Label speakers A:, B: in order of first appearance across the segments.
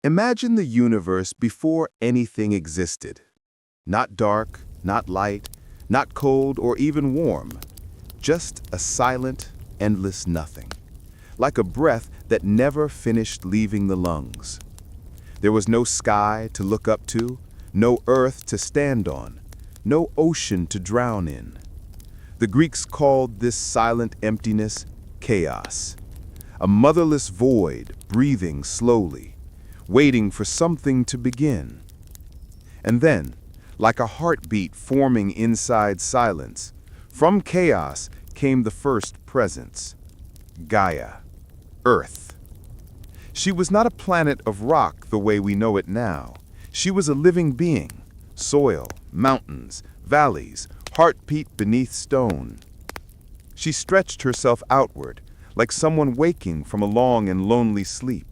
A: Imagine the universe before anything existed. Not dark, not light, not cold or even warm. Just a silent, endless nothing. Like a breath that never finished leaving the lungs. There was no sky to look up to, no earth to stand on, no ocean to drown in. The Greeks called this silent emptiness chaos. A motherless void breathing slowly, waiting for something to begin. And then, like a heartbeat forming inside silence, from chaos came the first presence, Gaia, Earth. She was not a planet of rock the way we know it now. She was a living being, soil, mountains, valleys, heartbeat beneath stone. She stretched herself outward, like someone waking from a long and lonely sleep.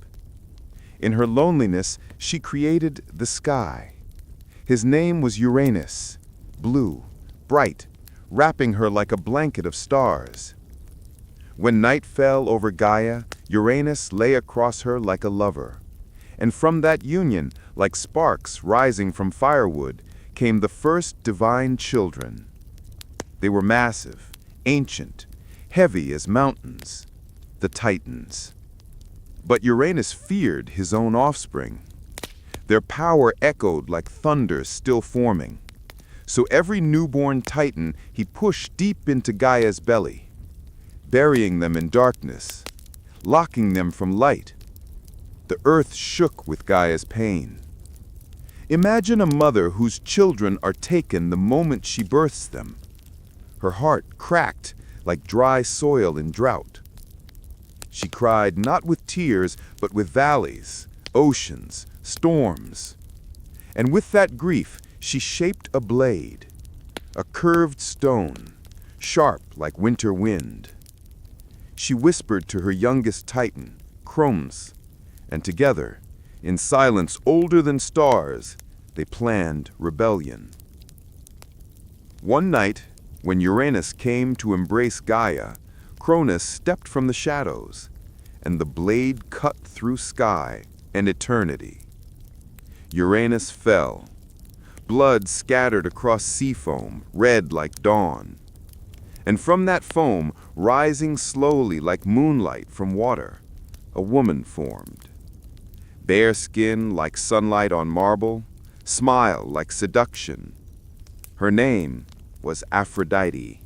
A: In her loneliness, she created the sky. His name was Uranus, blue, bright, wrapping her like a blanket of stars. When night fell over Gaia, Uranus lay across her like a lover. And from that union, like sparks rising from firewood, came the first divine children. They were massive, ancient, heavy as mountains, the Titans. But Uranus feared his own offspring. Their power echoed like thunder still forming. So every newborn Titan he pushed deep into Gaia's belly, burying them in darkness, locking them from light. The earth shook with Gaia's pain. Imagine a mother whose children are taken the moment she births them. Her heart cracked like dry soil in drought. She cried not with tears, but with valleys, oceans, storms. And with that grief, she shaped a blade, a curved stone, sharp like winter wind. She whispered to her youngest Titan, Chromes, and together, in silence older than stars, they planned rebellion. One night, when Uranus came to embrace Gaia, Cronus stepped from the shadows, and the blade cut through sky and eternity. Uranus fell. Blood scattered across sea foam, red like dawn. And from that foam, rising slowly like moonlight from water, a woman formed. Bare skin like sunlight on marble, smile like seduction. Her name was Aphrodite.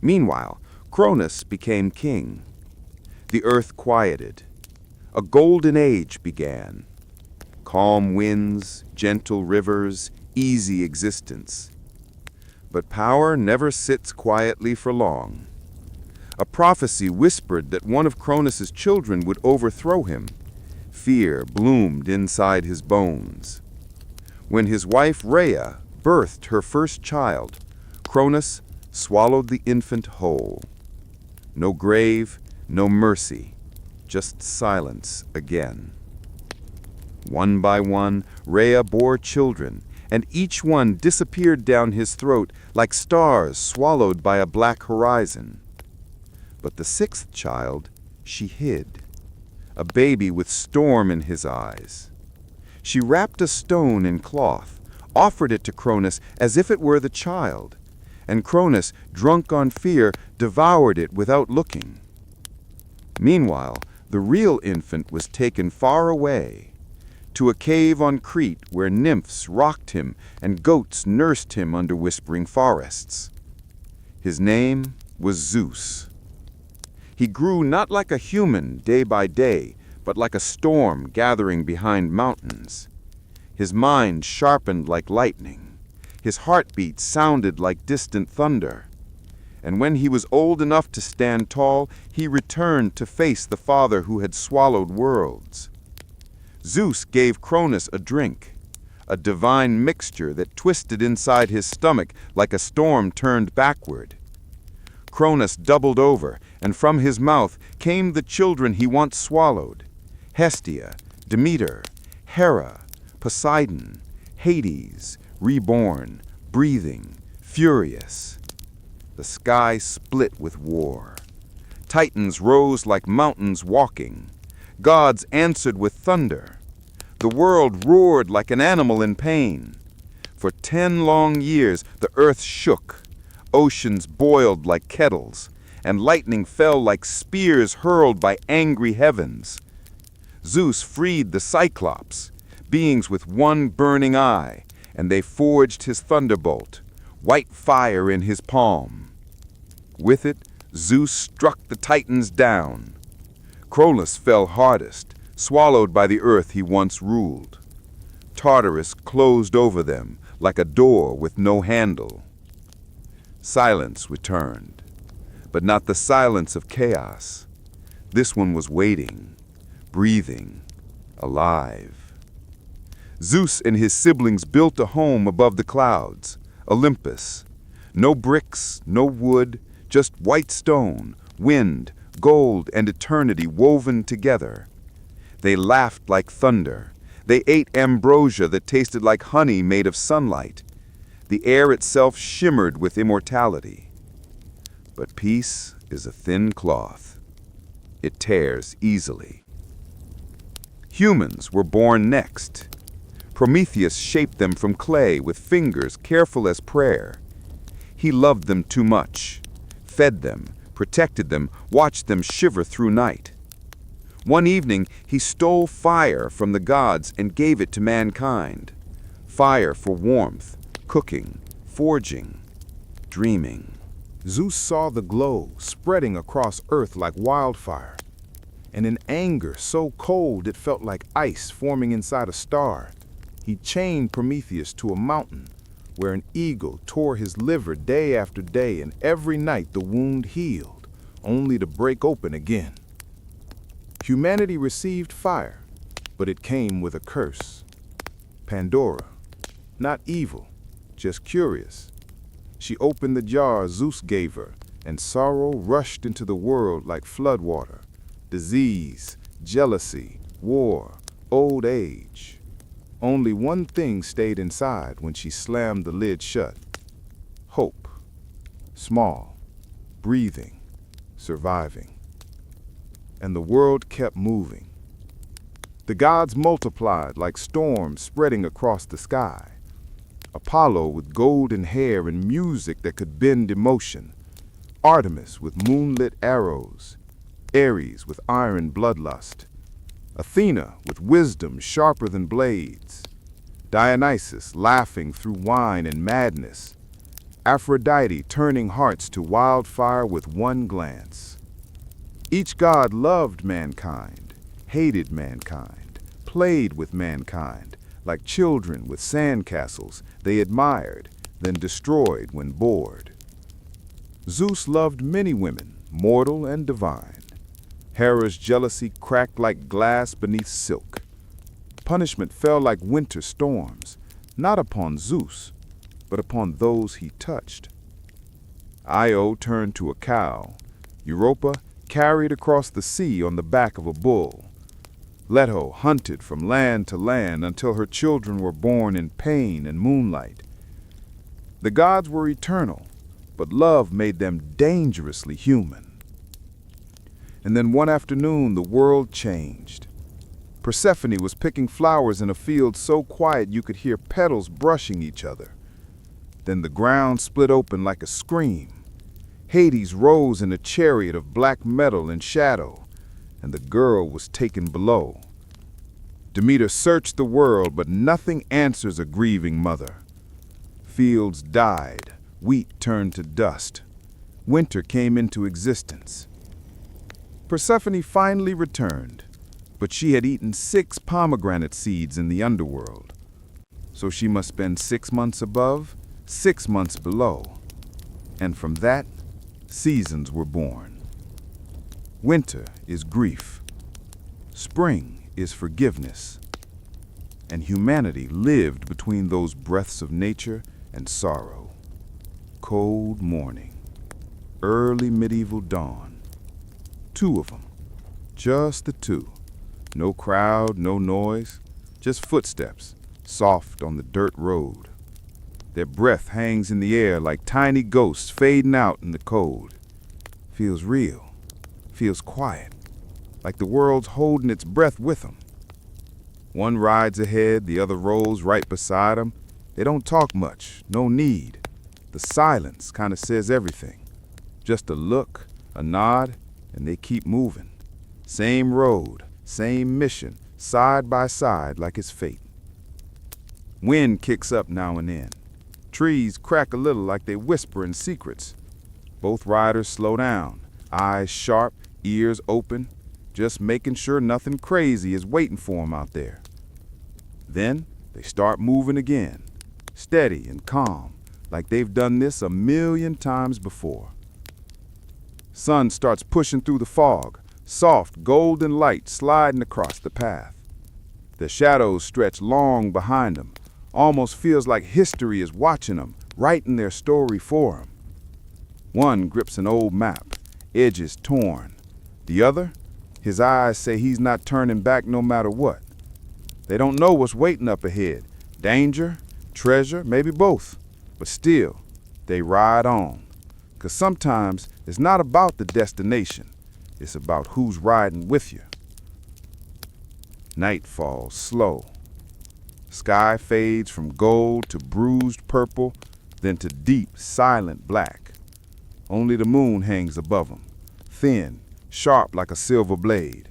A: Meanwhile, Cronus became king. The earth quieted. A golden age began. Calm winds, gentle rivers, easy existence. But power never sits quietly for long. A prophecy whispered that one of Cronus's children would overthrow him. Fear bloomed inside his bones. When his wife Rhea birthed her first child, Cronus swallowed the infant whole. No grave, no mercy, just silence again. One by one, Rhea bore children, and each one disappeared down his throat like stars swallowed by a black horizon. But the sixth child she hid, a baby with storm in his eyes. She wrapped a stone in cloth, offered it to Cronus as if it were the child, and Cronus, drunk on fear, devoured it without looking. Meanwhile, the real infant was taken far away, to a cave on Crete where nymphs rocked him and goats nursed him under whispering forests. His name was Zeus. He grew not like a human day by day, but like a storm gathering behind mountains. His mind sharpened like lightning. His heartbeat sounded like distant thunder. And when he was old enough to stand tall, he returned to face the father who had swallowed worlds. Zeus gave Cronus a drink, a divine mixture that twisted inside his stomach like a storm turned backward. Cronus doubled over, and from his mouth came the children he once swallowed: Hestia, Demeter, Hera, Poseidon, Hades, reborn, breathing, furious. The sky split with war. Titans rose like mountains walking.
B: Gods answered with thunder. The world roared like an animal in pain. For 10 long years the earth shook, oceans boiled like kettles, and lightning fell like spears hurled by angry heavens. Zeus freed the Cyclops, beings with one burning eye, and they forged his thunderbolt, white fire in his palm. With it, Zeus struck the Titans down. Cronus fell hardest, swallowed by the earth he once ruled. Tartarus closed over them like a door with no handle. Silence returned, but not the silence of chaos. This one was waiting, breathing, alive. Zeus and his siblings built a home above the clouds, Olympus. No bricks, no wood, just white stone, wind, gold, and eternity woven together. They laughed like thunder. They ate ambrosia that tasted like honey made of sunlight. The air itself shimmered with immortality. But peace is a thin cloth. It tears easily. Humans were born next. Prometheus shaped them from clay with fingers careful as prayer. He loved them too much, fed them, protected them, watched them shiver through night. One evening, he stole fire from the gods and gave it to mankind. Fire for warmth, cooking, forging, dreaming.
A: Zeus saw the glow spreading across earth like wildfire, and in anger so cold it felt like ice forming inside a star, he chained Prometheus to a mountain where an eagle tore his liver day after day, and every night the wound healed, only to break open again. Humanity received fire, but it came with a curse. Pandora, not evil, just curious. She opened the jar Zeus gave her, and sorrow rushed into the world like floodwater. Disease, jealousy, war, old age. Only one thing stayed inside when she slammed the lid shut. Hope. Small, breathing, surviving. And the world kept moving. The gods multiplied like storms spreading across the sky. Apollo with golden hair and music that could bend emotion. Artemis with moonlit arrows. Ares with iron bloodlust. Athena with wisdom sharper than blades. Dionysus laughing through wine and madness. Aphrodite turning hearts to wildfire with one glance. Each god loved mankind, hated mankind, played with mankind. Like children with sandcastles, they admired, then destroyed when bored. Zeus loved many women, mortal and divine. Hera's jealousy cracked like glass beneath silk. Punishment fell like winter storms, not upon Zeus, but upon those he touched. Io turned to a cow. Europa carried across the sea on the back of a bull. Leto hunted from land to land until her children were born in pain and moonlight. The gods were eternal, but love made them dangerously human. And then one afternoon, the world changed. Persephone was picking flowers in a field so quiet you could hear petals brushing each other. Then the ground split open like a scream. Hades rose in a chariot of black metal and shadow, and the girl was taken below. Demeter searched the world, but nothing answers a grieving mother. Fields died, wheat turned to dust. Winter came into existence. Persephone finally returned, but she had eaten 6 pomegranate seeds in the underworld. So she must spend 6 months above, 6 months below. And from that, seasons were born. Winter is grief. Spring is forgiveness. And humanity lived between those breaths of nature and sorrow. Cold morning, early medieval dawn. 2 of them, just the 2. No crowd, no noise, just footsteps, soft on the dirt road. Their breath hangs in the air like tiny ghosts fading out in the cold. Feels real, feels quiet,
B: like the world's holding its breath with them. One rides ahead, the other rolls right beside him. They don't talk much, no need. The silence kind of says everything. Just a look, a nod, and they keep moving. Same road, same mission, side by side like it's fate. Wind kicks up now and then. Trees crack a little like they whisper in secrets. Both riders slow down, eyes sharp, ears open, just making sure nothing crazy is waiting for them out there. Then they start moving again, steady and calm, like they've done this 1,000,000 times before. Sun starts pushing through the fog, soft golden light sliding across the path. The shadows stretch long behind them, almost feels like history is watching them, writing their story for them. One grips an old map, edges torn. The other, his eyes say he's not turning back no matter what. They don't know what's waiting up ahead. Danger, treasure, maybe both. But still, they ride on. 'Cause sometimes it's not about the destination. It's about who's riding with you. Night falls slow. Sky fades from gold to bruised purple, then to deep, silent black. Only the moon hangs above them, thin, sharp like a silver blade.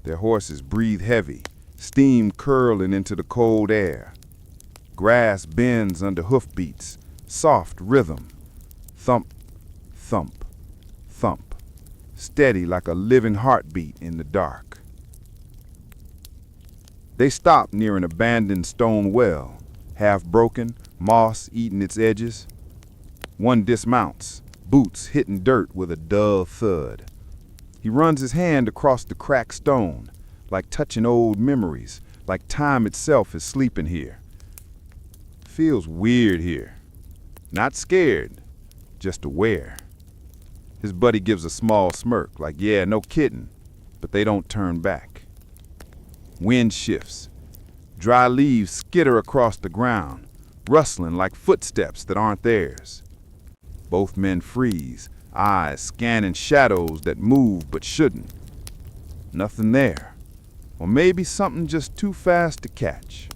B: Their horses breathe heavy, steam curling into the cold air. Grass bends under hoofbeats, soft rhythm. Thump, thump, thump, steady like a living heartbeat in the dark. They stop near an abandoned stone well, half broken, moss eating its edges. One dismounts, boots hitting dirt with a dull thud. He runs his hand across the cracked stone, like touching old memories, like time itself is sleeping here. Feels weird here. Not scared, just aware. His buddy gives a small smirk, like, yeah, no kidding, but they don't turn back. Wind shifts. Dry leaves skitter across the ground, rustling like footsteps that aren't theirs. Both men freeze, eyes scanning shadows that move but shouldn't. Nothing there. Or maybe something just too fast to catch.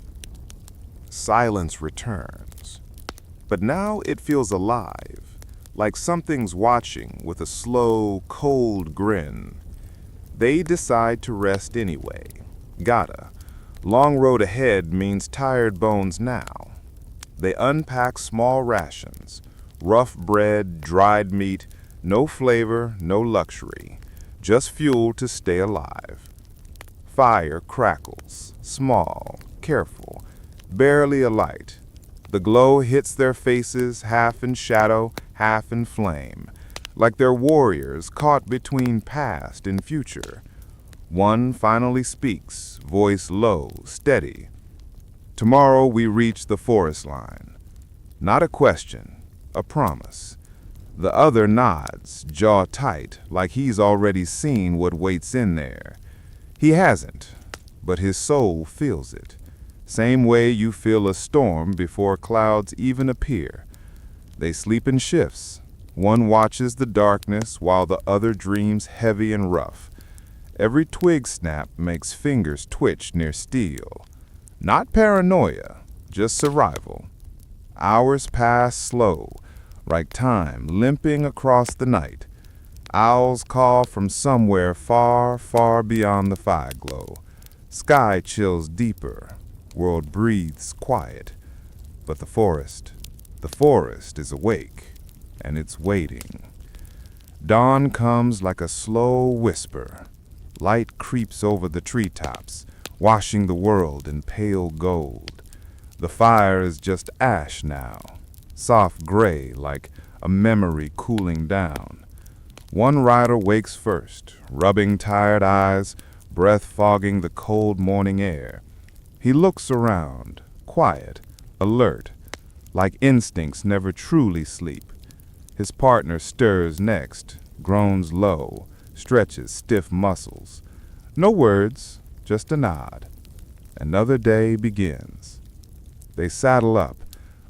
A: Silence returns. But now it feels alive, like something's watching with a slow, cold grin. They decide to rest anyway. Gotta. Long road ahead means tired bones now. They unpack small rations, rough bread, dried meat, no flavor, no luxury, just fuel to stay alive. Fire crackles, small, careful, barely alight. The glow hits their faces, half in shadow, half in flame, like they're warriors caught between past and future. One finally speaks, voice low, steady. Tomorrow we reach the forest line. Not a question, a promise. The other nods, jaw tight, like he's already seen what waits in there. He hasn't, but his soul feels it. Same way you feel a storm before clouds even appear. They sleep in shifts. One watches the darkness while the other dreams heavy and rough. Every twig snap makes fingers twitch near steel. Not paranoia, just survival. Hours pass slow, like time limping across the night. Owls call from somewhere far, far beyond the fire glow. Sky chills deeper, world breathes quiet. But the forest is awake, and it's waiting. Dawn comes like a slow whisper. Light creeps over the treetops, washing the world in pale gold. The fire is just ash now, soft gray like a memory cooling down. One rider wakes first, rubbing tired eyes, breath fogging the cold morning air. He looks around, quiet, alert, like instincts never truly sleep. His partner stirs next, groans low, stretches stiff muscles. No words, just a nod. Another day begins. They saddle up,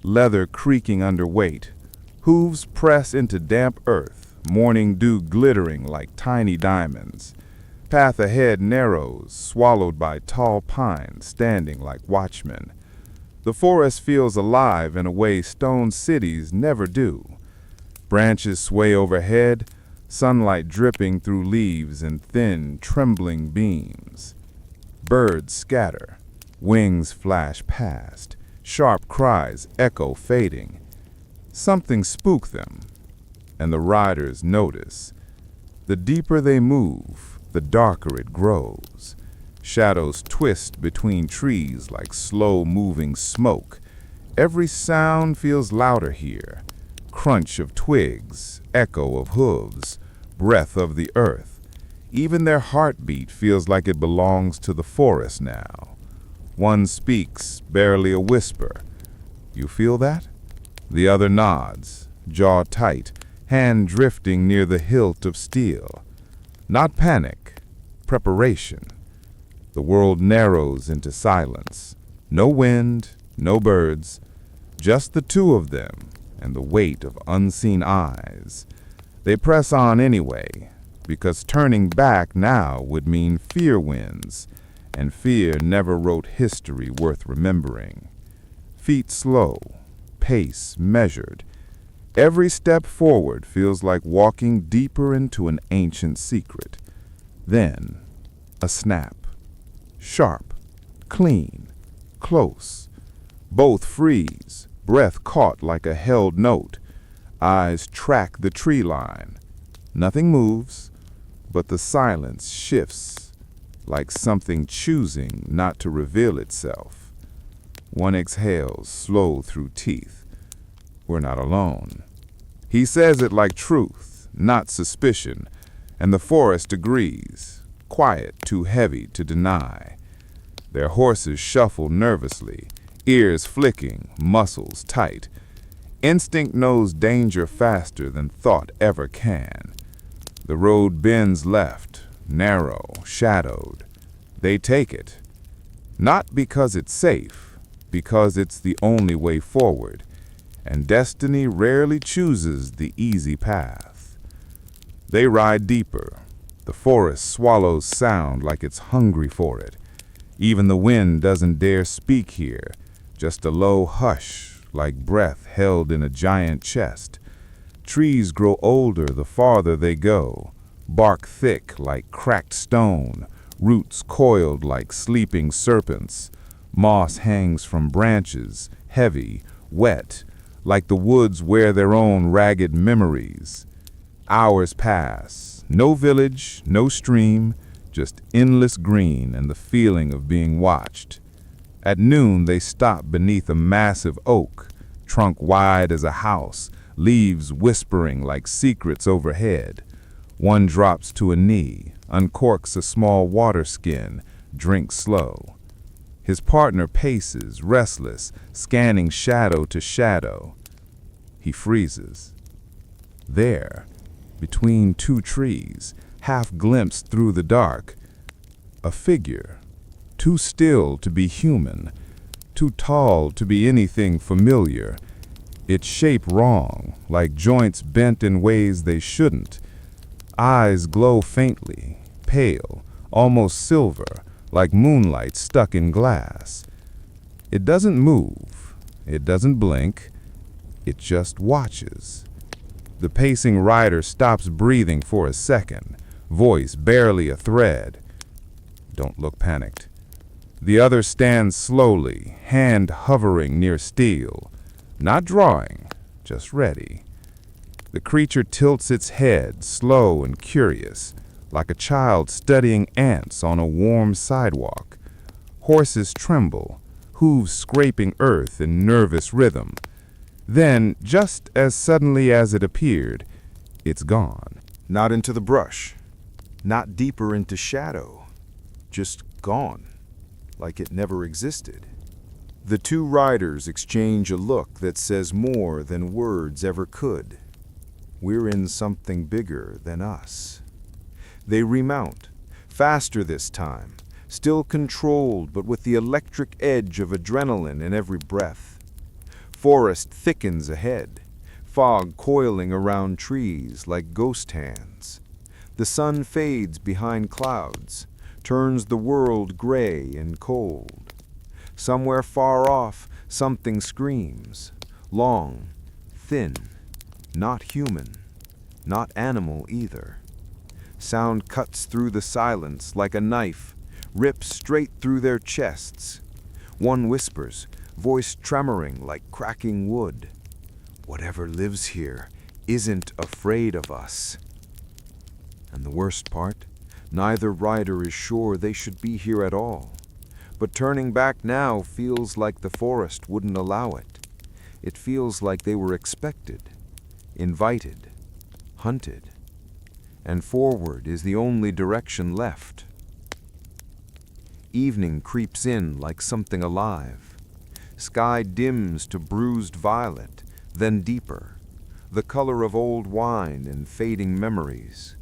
A: leather creaking under weight. Hooves press into damp earth, morning dew glittering like tiny diamonds.
B: Path ahead narrows, swallowed by tall pines standing like watchmen. The forest feels alive in a way stone cities never do. Branches sway overhead, sunlight dripping through leaves in thin, trembling beams. Birds scatter, wings flash past, sharp cries echo fading. Something spooked them, and the riders notice. The deeper they move, the darker it grows. Shadows twist between trees like slow-moving smoke. Every sound feels louder here. Crunch of twigs, echo of hooves, breath of the earth. Even their heartbeat feels like it belongs to the forest now. One speaks, barely a whisper. You feel that? The other nods, jaw tight, hand drifting near the hilt of steel. Not panic, preparation. The world narrows into silence. No wind, no birds, just the two of them and the weight of unseen eyes. They press on anyway, because turning back now would mean fear wins, and fear never wrote history worth remembering. Feet slow, pace measured. Every step forward feels like walking deeper into an ancient secret. Then, a snap. Sharp, clean, close. Both freeze, breath caught like a held note. Eyes track the tree line. Nothing moves, but the silence shifts, like something choosing not to reveal itself. One exhales slow through teeth. We're not alone. He says it like truth, not suspicion, and the forest agrees, quiet, too heavy to deny. Their horses shuffle nervously, ears flicking, muscles tight. Instinct knows danger faster than thought ever can. The road bends left, narrow, shadowed. They take it. Not because it's safe, because it's the only way forward, and destiny rarely chooses the easy path. They ride deeper. The forest swallows sound like it's hungry for it. Even the wind doesn't dare speak here, just a low hush, like breath held in a giant chest. Trees grow older the farther they go, bark thick like cracked stone, roots coiled like sleeping serpents. Moss hangs from branches, heavy, wet, like the woods wear their own ragged memories. Hours pass, no village, no stream, just endless green and the feeling of being watched. At noon they stop beneath a massive oak, trunk wide as a house, leaves whispering like secrets overhead. One drops to a knee, uncorks a small water skin, drinks slow. His partner paces, restless, scanning shadow to shadow. He freezes. There, between two trees, half glimpsed through the dark, a figure, too still to be human, too tall to be anything familiar, its shape wrong, like joints bent in ways they shouldn't. Eyes glow faintly, pale, almost silver, like moonlight stuck in glass. It doesn't move, it doesn't blink, it just watches. The pacing rider stops breathing for a second, voice barely a thread. Don't look panicked. The other stands slowly, hand hovering near steel, not drawing, just ready. The creature tilts its head, slow and curious, like a child studying ants on a warm sidewalk. Horses tremble, hooves scraping earth in nervous rhythm. Then, just as suddenly as it appeared, it's gone.
A: Not into the brush, not deeper into shadow, just gone, like it never existed. The two riders exchange a look that says more than words ever could. We're in something bigger than us. They remount, faster this time, still controlled but with the electric edge of adrenaline in every breath. Forest thickens ahead, fog coiling around trees like ghost hands.
C: The sun fades behind clouds, turns the world gray and cold. Somewhere far off, something screams, long, thin, not human, not animal either. Sound cuts through the silence like a knife, rips straight through their chests. One whispers, voice tremoring like cracking wood. Whatever lives here isn't afraid of us. And the worst part, neither rider is sure they should be here at all. But turning back now feels like the forest wouldn't allow it. It feels like they were expected, invited, hunted. And forward is the only direction left. Evening creeps in like something alive. Sky dims to bruised violet, then deeper, the color of old wine and fading memories.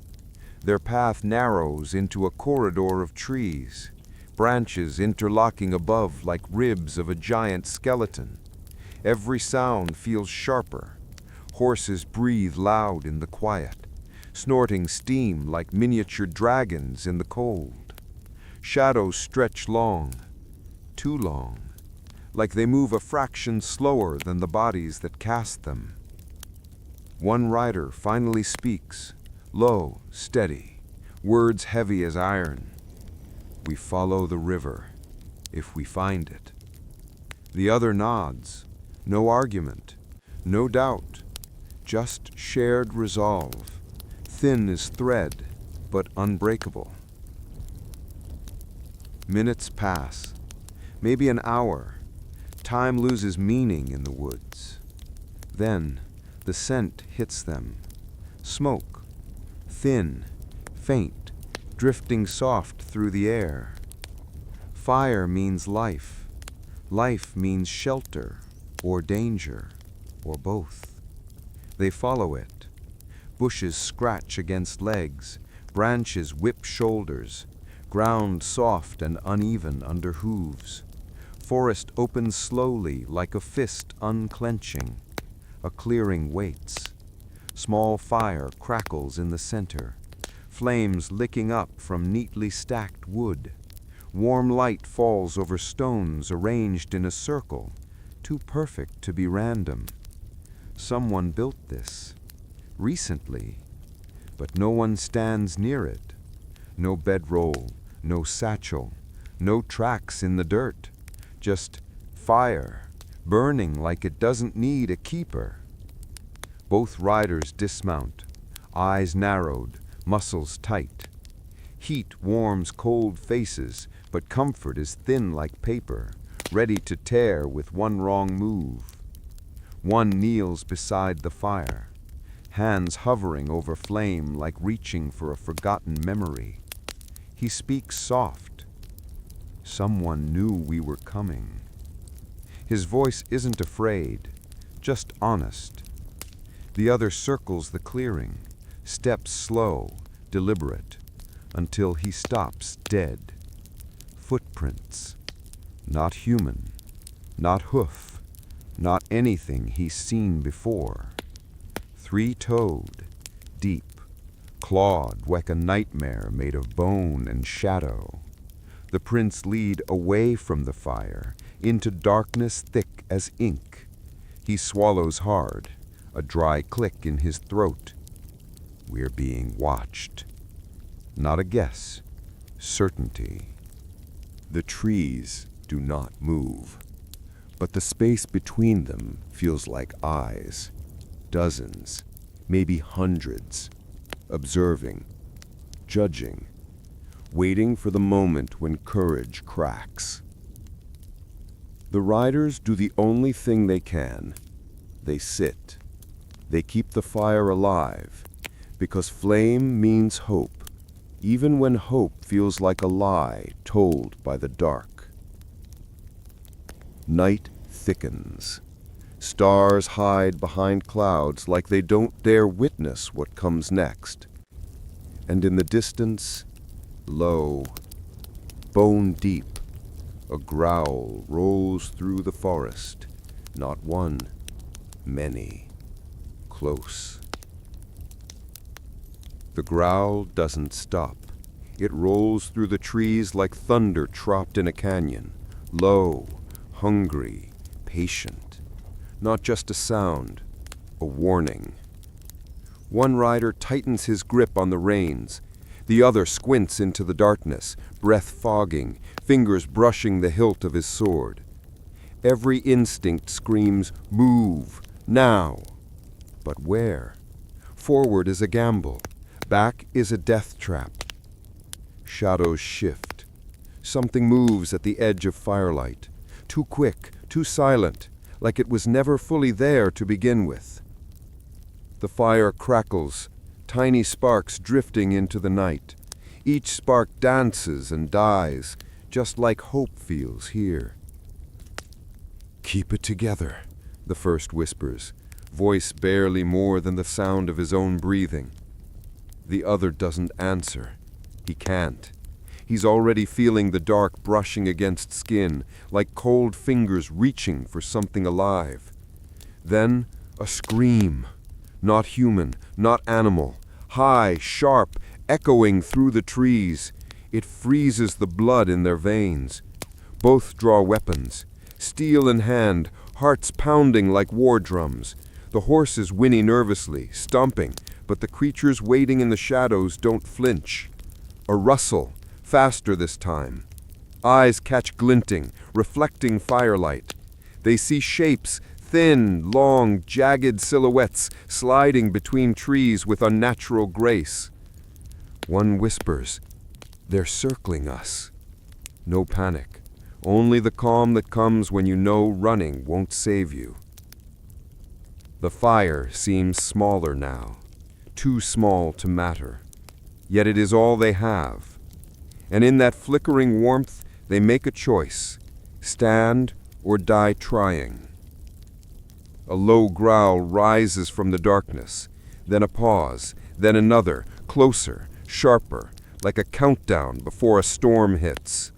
C: Their path narrows into a corridor of trees, branches interlocking above like ribs of a giant skeleton. Every sound feels sharper. Horses breathe loud in the quiet, snorting steam like miniature dragons in the cold. Shadows stretch long, too long, like they move a fraction slower than the bodies that cast them. One rider finally speaks, low, steady, words heavy as iron. We follow the river, if we find it. The other nods, no argument, no doubt, just shared resolve, thin as thread, but unbreakable. Minutes pass, maybe an hour. Time loses meaning in the woods. Then, the scent hits them. Smoke, thin, faint, drifting soft through the air. Fire means life. Life means shelter, or danger, or both. They follow it. Bushes scratch against legs, branches whip shoulders, ground soft and uneven under hooves. Forest opens slowly like a fist unclenching. A clearing waits. Small fire crackles in the center, flames licking up from neatly stacked wood. Warm light falls over stones arranged in a circle, too perfect to be random. Someone built this, recently, but no one stands near it. No bedroll, no satchel, no tracks in the dirt, just fire, burning like it doesn't need a keeper. Both riders dismount, eyes narrowed, muscles tight. Heat warms cold faces, but comfort is thin like paper, ready to tear with one wrong move. One kneels beside the fire, hands hovering over flame like reaching for a forgotten memory. He speaks soft. Someone knew we were coming. His voice isn't afraid, just honest. The other circles the clearing, steps slow, deliberate, until he stops dead. Footprints, not human, not hoof, not anything he's seen before. Three-toed, deep, clawed like a nightmare made of bone and shadow. The prints lead away from the fire, into darkness thick as ink. He swallows hard, a dry click in his throat. We're being watched. Not a guess, certainty. The trees do not move, but the space between them feels like eyes. Dozens, maybe hundreds, observing, judging, waiting for the moment when courage cracks. The riders do the only thing they can. They sit. They keep the fire alive, because flame means hope, even when hope feels like a lie told by the dark. Night thickens. Stars hide behind clouds like they don't dare witness what comes next. And in the distance, low, bone deep, a growl rolls through the forest. Not one, many, close. The growl doesn't stop. It rolls through the trees like thunder tropped in a canyon, low, hungry, patient. Not just a sound, a warning. One rider tightens his grip on the reins. The other squints into the darkness, breath fogging, fingers brushing the hilt of his sword. Every instinct screams, "Move, now!" But where? Forward is a gamble. Back is a death trap. Shadows shift. Something moves at the edge of firelight. Too quick, too silent, like it was never fully there to begin with. The fire crackles, tiny sparks drifting into the night. Each spark dances and dies, just like hope feels here. "Keep it together," the first whispers, voice barely more than the sound of his own breathing. The other doesn't answer. He can't. He's already feeling the dark brushing against skin, like cold fingers reaching for something alive. Then a scream. Not human, not animal. High, sharp, echoing through the trees. It freezes the blood in their veins. Both draw weapons. Steel in hand, hearts pounding like war drums. The horses whinny nervously, stomping, but the creatures waiting in the shadows don't flinch. A rustle, faster this time. Eyes catch glinting, reflecting firelight. They see shapes, thin, long, jagged silhouettes sliding between trees with unnatural grace. One whispers, "They're circling us." No panic, only the calm that comes when you know running won't save you. The fire seems smaller now, too small to matter. Yet it is all they have. And in that flickering warmth, they make a choice, stand or die trying. A low growl rises from the darkness, then a pause, then another, closer, sharper, like a countdown before a storm hits.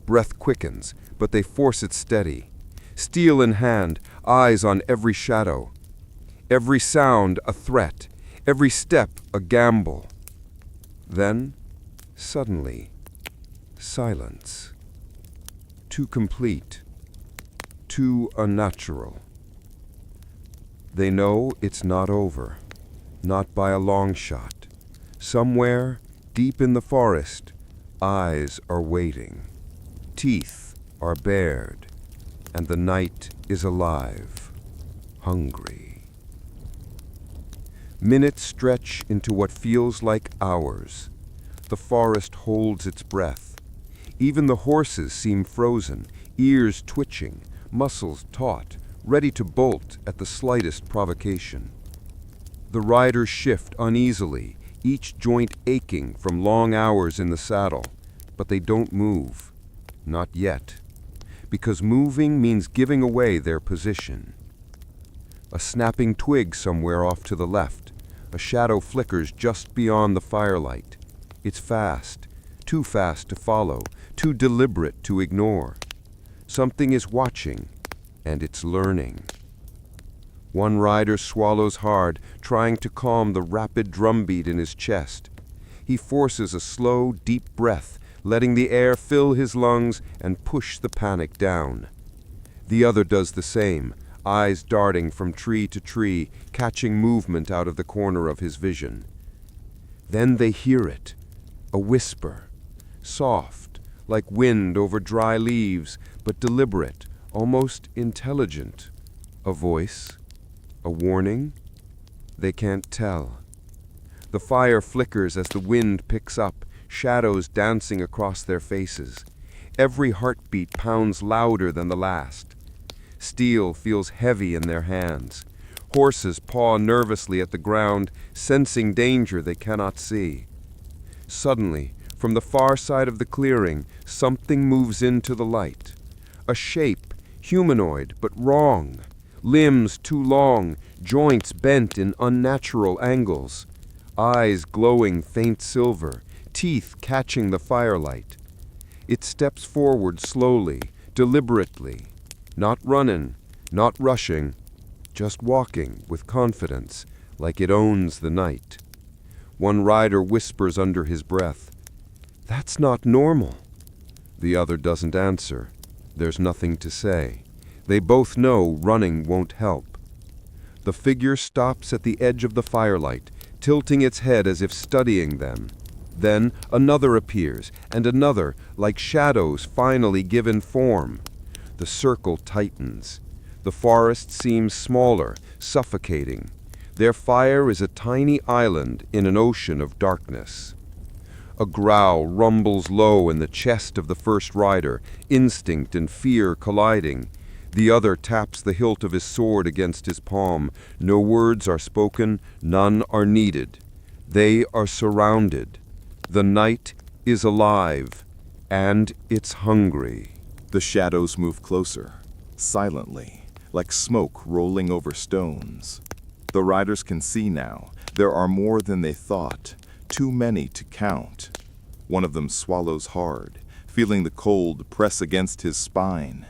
C: Breath quickens, but they force it steady. Steel in hand, eyes on every shadow. Every sound a threat, every step a gamble. Then, suddenly, silence. Too complete, too unnatural. They know it's not over, not by a long shot. Somewhere, deep in the forest, eyes are waiting. Teeth are bared, and the night is alive, hungry. Minutes stretch into what feels like hours. The forest holds its breath. Even the horses seem frozen, ears twitching, muscles taut, ready to bolt at the slightest provocation. The riders shift uneasily, each joint aching from long hours in the saddle, but they don't move. Not yet. Because moving means giving away their position. A snapping twig somewhere off to the left. A shadow flickers just beyond the firelight. It's fast, too fast to follow, too deliberate to ignore. Something is watching, and it's learning. One rider swallows hard, trying to calm the rapid drumbeat in his chest. He forces a slow, deep breath, letting the air fill his lungs and push the panic down. The other does the same, eyes darting from tree to tree, catching movement out of the corner of his vision. Then they hear it, a whisper, soft, like wind over dry leaves, but deliberate, almost intelligent. A voice, a warning? They can't tell. The fire flickers as the wind picks up, shadows dancing across their faces. Every heartbeat pounds louder than the last. Steel feels heavy in their hands. Horses paw nervously at the ground, sensing danger they cannot see. Suddenly, from the far side of the clearing, something moves into the light. A shape, humanoid, but wrong. Limbs too long, joints bent in unnatural angles. Eyes glowing faint silver, teeth catching the firelight. It steps forward slowly, deliberately. Not running, not rushing, just walking with confidence, like it owns the night. One rider whispers under his breath, "That's not normal." The other doesn't answer. There's nothing to say. They both know running won't help. The figure stops at the edge of the firelight, tilting its head as if studying them. Then another appears, and another, like shadows finally given form. The circle tightens. The forest seems smaller, suffocating. Their fire is a tiny island in an ocean of darkness. A growl rumbles low in the chest of the first rider, instinct and fear colliding. The other taps the hilt of his sword against his palm. No words are spoken, none are needed. They are surrounded. The night is alive, and it's hungry.
A: The shadows move closer, silently, like smoke rolling over stones. The riders can see now. There are more than they thought, too many to count. One of them swallows hard, feeling the cold press against his spine.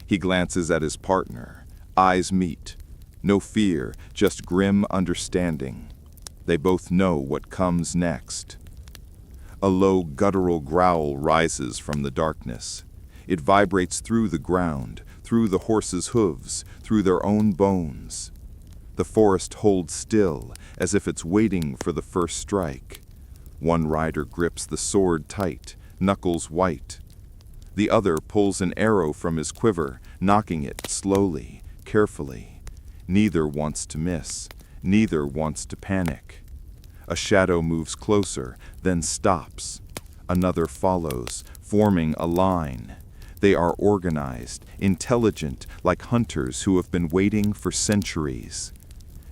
A: He glances at his partner. Eyes meet. No fear, just grim understanding. They both know what comes next. A low, guttural growl rises from the darkness. It vibrates through the ground, through the horses' hooves, through their own bones. The forest holds still, as if it's waiting for the first strike. One rider grips the sword tight, knuckles white. The other pulls an arrow from his quiver, knocking it slowly, carefully. Neither wants to miss. Neither wants to panic. A shadow moves closer, then stops. Another follows, forming a line. They are organized, intelligent, like hunters who have been waiting for centuries.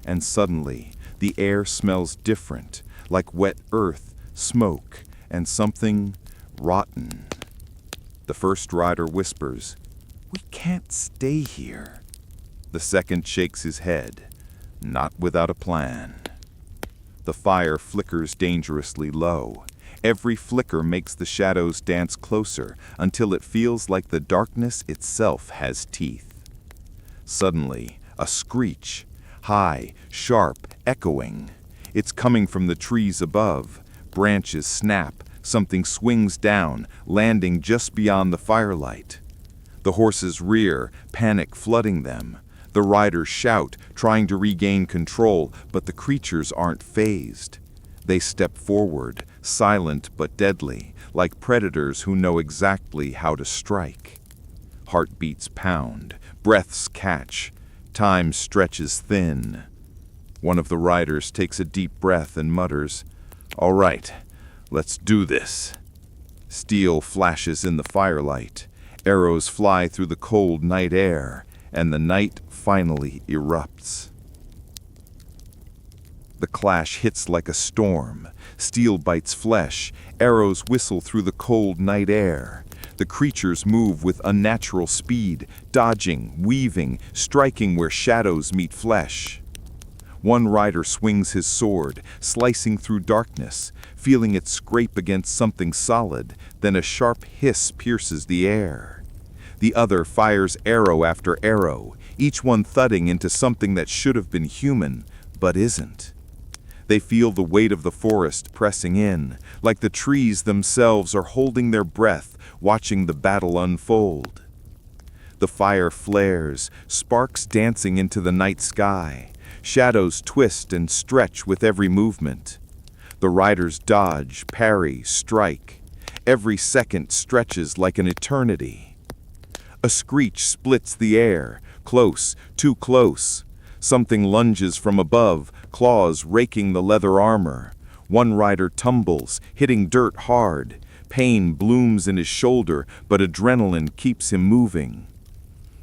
A: And suddenly, the air smells different, like wet earth, smoke, and something rotten. The first rider whispers, "We can't stay here." The second shakes his head, not without a plan. The fire flickers dangerously low. Every flicker makes the shadows dance closer until it feels like the darkness itself has teeth. Suddenly, a screech, high, sharp, echoing. It's coming from the trees above. Branches snap, something swings down, landing just beyond the firelight. The horses rear, panic flooding them. The riders shout, trying to regain control, but the creatures aren't fazed. They step forward, silent but deadly, like predators who know exactly how to strike. Heartbeats pound, breaths catch, time stretches thin. One of the riders takes a deep breath and mutters, "All right, let's do this." Steel flashes in the firelight. Arrows fly through the cold night air, and the night finally erupts. The clash hits like a storm. Steel bites flesh. Arrows whistle through the cold night air. The creatures move with unnatural speed, dodging, weaving, striking where shadows meet flesh. One rider swings his sword, slicing through darkness, feeling it scrape against something solid, then a sharp hiss pierces the air. The other fires arrow after arrow, each one thudding into something that should have been human, but isn't. They feel the weight of the forest pressing in, like the trees themselves are holding their breath, watching the battle unfold. The fire flares, sparks dancing into the night sky. Shadows twist and stretch with every movement. The riders dodge, parry, strike. Every second stretches like an eternity. A screech splits the air, close, too close. Something lunges from above, claws raking the leather armor. One rider tumbles, hitting dirt hard. Pain blooms in his shoulder, but adrenaline keeps him moving.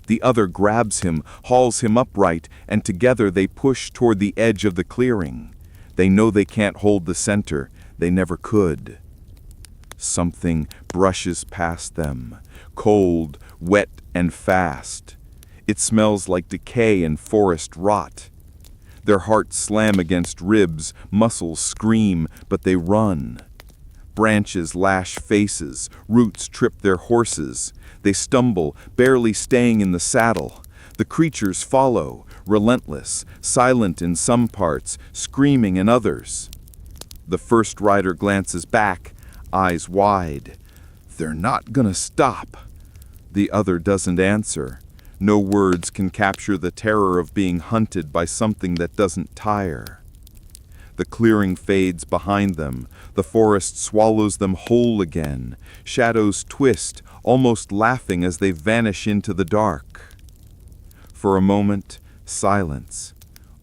A: The other grabs him, hauls him upright, and together they push toward the edge of the clearing. They know they can't hold the center. They never could. Something brushes past them, cold, wet, and fast. It smells like decay and forest rot. Their hearts slam against ribs, muscles scream, but they run. Branches lash faces, roots trip their horses. They stumble, barely staying in the saddle. The creatures follow, relentless, silent in some parts, screaming in others.
B: The first rider glances back, eyes wide. They're not gonna stop. The other doesn't answer. No words can capture the terror of being hunted by something that doesn't tire. The clearing fades behind them. The forest swallows them whole again. Shadows twist, almost laughing as they vanish into the dark. For a moment, silence.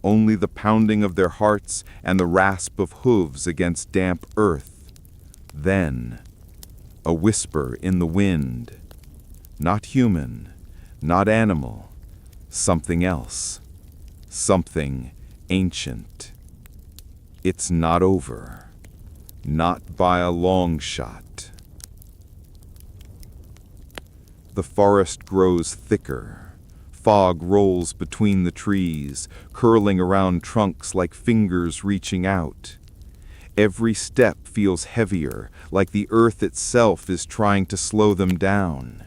B: Only the pounding of their hearts and the rasp of hooves against damp earth. Then, a whisper in the wind. Not human, not animal, something else. Something ancient. It's not over. Not by a long shot. The forest grows thicker. Fog rolls between the trees, curling around trunks like fingers reaching out. Every step feels heavier, like the earth itself is trying to slow them down.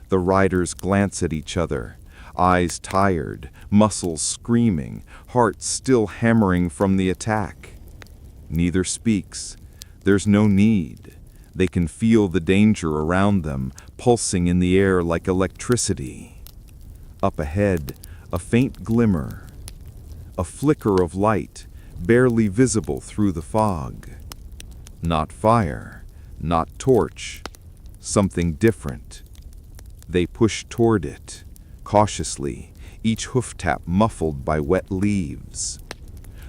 B: The riders glance at each other, eyes tired, muscles screaming, hearts still hammering from the attack. Neither speaks. There's no need. They can feel the danger around them, pulsing in the air like electricity. Up ahead, a faint glimmer. A flicker of light, barely visible through the fog. Not fire, not torch. Something different. They push toward it, cautiously, each hoof tap muffled by wet leaves.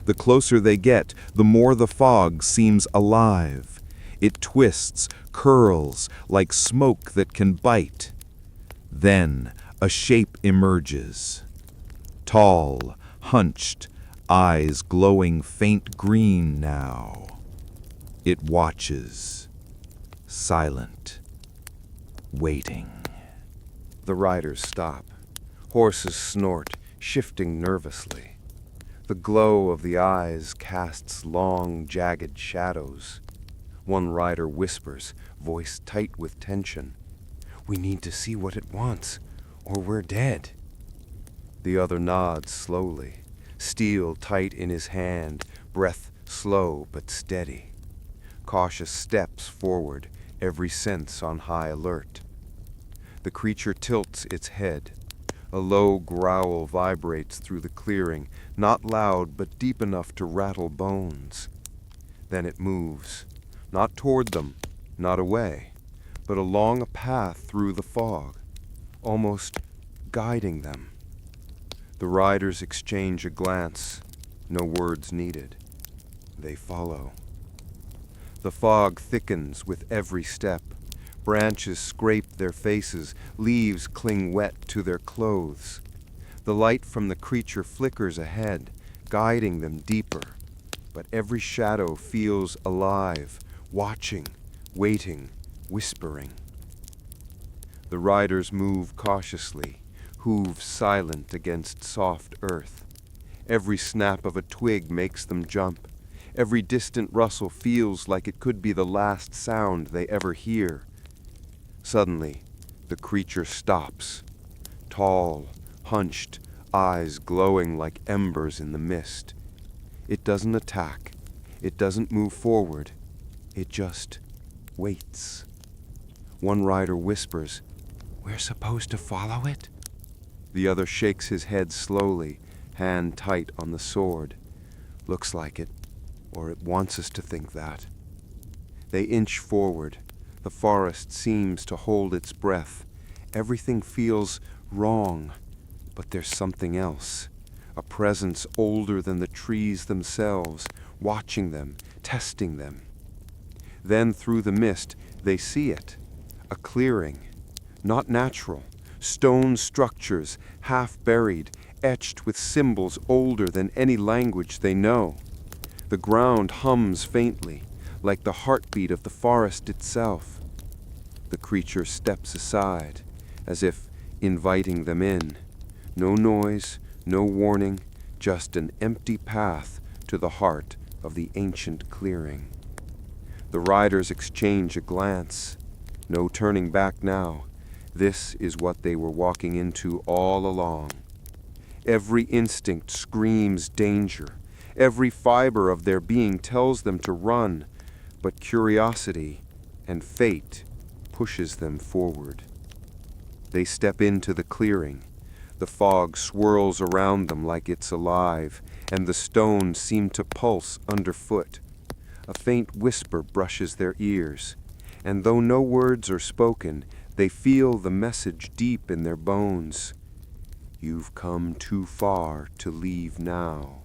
B: The closer they get, the more the fog seems alive. It twists, curls, like smoke that can bite. Then, a shape emerges. Tall, hunched, eyes glowing faint green now. It watches, silent, waiting.
C: The riders stop. Horses snort, shifting nervously. The glow of the eyes casts long, jagged shadows. One rider whispers, voice tight with tension, "We need to see what it wants, or we're dead." The other nods slowly, steel tight in his hand, breath slow but steady. Cautious steps forward, every sense on high alert. The creature tilts its head. A low growl vibrates through the clearing, not loud but deep enough to rattle bones. Then it moves, not toward them, not away, but along a path through the fog, almost guiding them. The riders exchange a glance, no words needed. They follow. The fog thickens with every step. Branches scrape their faces, leaves cling wet to their clothes. The light from the creature flickers ahead, guiding them deeper. But every shadow feels alive, watching, waiting, whispering. The riders move cautiously, hooves silent against soft earth. Every snap of a twig makes them jump. Every distant rustle feels like it could be the last sound they ever hear. Suddenly, the creature stops. Tall, hunched, eyes glowing like embers in the mist. It doesn't attack. It doesn't move forward. It just waits. One rider whispers, "We're supposed to follow it?" The other shakes his head slowly, hand tight on the sword. Looks like it, or it wants us to think that. They inch forward. The forest seems to hold its breath. Everything feels wrong, but there's something else. A presence older than the trees themselves, watching them, testing them. Then through the mist, they see it. A clearing. Not natural. Stone structures, half buried, etched with symbols older than any language they know. The ground hums faintly, like the heartbeat of the forest itself. The creature steps aside, as if inviting them in. No noise, no warning, just an empty path to the heart of the ancient clearing. The riders exchange a glance. No turning back now. This is what they were walking into all along. Every instinct screams danger. Every fiber of their being tells them to run, but curiosity and fate pushes them forward. They step into the clearing. The fog swirls around them like it's alive, and the stones seem to pulse underfoot. A faint whisper brushes their ears, and though no words are spoken, they feel the message deep in their bones. You've come too far to leave now.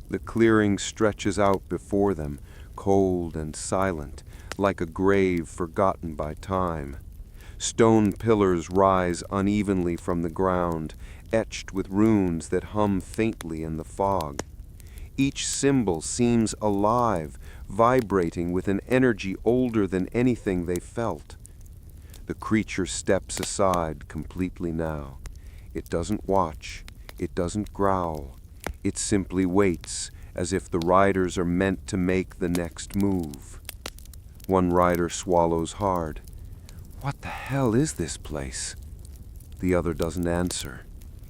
C: The clearing stretches out before them, cold and silent, like a grave forgotten by time. Stone pillars rise unevenly from the ground, etched with runes that hum faintly in the fog. Each symbol seems alive, vibrating with an energy older than anything they felt. The creature steps aside completely now. It doesn't watch, it doesn't growl. It simply waits, as if the riders are meant to make the next move. One rider swallows hard. What the hell is this place? The other doesn't answer.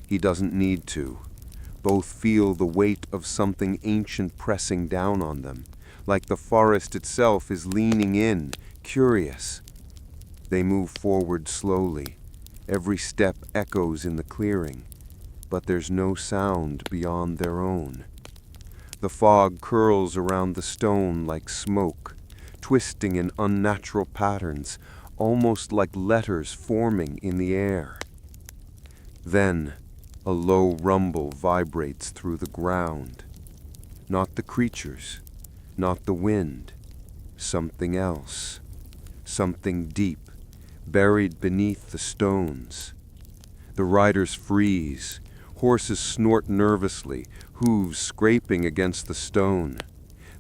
C: He doesn't need to. Both feel the weight of something ancient pressing down on them, like the forest itself is leaning in, curious. They move forward slowly. Every step echoes in the clearing, but there's no sound beyond their own. The fog curls around the stone like smoke, twisting in unnatural patterns, almost like letters forming in the air. Then, a low rumble vibrates through the ground. Not the creatures, not the wind, something else, something deep, buried beneath the stones. The riders freeze. Horses snort nervously, hooves scraping against the stone.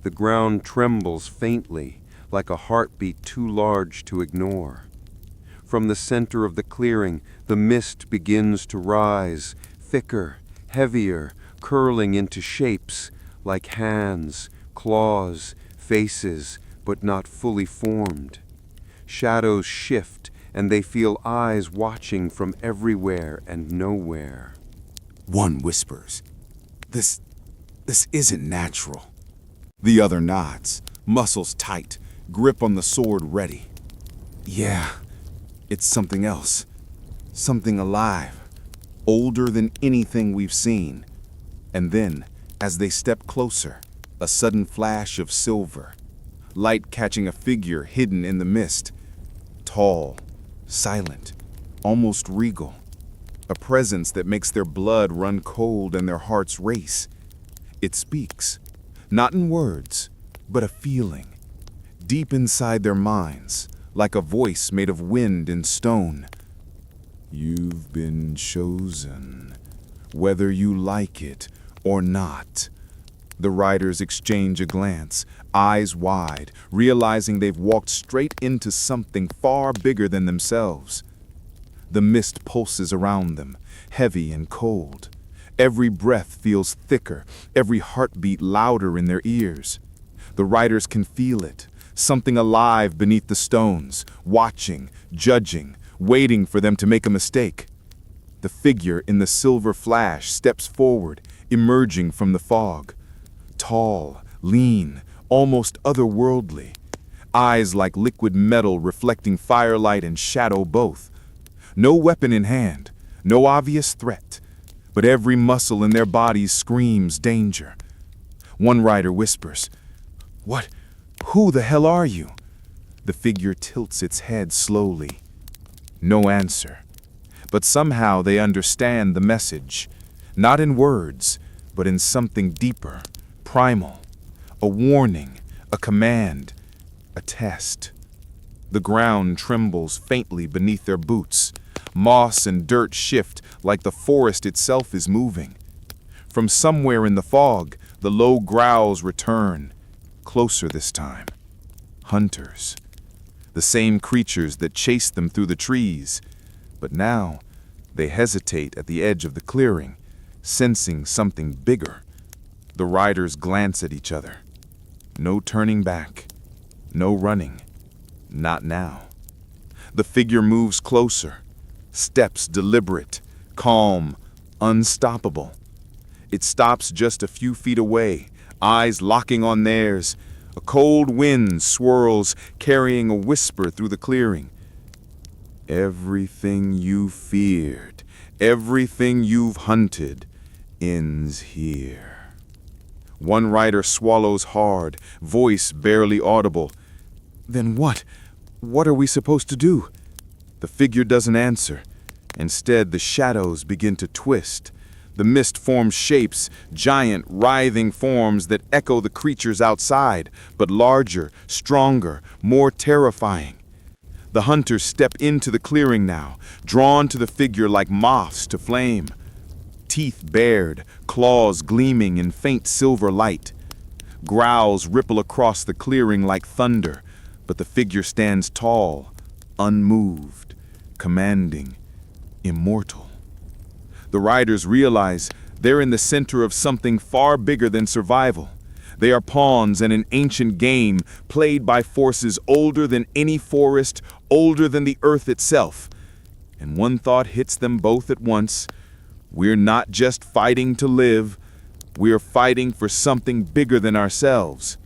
C: The ground trembles faintly, like a heartbeat too large to ignore. From the center of the clearing, the mist begins to rise, thicker, heavier, curling into shapes like hands, claws, faces, but not fully formed. Shadows shift, and they feel eyes watching from everywhere and nowhere.
A: One whispers, This isn't natural. The other nods, muscles tight, grip on the sword ready. Yeah, it's something else. Something alive. Older than anything we've seen. And then, as they step closer, a sudden flash of silver. Light catching a figure hidden in the mist. Tall, silent, almost regal. A presence that makes their blood run cold and their hearts race. It speaks, not in words, but a feeling. Deep inside their minds, like a voice made of wind and stone. You've been chosen, whether you like it or not. The riders exchange a glance, eyes wide, realizing they've walked straight into something far bigger than themselves. The mist pulses around them, heavy and cold. Every breath feels thicker, every heartbeat louder in their ears. The riders can feel it, something alive beneath the stones, watching, judging, waiting for them to make a mistake. The figure in the silver flash steps forward, emerging from the fog. Tall, lean, almost otherworldly. Eyes like liquid metal reflecting firelight and shadow both. No weapon in hand, no obvious threat, but every muscle in their bodies screams danger. One rider whispers, Who the hell are you? The figure tilts its head slowly. No answer. But somehow they understand the message, not in words, but in something deeper, primal. A warning, a command, a test. The ground trembles faintly beneath their boots. Moss and dirt shift like the forest itself is moving. From somewhere in the fog, the low growls return, closer this time. Hunters. The same creatures that chased them through the trees. But now, they hesitate at the edge of the clearing, sensing something bigger. The riders glance at each other. No turning back. No running. Not now. The figure moves closer. Steps deliberate, calm, unstoppable.
B: It stops just a few feet away, eyes locking on theirs. A cold wind swirls, carrying a whisper through the clearing. Everything you feared, everything you've hunted, ends here. One rider swallows hard, voice barely audible. Then what? What are we supposed to do? The figure doesn't answer. Instead, the shadows begin to twist. The mist forms shapes, giant, writhing forms that echo the creatures outside, but larger, stronger, more terrifying. The hunters step into the clearing now, drawn to the figure like moths to flame. Teeth bared, claws gleaming in faint silver light. Growls ripple across the clearing like thunder, but the figure stands tall, unmoved, commanding, immortal. The riders realize they're in the center of something far bigger than survival. They are pawns in an ancient game played by forces older than any forest, older than the earth itself. And one thought hits them both at once. We're not just fighting to live, we're fighting for something bigger than ourselves.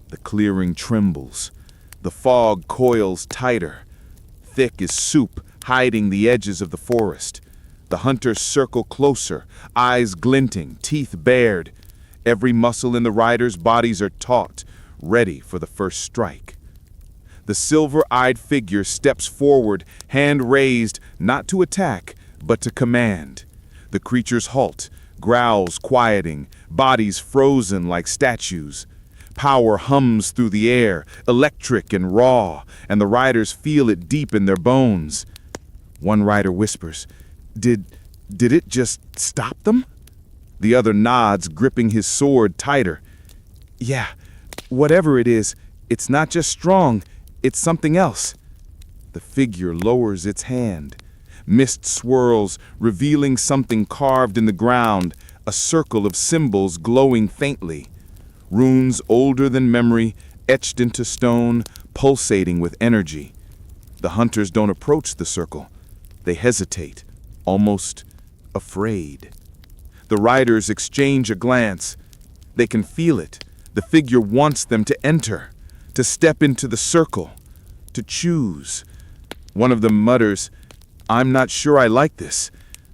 B: The clearing trembles. The fog coils tighter. Thick as soup, hiding the edges of the forest. The hunters circle closer, eyes glinting, teeth bared. Every muscle in the riders' bodies are taut, ready for the first strike. The silver-eyed figure steps forward, hand raised, not to attack, but to command. The creatures halt, growls quieting, bodies frozen like statues. Power hums through the air, electric and raw, and the riders feel it deep in their bones. One rider whispers, Did it just stop them? The other nods, gripping his sword tighter. Yeah, whatever it is, it's not just strong, it's something else. The figure lowers its hand. Mist swirls, revealing something carved in the ground, a circle of symbols glowing faintly. Runes older than memory, etched into stone, pulsating with energy. The hunters don't approach the circle. They hesitate, almost afraid. The riders exchange a glance. They can feel it. The figure wants them to enter, to step into the circle, to choose. One of them mutters, I'm not sure I like this.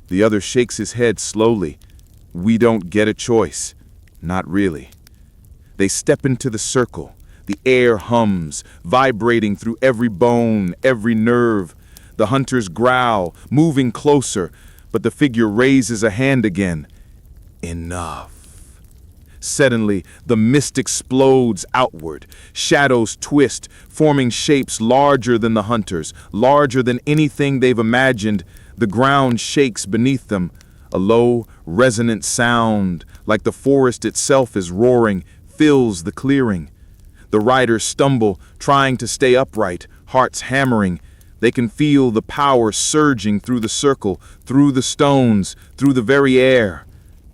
B: The other shakes his head slowly. We don't get a choice. Not really. They step into the circle. The air hums, vibrating through every bone, every nerve. The hunters growl, moving closer, but the figure raises a hand again. Enough. Suddenly, the mist explodes outward. Shadows twist, forming shapes larger than the hunters, larger than anything they've imagined. The ground shakes beneath them. A low, resonant sound, like the forest itself is roaring, fills the clearing. The riders stumble, trying to stay upright, hearts hammering. They can feel the power surging through the circle, through the stones, through the very air.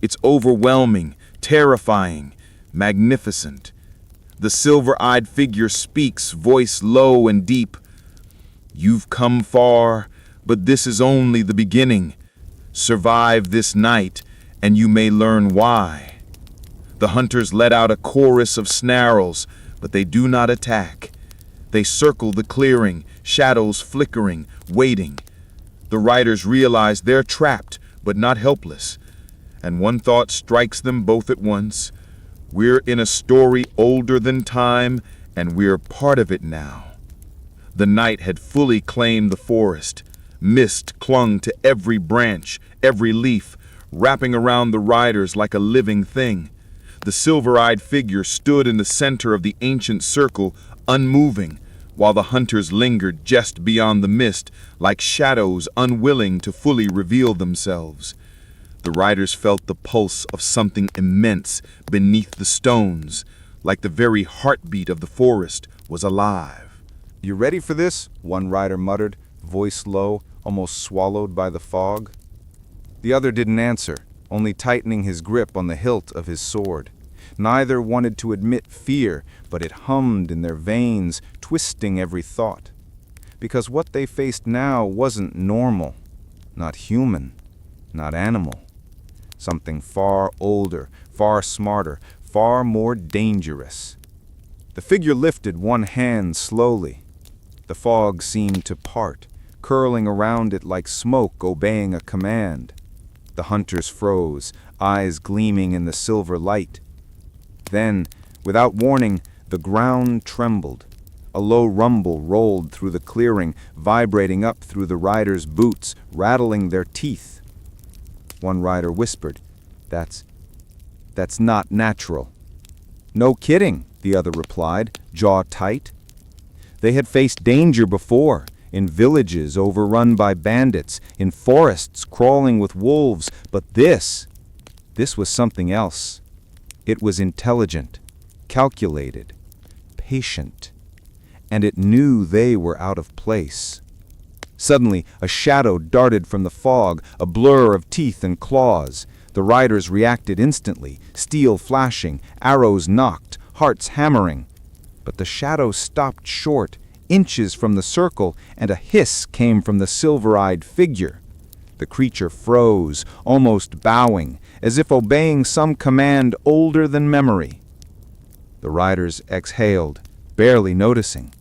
B: It's overwhelming, terrifying, magnificent. The silver-eyed figure speaks, voice low and deep. You've come far, but this is only the beginning. Survive this night, and you may learn why. The hunters let out a chorus of snarls, but they do not attack. They circle the clearing, shadows flickering, waiting. The riders realize they're trapped, but not helpless. And one thought strikes them both at once. We're in a story older than time, and we're part of it now. The night had fully claimed the forest. Mist clung to every branch, every leaf, wrapping around the riders like a living thing. The silver-eyed figure stood in the center of the ancient circle, unmoving, while the hunters lingered just beyond the mist, like shadows unwilling to fully reveal themselves. The riders felt the pulse of something immense beneath the stones, like the very heartbeat of the forest was alive.
C: You ready for this? One rider muttered, voice low, almost swallowed by the fog. The other didn't answer, only tightening his grip on the hilt of his sword. Neither wanted to admit fear, but it hummed in their veins, twisting every thought. Because what they faced now wasn't normal, not human, not animal.
B: something far older, far smarter, far more dangerous. The figure lifted one hand slowly. The fog seemed to part, curling around it like smoke obeying a command. The hunters froze, eyes gleaming in the silver light. Then, without warning, the ground trembled. A low rumble rolled through the clearing, vibrating up through the riders' boots, rattling their teeth. One rider whispered, That's not natural." "No kidding," the other replied, jaw tight. They had faced danger before, in villages overrun by bandits, in forests crawling with wolves, but this was something else. It was intelligent, calculated, patient, and it knew they were out of place. Suddenly, a shadow darted from the fog, a blur of teeth and claws. The riders reacted instantly, steel flashing, arrows knocked, hearts hammering. But the shadow stopped short, inches from the circle, and a hiss came from the silver-eyed figure. The creature froze, almost bowing, as if obeying some command older than memory. The riders exhaled, barely noticing.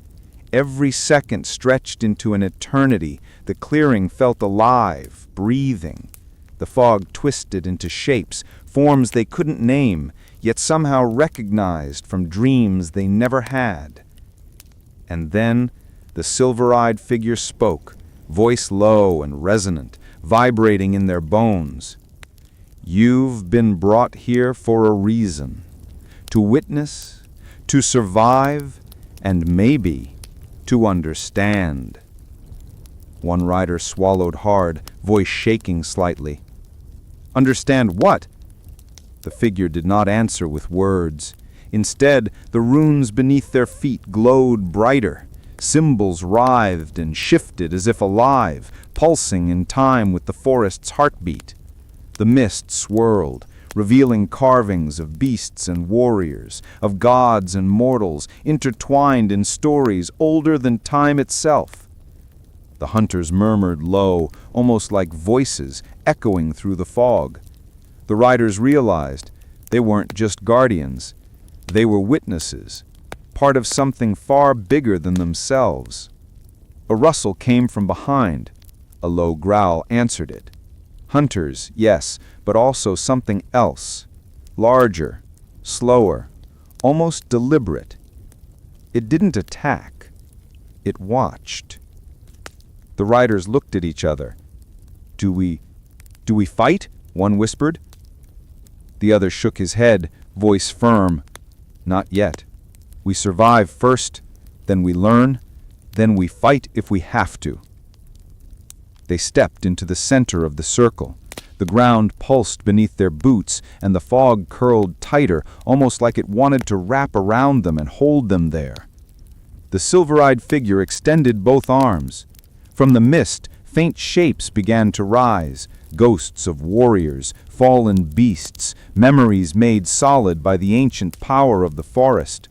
B: Every second stretched into an eternity. The clearing felt alive, breathing. The fog twisted into shapes, forms they couldn't name, yet somehow recognized from dreams they never had. And then the silver-eyed figure spoke, voice low and resonant, vibrating in their bones. "You've been brought here for a reason. To witness, to survive, and maybe to understand." One rider swallowed hard, voice shaking slightly. "Understand what?" The figure did not answer with words. Instead, the runes beneath their feet glowed brighter. Symbols writhed and shifted as if alive, pulsing in time with the forest's heartbeat. The mist swirled, revealing carvings of beasts and warriors, of gods and mortals, intertwined in stories older than time itself. The hunters murmured low, almost like voices echoing through the fog. The riders realized they weren't just guardians. They were witnesses, part of something far bigger than themselves. A rustle came from behind. A low growl answered it. Hunters, yes, but also something else. Larger, slower, almost deliberate. It didn't attack. It watched. The riders looked at each other. Do we fight?" one whispered. The other shook his head, voice firm. "Not yet. We survive first, then we learn, then we fight if we have to." They stepped into the center of the circle. The ground pulsed beneath their boots, and the fog curled tighter, almost like it wanted to wrap around them and hold them there. The silver-eyed figure extended both arms. From the mist, faint shapes began to rise, ghosts of warriors, fallen beasts, memories made solid by the ancient power of the forest.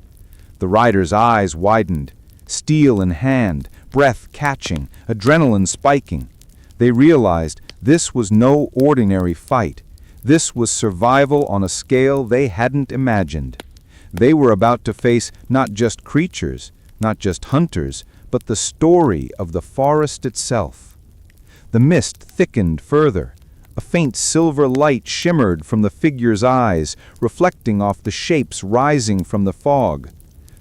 B: The riders' eyes widened, steel in hand, breath catching, adrenaline spiking. They realized this was no ordinary fight. This was survival on a scale they hadn't imagined. They were about to face not just creatures, not just hunters, but the story of the forest itself. The mist thickened further. A faint silver light shimmered from the figure's eyes, reflecting off the shapes rising from the fog.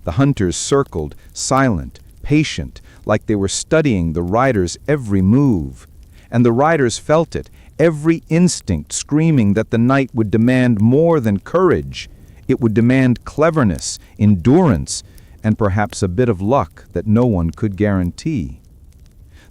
B: The hunters circled, silent, patient, like they were studying the riders' every move. And the riders felt it, every instinct screaming that the night would demand more than courage. It would demand cleverness, endurance, and perhaps a bit of luck that no one could guarantee.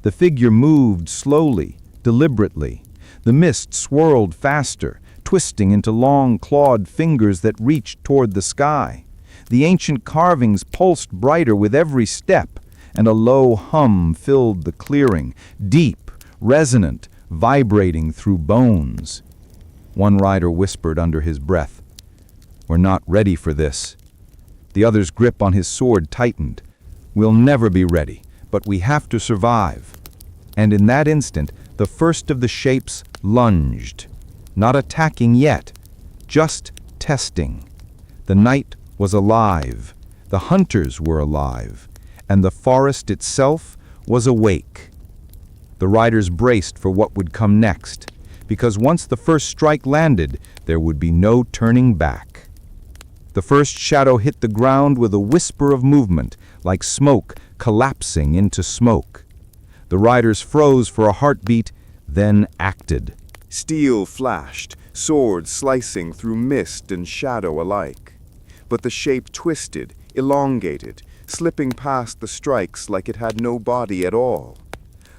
B: The figure moved slowly, deliberately. The mist swirled faster, twisting into long clawed fingers that reached toward the sky. The ancient carvings pulsed brighter with every step, and a low hum filled the clearing, deep, resonant, vibrating through bones. One rider whispered under his breath, "We're not ready for this." The other's grip on his sword tightened. "We'll never be ready, but we have to survive." And in that instant, the first of the shapes lunged.
D: not attacking yet, just testing. The night was alive, the hunters were alive, and the forest itself was awake. The riders braced for what would come next, because once the first strike landed, there would be no turning back. The first shadow hit the ground with a whisper of movement, like smoke collapsing into smoke. The riders froze for a heartbeat, then acted.
A: Steel flashed, swords slicing through mist and shadow alike. But the shape twisted, elongated, slipping past the strikes like it had no body at all.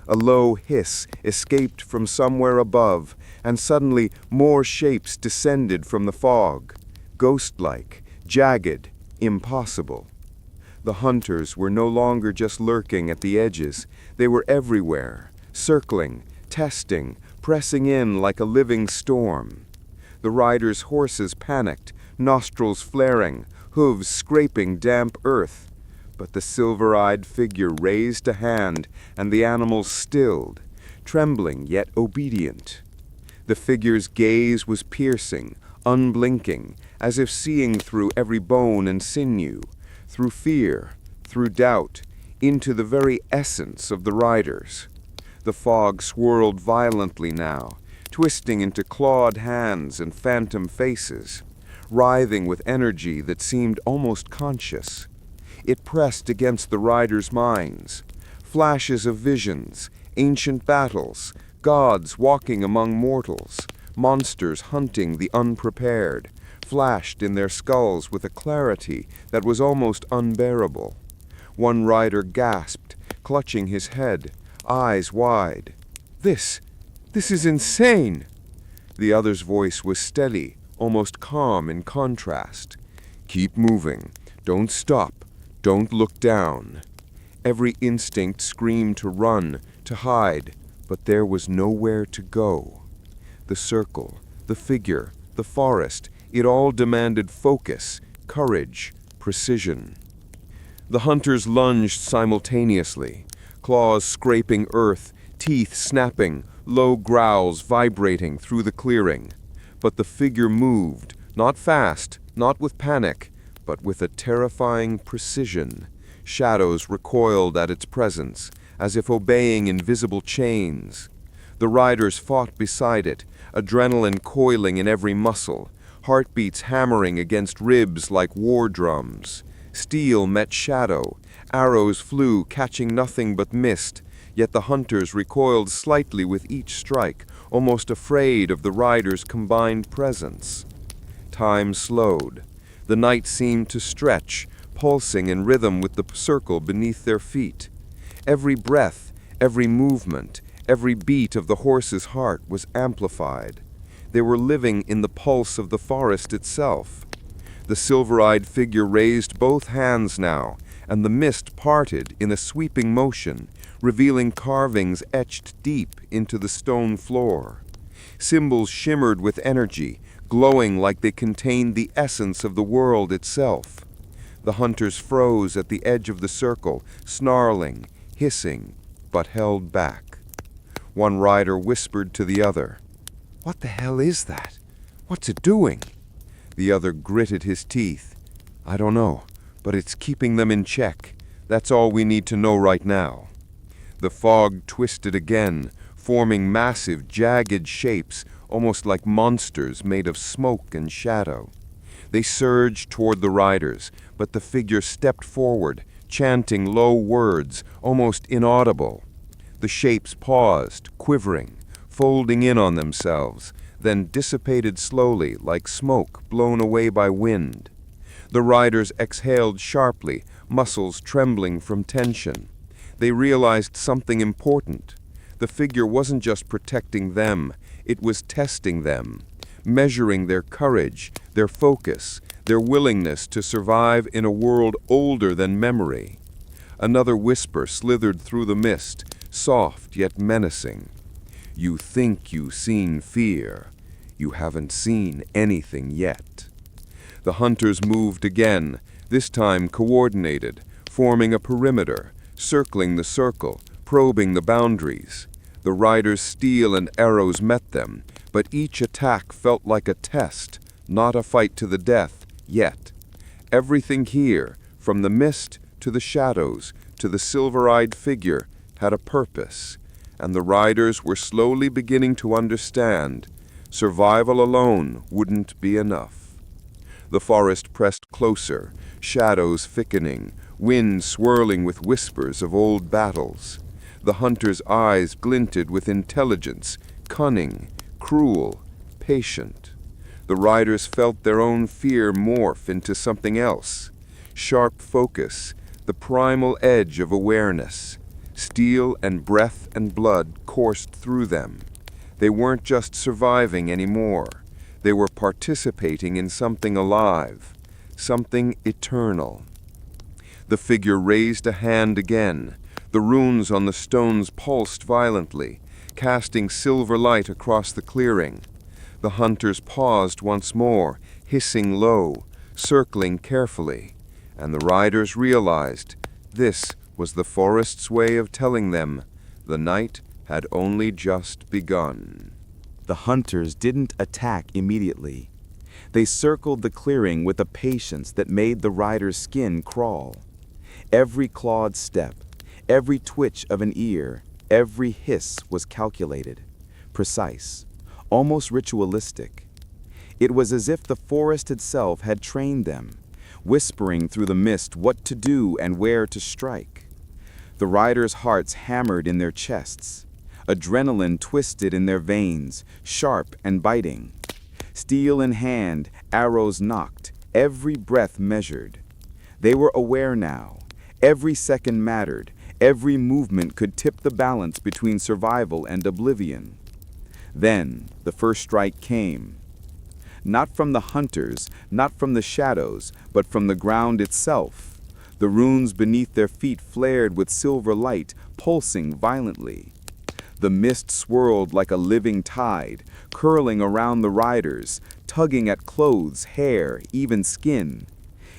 A: A low hiss escaped from somewhere above, and suddenly more shapes descended from the fog, ghost-like, jagged, impossible. The hunters were no longer just lurking at the edges, they were everywhere, circling, testing, pressing in like a living storm. The riders' horses panicked, nostrils flaring, hooves scraping damp earth. But the silver-eyed figure raised a hand, and the animals stilled, trembling yet obedient. The figure's gaze was piercing, unblinking, as if seeing through every bone and sinew, through fear, through doubt, into the very essence of the riders. The fog swirled violently now, twisting into clawed hands and phantom faces, writhing with energy that seemed almost conscious. It pressed against the riders' minds, flashes of visions, ancient battles, gods walking among mortals, monsters hunting the unprepared, flashed in their skulls with a clarity that was almost unbearable. One rider gasped, clutching his head, eyes wide. This is insane!" The other's voice was steady, almost calm in contrast. "Keep moving. Don't stop. Don't look down." Every instinct screamed to run, to hide, but there was nowhere to go. The circle, the figure, the forest, it all demanded focus, courage, precision. The hunters lunged simultaneously, claws scraping earth, teeth snapping, low growls vibrating through the clearing. But the figure moved, not fast, not with panic, but with a terrifying precision. Shadows recoiled at its presence, as if obeying invisible chains. The riders fought beside it, adrenaline coiling in every muscle, heartbeats hammering against ribs like war drums. Steel met shadow, arrows flew, catching nothing but mist, yet the hunters recoiled slightly with each strike, almost afraid of the riders' combined presence. Time slowed. The night seemed to stretch, pulsing in rhythm with the circle beneath their feet. Every breath, every movement, every beat of the horse's heart was amplified. They were living in the pulse of the forest itself. The silver-eyed figure raised both hands now, and the mist parted in a sweeping motion, revealing carvings etched deep into the stone floor. Symbols shimmered with energy, glowing like they contained the essence of the world itself. The hunters froze at the edge of the circle, snarling, hissing, but held back. One rider whispered to the other, "What the hell is that? What's it doing?" The other gritted his teeth. "I don't know, but it's keeping them in check. That's all we need to know right now." The fog twisted again, forming massive, jagged shapes, almost like monsters made of smoke and shadow. They surged toward the riders, but the figure stepped forward, chanting low words, almost inaudible. The shapes paused, quivering, folding in on themselves, then dissipated slowly like smoke blown away by wind. The riders exhaled sharply, muscles trembling from tension. They realized something important. The figure wasn't just protecting them, it was testing them, measuring their courage, their focus, their willingness to survive in a world older than memory. Another whisper slithered through the mist, soft yet menacing. "You think you've seen fear. You haven't seen anything yet." The hunters moved again, this time coordinated, forming a perimeter, circling the circle, probing the boundaries.
B: The riders' steel and arrows met them, but each attack felt like a test, not a fight to the death, yet. Everything here, from the mist to the shadows to the silver-eyed figure, had a purpose, and the riders were slowly beginning to understand survival alone wouldn't be enough. The forest pressed closer, shadows thickening, wind swirling with whispers of old battles. The hunter's eyes glinted with intelligence, cunning, cruel, patient. The riders felt their own fear morph into something else. Sharp focus, the primal edge of awareness. Steel and breath and blood coursed through them. They weren't just surviving anymore. They were participating in something alive, something eternal. The figure raised a hand again. The runes on the stones pulsed violently, casting silver light across the clearing. The hunters paused once more, hissing low, circling carefully, and the riders realized this was the forest's way of telling them the night had only just begun.
A: The hunters didn't attack immediately. They circled the clearing with a patience that made the rider's skin crawl. Every clawed step, every twitch of an ear, every hiss was calculated, precise, almost ritualistic. It was as if the forest itself had trained them, whispering through the mist what to do and where to strike. The riders' hearts hammered in their chests. Adrenaline twisted in their veins, sharp and biting. Steel in hand, arrows knocked, every breath measured. They were aware now. Every second mattered. Every movement could tip the balance between survival and oblivion. Then the first strike came. Not from the hunters, not from the shadows, but from the ground itself. The runes beneath their feet flared with silver light, pulsing violently. The mist swirled like a living tide, curling around the riders, tugging at clothes, hair, even skin.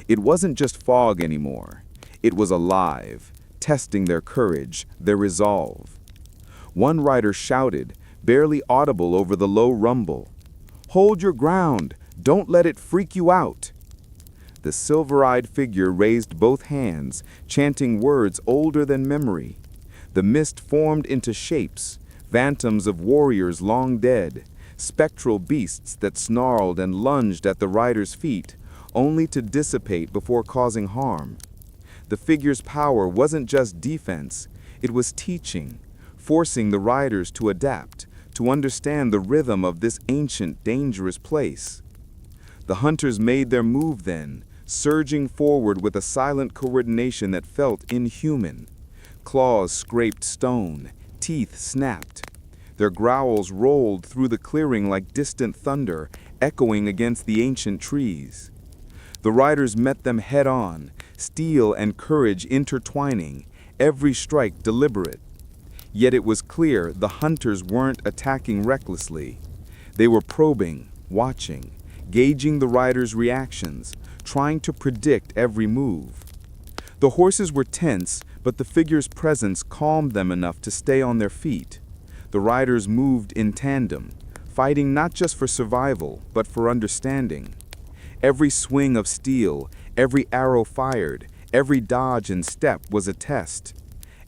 A: It wasn't just fog anymore. It was alive, testing their courage, their resolve. One rider shouted, barely audible over the low rumble, "Hold your ground! Don't let it freak you out!" The silver-eyed figure raised both hands, chanting words older than memory. The mist formed into shapes, phantoms of warriors long dead, spectral beasts that snarled and lunged at the rider's feet, only to dissipate before causing harm. The figure's power wasn't just defense, it was teaching, forcing the riders to adapt, to understand the rhythm of this ancient, dangerous place. The hunters made their move then, surging forward with a silent coordination that felt inhuman. Claws scraped stone, teeth snapped. Their growls rolled through the clearing like distant thunder, echoing against the ancient trees. The riders met them head-on, steel and courage intertwining, every strike deliberate. Yet it was clear the hunters weren't attacking recklessly. They were probing, watching, gauging the riders' reactions, trying to predict every move. The horses were tense, but the figure's presence calmed them enough to stay on their feet. The riders moved in tandem, fighting not just for survival, but for understanding. Every swing of steel, every arrow fired, every dodge and step was a test.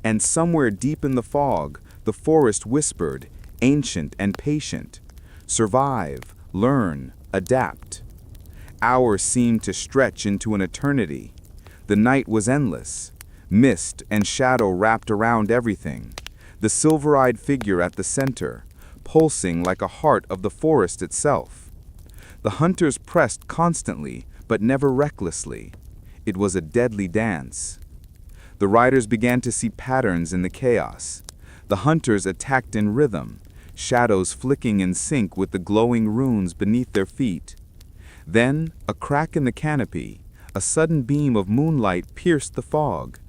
A: And somewhere deep in the fog, the forest whispered, ancient and patient, "Survive, learn, adapt." Hours seemed to stretch into an eternity. The night was endless. Mist and shadow wrapped around everything. The silver-eyed figure at the center, pulsing like a heart of the forest itself. The hunters pressed constantly, but never recklessly. It was a deadly dance. The riders began to see patterns in the chaos. The hunters attacked in rhythm, shadows flicking in sync with the glowing runes beneath their feet. Then, a crack in the canopy, a sudden beam of moonlight pierced the fog.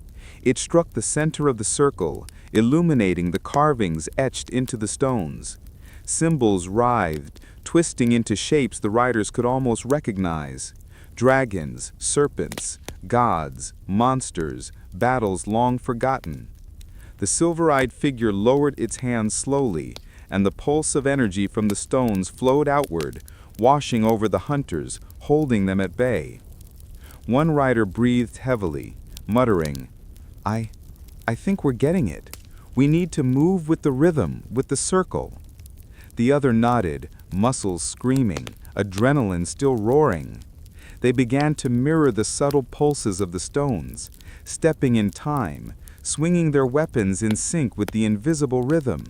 A: It struck the center of the circle, illuminating the carvings etched into the stones. Symbols writhed, twisting into shapes the riders could almost recognize. Dragons, serpents, gods, monsters, battles long forgotten.
B: The silver-eyed figure lowered its hands slowly, and the pulse of energy from the stones flowed outward, washing over the hunters, holding them at bay. One rider breathed heavily, muttering, I think we're getting it. We need to move with the rhythm, with the circle." The other nodded, muscles screaming, adrenaline still roaring. They began to mirror the subtle pulses of the stones, stepping in time, swinging their weapons in sync with the invisible rhythm.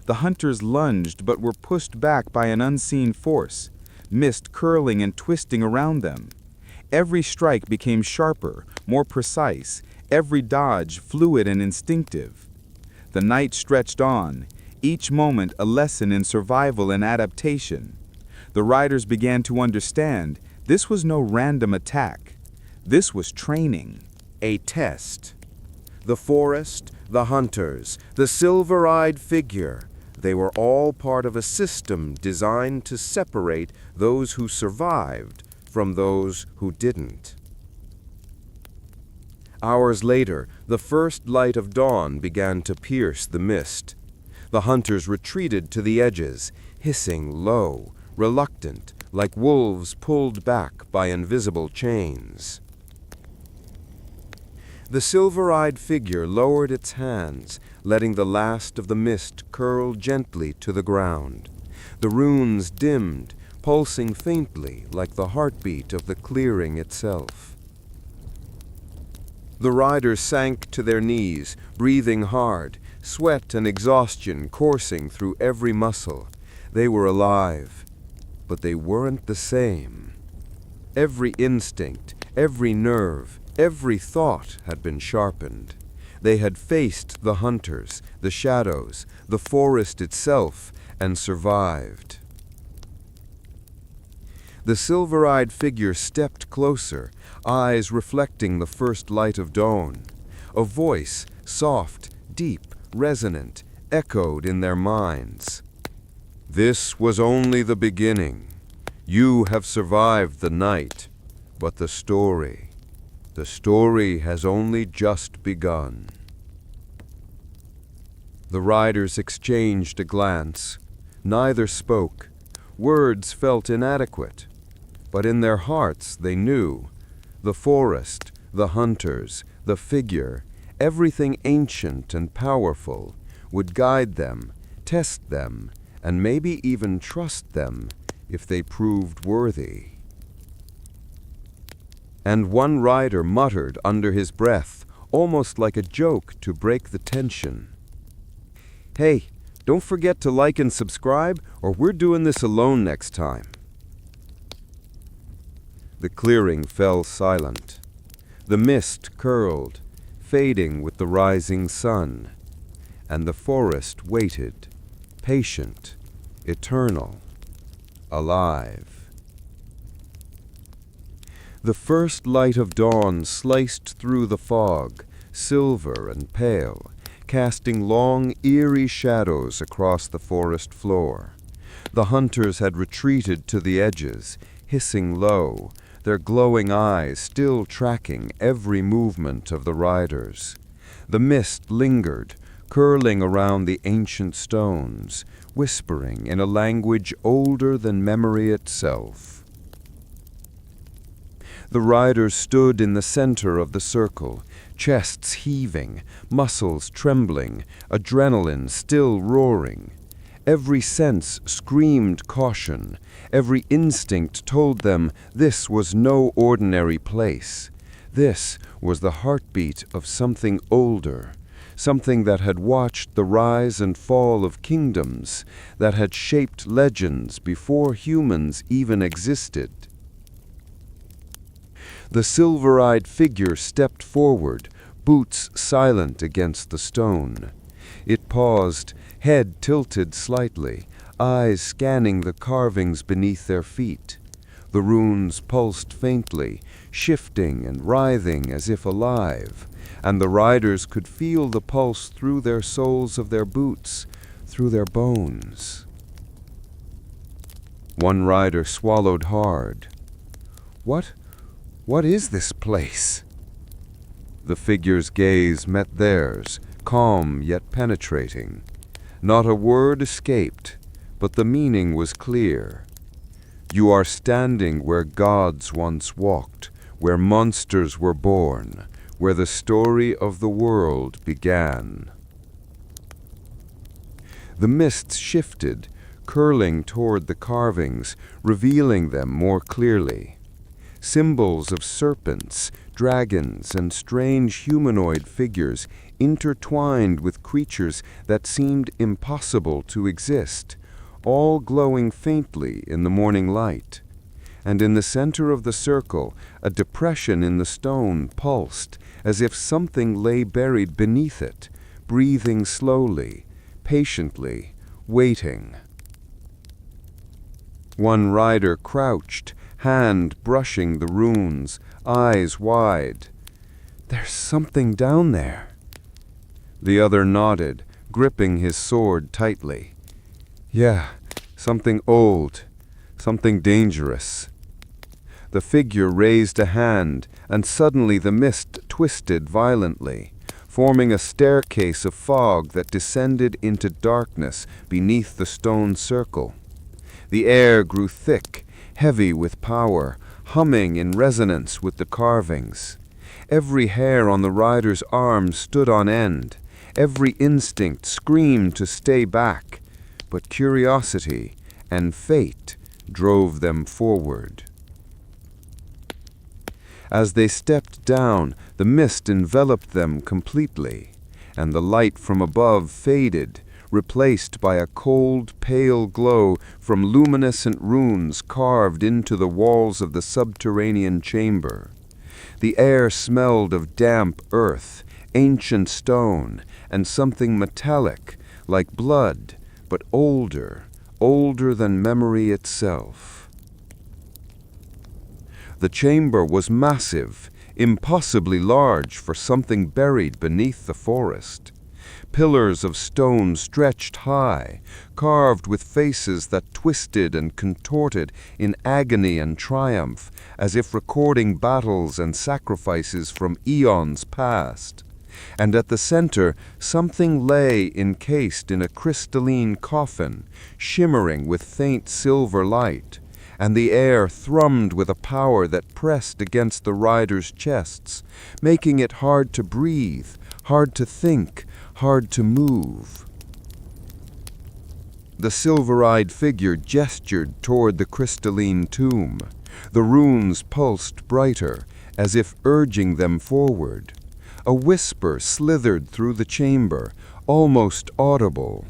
B: The hunters lunged but were pushed back by an unseen force, mist curling and twisting around them. Every strike became sharper, more precise, every dodge fluid and instinctive. The night stretched on, each moment a lesson in survival and adaptation. The riders began to understand this was no random attack. This was training.
A: A test. The forest, the hunters, the silver-eyed figure, they were all part of a system designed to separate those who survived from those who didn't. Hours later, the first light of dawn began to pierce the mist. The hunters retreated to the edges, hissing low, reluctant, like wolves pulled back by invisible chains. The silver-eyed figure lowered its hands, letting the last of the mist curl gently to the ground. The runes dimmed, pulsing faintly like the heartbeat of the clearing itself. The riders sank to their knees, breathing hard, sweat and exhaustion coursing through every muscle. They were alive, but they weren't the same. Every instinct, every nerve, every thought had been sharpened. They had faced the hunters, the shadows, the forest itself, and survived. The silver-eyed figure stepped closer, eyes reflecting the first light of dawn. A voice, soft, deep, resonant, echoed in their minds. "This was only the beginning. You have survived the night, but the story has only just begun." The riders exchanged a glance. Neither spoke. Words felt inadequate. But in their hearts they knew. The forest, the hunters, the figure, everything ancient and powerful, would guide them, test them, and maybe even trust them if they proved worthy. And one rider muttered under his breath, almost like a joke to break the tension, "Hey, don't forget to like and subscribe, or we're doing this alone next time." The clearing fell silent. The mist curled, fading with the rising sun, and the forest waited, patient, eternal, alive. The first light of dawn sliced through the fog, silver and pale, casting long, eerie shadows across the forest floor. The hunters had retreated to the edges, hissing low, their glowing eyes still tracking every movement of the riders. The mist lingered, curling around the ancient stones, whispering in a language older than memory itself. The riders stood in the center of the circle, chests heaving, muscles trembling, adrenaline still roaring. Every sense screamed caution. Every instinct told them this was no ordinary place. This was the heartbeat of something older, something that had watched the rise and fall of kingdoms, that had shaped legends before humans even existed. The silver-eyed figure stepped forward, boots silent against the stone. It paused, head tilted slightly, eyes scanning the carvings beneath their feet. The runes pulsed faintly, shifting and writhing as if alive, and the riders could feel the pulse through their soles of their boots, through their bones. One rider swallowed hard. What is this place?" The figure's gaze met theirs,
C: calm yet penetrating. Not a word escaped, but the meaning was clear. You are standing where gods once walked, where monsters were born, where the story of the world began. The mists shifted, curling toward the carvings, revealing them more clearly. Symbols of serpents, dragons, and strange humanoid figures intertwined with creatures that seemed impossible to exist, all glowing faintly in the morning light. And in the center of the circle, a depression in the stone pulsed, as if something lay buried beneath it, breathing slowly, patiently, waiting. One rider crouched, hand brushing the runes, eyes wide. "There's something down there." The other nodded, gripping his sword tightly. "Yeah, something old, something dangerous." The figure raised a hand, and suddenly the mist twisted violently, forming a staircase of fog that descended into darkness beneath the stone circle. The air grew thick, heavy with power, humming in resonance with the carvings. Every hair on the rider's arm stood on end. Every instinct screamed to stay back, but curiosity and fate drove them forward. As they stepped down, the mist enveloped them completely, and the light from above faded, replaced by a cold, pale glow from luminescent runes carved into the walls of the subterranean chamber. The air smelled of damp earth, ancient stone, and something metallic, like blood, but older than memory itself. The chamber was massive, impossibly large for something buried beneath the forest. Pillars of stone stretched high, carved with faces that twisted and contorted in agony and triumph, as if recording battles and sacrifices from eons past. And at the center, something lay encased in a crystalline coffin, shimmering with faint silver light, and the air thrummed with a power that pressed against the riders' chests, making it hard to breathe, hard to think, hard to move. The silver-eyed figure gestured toward the crystalline tomb. The runes pulsed brighter, as if urging them forward. A whisper slithered through the chamber, almost audible.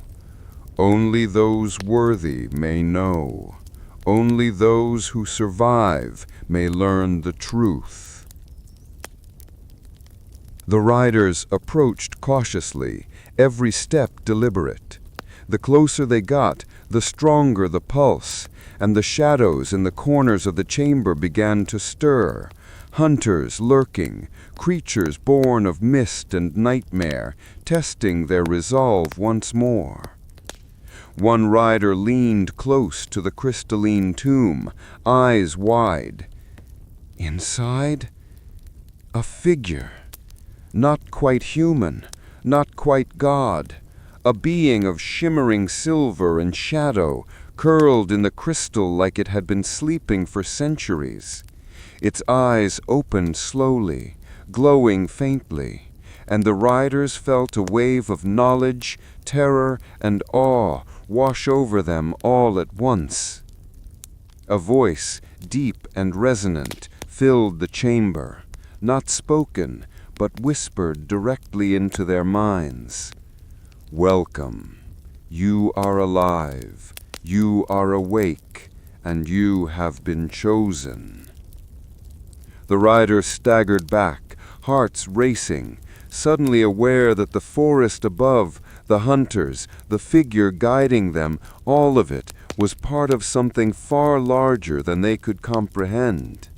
C: "Only those worthy may know. Only those who survive may learn the truth." The riders approached cautiously, every step deliberate. The closer they got, the stronger the pulse, and the shadows in the corners of the chamber began to stir. Hunters lurking, creatures born of mist and nightmare, testing their resolve once more. One rider leaned close to the crystalline tomb, eyes wide. Inside, a figure. Not quite human, not quite God. A being of shimmering silver and shadow, curled in the crystal like it had been sleeping for centuries. Its eyes opened slowly, glowing faintly, and the riders felt a wave of knowledge, terror, and awe wash over them all at once. A voice, deep and resonant, filled the chamber, not spoken, but whispered directly into their minds. "Welcome. You are alive. You are awake, and you have been chosen." The riders staggered back, hearts racing, suddenly aware that the forest above, the hunters, the figure guiding them, all of it was part of something far larger than they could comprehend.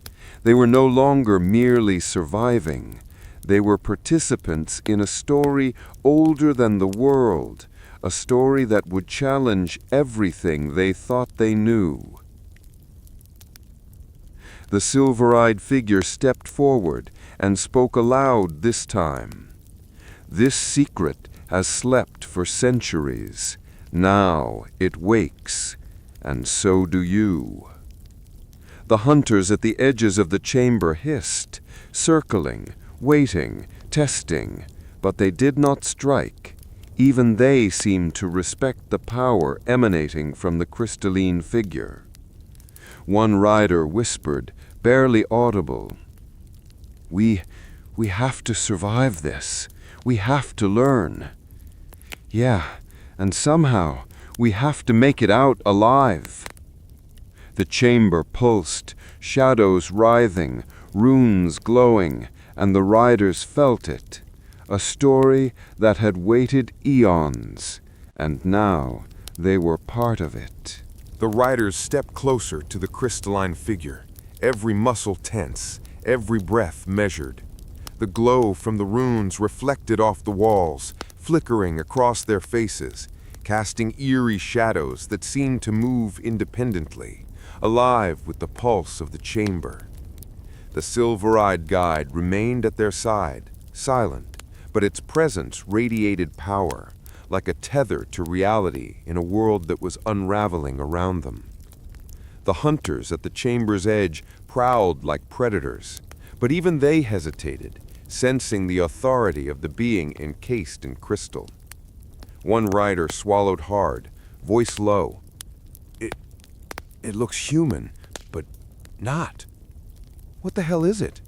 C: They were no longer merely surviving. They were participants in a story older than the world, a story that would challenge everything they thought they knew. The silver-eyed figure stepped forward and spoke aloud this time. "This secret has slept for centuries. Now it wakes, and so do you." The hunters at the edges of the chamber hissed, circling, waiting, testing, but they did not strike. Even they seemed to respect the power emanating from the crystalline figure. One rider whispered, barely audible, We have to survive this. We have to learn. Yeah, and somehow we have to make it out alive." The chamber pulsed, shadows writhing, runes glowing, and the riders felt it. A story that had waited eons, and now they were part of it.
E: The riders stepped closer to the crystalline figure, every muscle tense, every breath measured. The glow from the runes reflected off the walls, flickering across their faces, casting eerie shadows that seemed to move independently, alive with the pulse of the chamber. The silver-eyed guide remained at their side, silent, but its presence radiated power, like a tether to reality in a world that was unraveling around them. The hunters at the chamber's edge prowled like predators, but even they hesitated, sensing the authority of the being encased in crystal. One rider swallowed hard, voice low. It looks human, but not. What the hell is it?"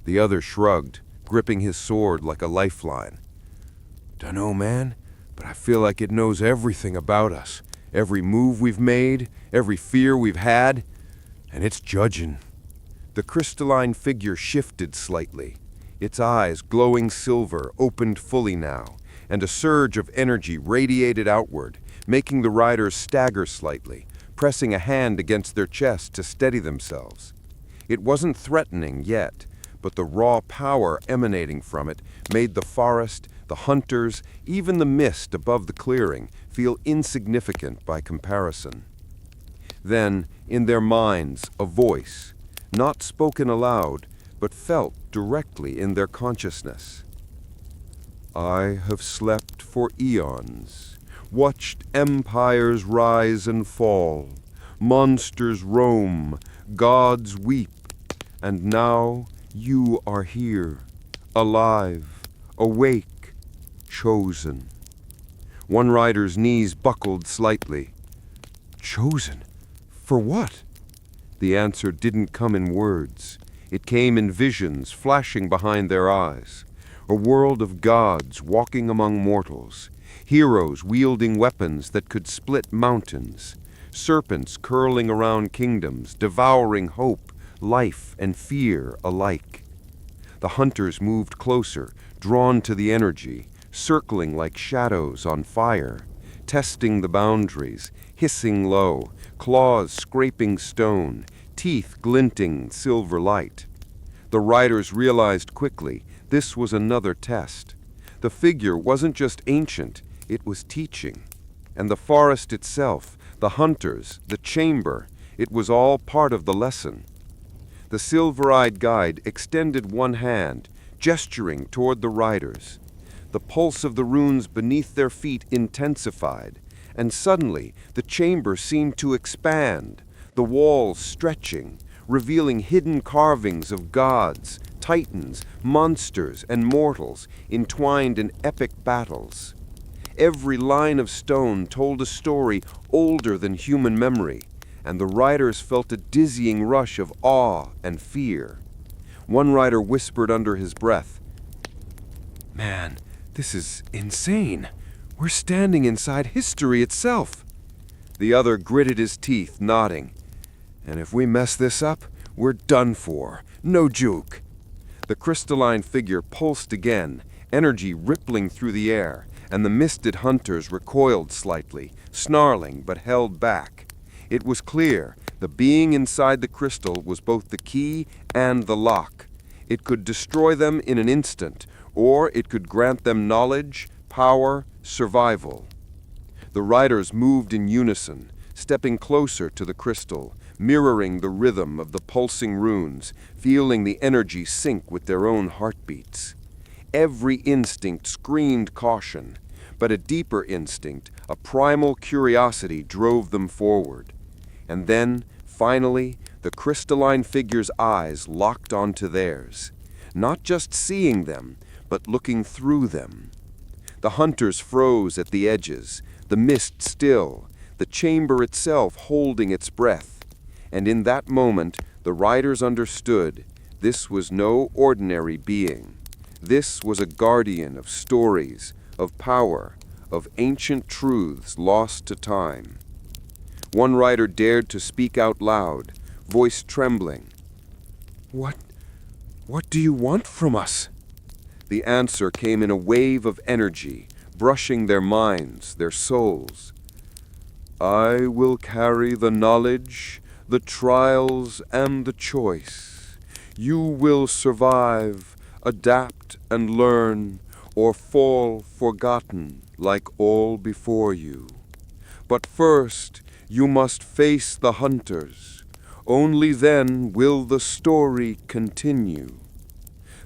E: The other shrugged, gripping his sword like a lifeline. "Dunno, man, but I feel like it knows everything about us. Every move we've made, every fear we've had, and it's judging." The crystalline figure shifted slightly. Its eyes, glowing silver, opened fully now, and a surge of energy radiated outward, making the riders stagger slightly, pressing a hand against their chest to steady themselves. It wasn't threatening yet, but the raw power emanating from it made the forest, the hunters, even the mist above the clearing feel insignificant by comparison. Then, in their minds, a voice, not spoken aloud, but felt directly in their consciousness. "I have slept for eons, watched empires rise and fall, monsters roam, gods weep, and now you are here, alive, awake, chosen." One rider's knees buckled slightly. "Chosen? For what?" The answer didn't come in words. It came in visions flashing behind their eyes. A world of gods walking among mortals, heroes wielding weapons that could split mountains, serpents curling around kingdoms, devouring hope, life, and fear alike. The hunters moved closer, drawn to the energy, circling like shadows on fire, testing the boundaries, hissing low, claws scraping stone, teeth glinting silver light. The riders realized quickly this was another test. The figure wasn't just ancient, it was teaching. And the forest itself, the hunters, the chamber, it was all part of the lesson. The silver-eyed guide extended one hand, gesturing toward the riders. The pulse of the runes beneath their feet intensified, and suddenly the chamber seemed to expand, the walls stretching, revealing hidden carvings of gods, titans, monsters, and mortals entwined in epic battles. Every line of stone told a story older than human memory, and the riders felt a dizzying rush of awe and fear. One rider whispered under his breath, "Man, this is insane. We're standing inside history itself." The other gritted his teeth, nodding. "And if we mess this up, we're done for. No juke." The crystalline figure pulsed again, energy rippling through the air, and the misted hunters recoiled slightly, snarling but held back. It was clear the being inside the crystal was both the key and the lock. It could destroy them in an instant, or it could grant them knowledge, power, survival. The riders moved in unison, stepping closer to the crystal, mirroring the rhythm of the pulsing runes, feeling the energy sync with their own heartbeats.
C: Every instinct screamed caution, but a deeper instinct, a primal curiosity drove them forward. And then, finally, the crystalline figure's eyes locked onto theirs, not just seeing them, but looking through them. The hunters froze at the edges, the mist still, the chamber itself holding its breath. And in that moment, the riders understood this was no ordinary being. This was a guardian of stories, of power, of ancient truths lost to time. One rider dared to speak out loud, voice trembling. What do you want from us?" The answer came in a wave of energy, brushing their minds, their souls. "I will carry the knowledge, the trials, and the choice. You will survive, adapt, and learn, or fall forgotten like all before you. But first, you must face the hunters. Only then will the story continue."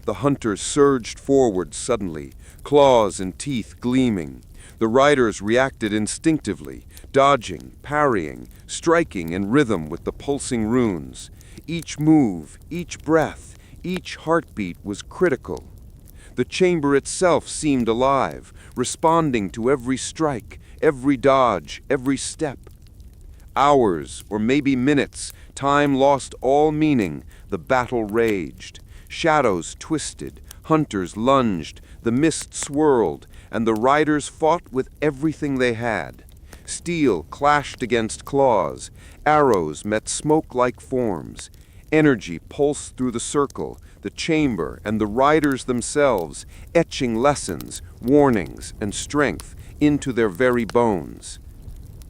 C: The hunters surged forward suddenly, claws and teeth gleaming. The riders reacted instinctively, dodging, parrying, striking in rhythm with the pulsing runes. Each move, each breath, each heartbeat was critical. The chamber itself seemed alive, responding to every strike, every dodge, every step. Hours, or maybe minutes, time lost all meaning, the battle raged. Shadows twisted, hunters lunged, the mist swirled, and the riders fought with everything they had. Steel clashed against claws, arrows met smoke-like forms. Energy pulsed through the circle, the chamber, and the riders themselves, etching lessons, warnings, and strength into their very bones.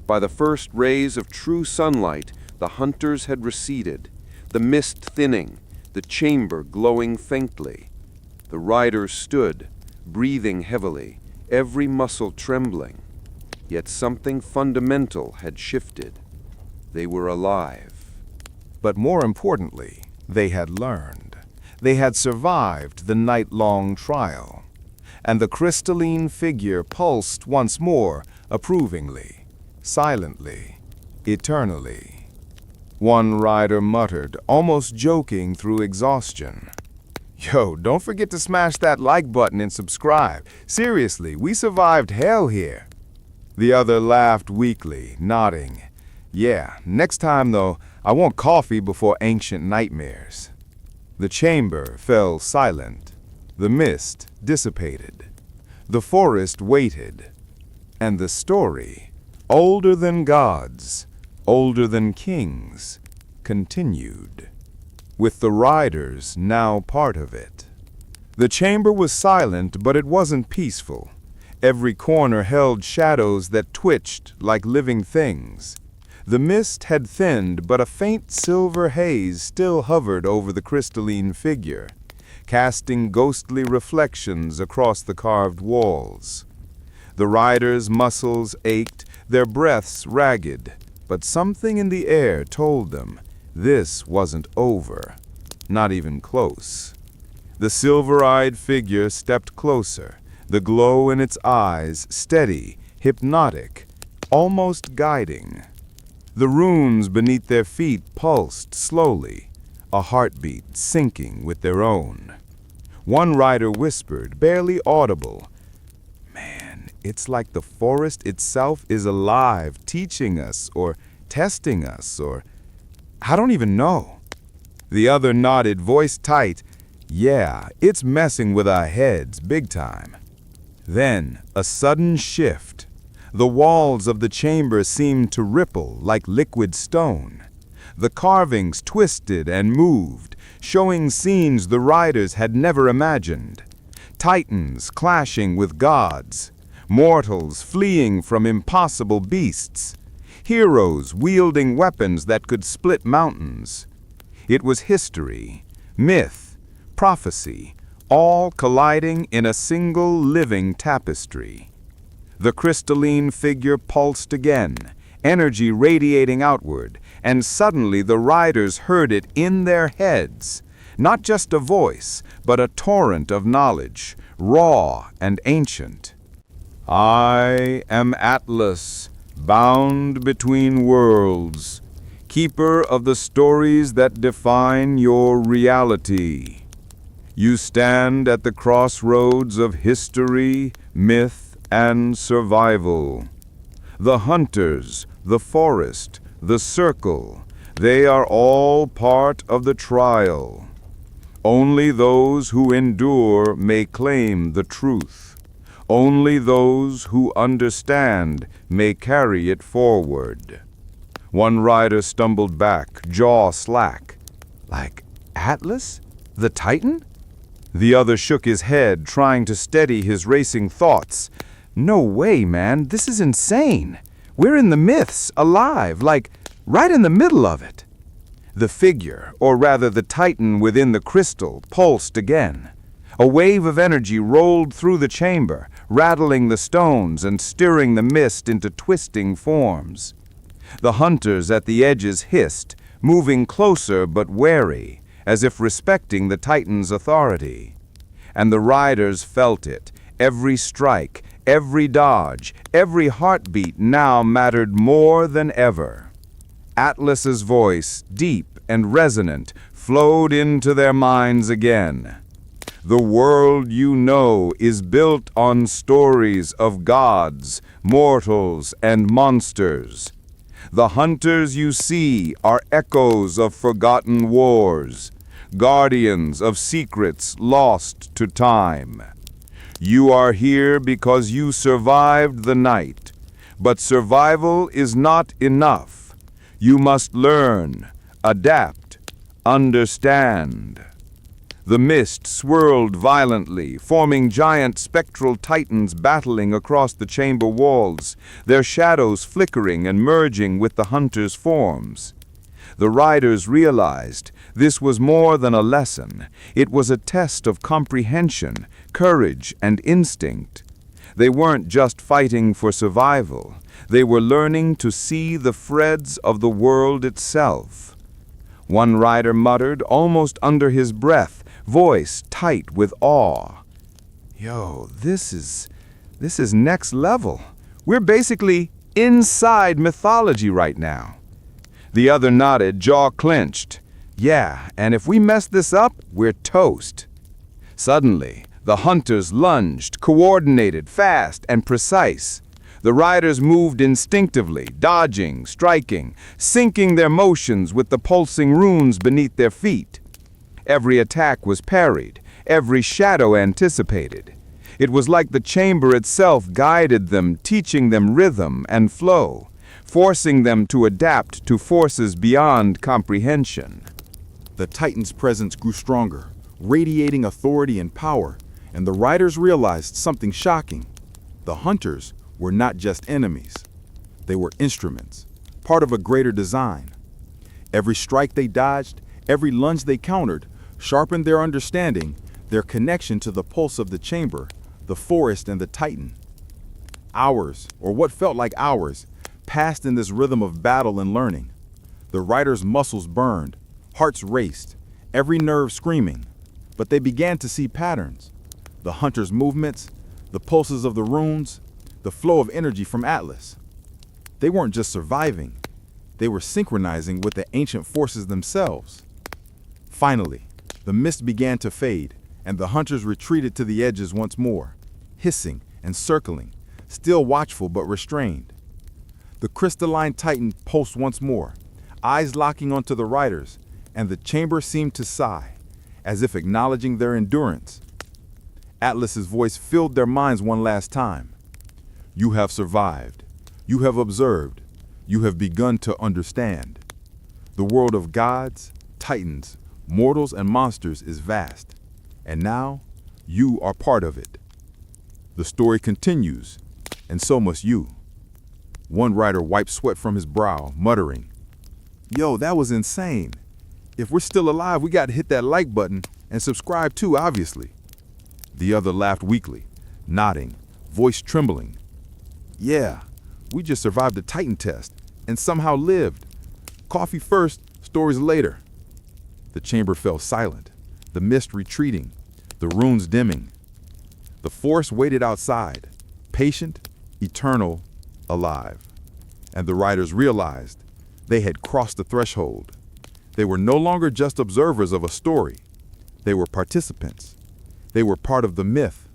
C: By the first rays of true sunlight, the hunters had receded, the mist thinning, the chamber glowing faintly. The riders stood, breathing heavily, every muscle trembling. Yet something fundamental had shifted. They were alive.
A: But more importantly, they had learned. They had survived the night-long trial. And the crystalline figure pulsed once more, approvingly, silently, eternally. One rider muttered, almost joking through exhaustion. "Yo, don't forget to smash that like button and subscribe. Seriously, we survived hell here." The other laughed weakly, nodding. "Yeah, next time though, I want coffee before ancient nightmares." The chamber fell silent. The mist dissipated. The forest waited. And the story, older than gods, older than kings, continued, with the riders now part of it. The chamber was silent, but it wasn't peaceful. Every corner held shadows that twitched like living things. The mist had thinned, but a faint silver haze still hovered over the crystalline figure, casting ghostly reflections across the carved walls. The riders' muscles ached, their breaths ragged, but something in the air told them this wasn't over, not even close. The silver-eyed figure stepped closer, the glow in its eyes steady, hypnotic, almost guiding. The runes beneath their feet pulsed slowly, a heartbeat syncing with their own. One rider whispered, barely audible, "Man, it's like the forest itself is alive, teaching us, or testing us, or I don't even know." The other nodded, voice tight, "Yeah, it's messing with our heads big time." Then, a sudden shift. The walls of the chamber seemed to ripple like liquid stone. The carvings twisted and moved, showing scenes the riders had never imagined. Titans clashing with gods, mortals fleeing from impossible beasts, heroes wielding weapons that could split mountains. It was history, myth, prophecy, all colliding in a single living tapestry. The crystalline figure pulsed again, energy radiating outward, and suddenly the riders heard it in their heads.
D: Not just a voice, but a torrent of knowledge, raw and ancient. I am Atlas, bound between worlds, keeper of the stories that define your reality. You stand at the crossroads of history, myth, and survival. The hunters, the forest, the circle, they are all part of the trial. Only those who endure may claim the truth. Only those who understand may carry it forward. One rider stumbled back, jaw slack. Like Atlas? The Titan? The other shook his head, trying to steady his racing thoughts. No way, man, this is insane. We're in the myths, alive, like right in the middle of it. The figure, or rather the Titan within the crystal, pulsed again. A wave of energy rolled through the chamber, rattling the stones and stirring the mist into twisting forms. The hunters at the edges hissed, moving closer but wary, as if respecting the Titan's authority. And the riders felt it. Every strike, every dodge, every heartbeat now mattered more than ever. Atlas's voice, deep and resonant, flowed into their minds again. The world you know is built on stories of gods, mortals, and monsters. The hunters you see are echoes of forgotten wars, guardians of secrets lost to time. You are here because you survived the night, but survival is not enough. You must learn, adapt, understand. The mist swirled violently, forming giant spectral titans battling across the chamber walls, their shadows flickering and merging with the hunters' forms. The riders realized this was more than a lesson. It was a test of comprehension, courage, and instinct. They weren't just fighting for survival. They were learning to see the threads of the world itself. One rider muttered, almost under his breath, voice tight with awe. Yo, this is next level. We're basically inside mythology right now. The other nodded, jaw clenched. Yeah, and if we mess this up, we're toast. Suddenly, the hunters lunged, coordinated, fast, and precise. The riders moved instinctively, dodging, striking, syncing their motions with the pulsing runes beneath their feet. Every attack was parried, every shadow anticipated. It was like the chamber itself guided them, teaching them rhythm and flow, forcing them to adapt to forces beyond comprehension.
F: The Titan's presence grew stronger, radiating authority and power, and the riders realized something shocking. The hunters were not just enemies. They were instruments, part of a greater design. Every strike they dodged, every lunge they countered, sharpened their understanding, their connection to the pulse of the chamber, the forest, and the Titan. Hours, or what felt like hours, passed in this rhythm of battle and learning. The riders' muscles burned, hearts raced, every nerve screaming, but they began to see patterns. The hunters' movements, the pulses of the runes, the flow of energy from Atlas. They weren't just surviving, they were synchronizing with the ancient forces themselves. Finally, the mist began to fade, and the hunters retreated to the edges once more, hissing and circling, still watchful but restrained. The crystalline Titan pulsed once more, eyes locking onto the riders, and the chamber seemed to sigh, as if acknowledging their endurance. Atlas's voice filled their minds one last time. You have survived. You have observed. You have begun to understand. The world of gods, titans, mortals, and monsters is vast, and now you are part of it. The story continues, and so must you. One rider wiped sweat from his brow, muttering, Yo, that was insane. If we're still alive, we gotta hit that like button and subscribe too, obviously. The other laughed weakly, nodding, voice trembling. Yeah, we just survived the Titan test and somehow lived. Coffee first, stories later. The chamber fell silent, the mist retreating, the runes dimming. The force waited outside, patient, eternal, alive. And the riders realized they had crossed the threshold. They were no longer just observers of a story. They were participants. They were part of the myth.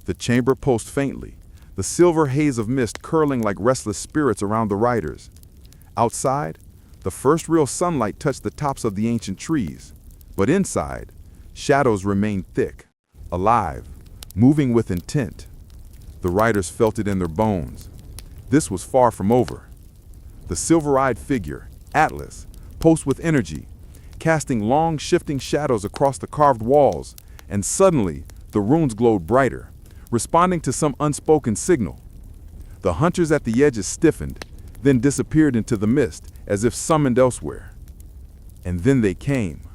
F: The chamber pulsed faintly, the silver haze of mist curling like restless spirits around the riders. Outside, the first real sunlight touched the tops of the ancient trees. But inside, shadows remained thick, alive, moving with intent. The riders felt it in their bones. This was far from over. The silver-eyed figure, Atlas, pulsed with energy, casting long, shifting shadows across the carved walls, and suddenly, the runes glowed brighter, responding to some unspoken signal. The hunters at the edges stiffened, then disappeared into the mist as if summoned elsewhere. And then they came.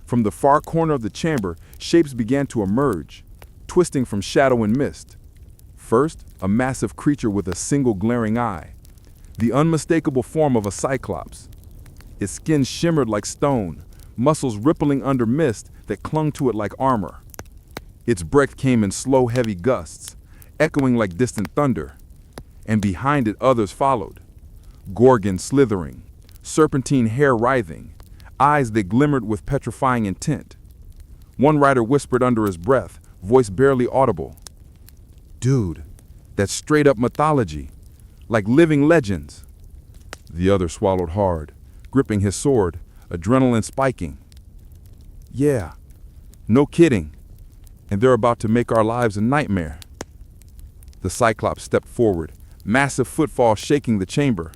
F: From the far corner of the chamber, shapes began to emerge, twisting from shadow and mist. First, a massive creature with a single glaring eye, the unmistakable form of a cyclops. Its skin shimmered like stone, muscles rippling under mist that clung to it like armor. Its breath came in slow, heavy gusts, echoing like distant thunder. And behind it others followed, Gorgon slithering, serpentine hair writhing, eyes that glimmered with petrifying intent. One rider whispered under his breath, voice barely audible, "Dude, that's straight up mythology, like living legends." The other swallowed hard, gripping his sword, adrenaline spiking. "Yeah, no kidding, and they're about to make our lives a nightmare." The Cyclops stepped forward, massive footfall shaking the chamber.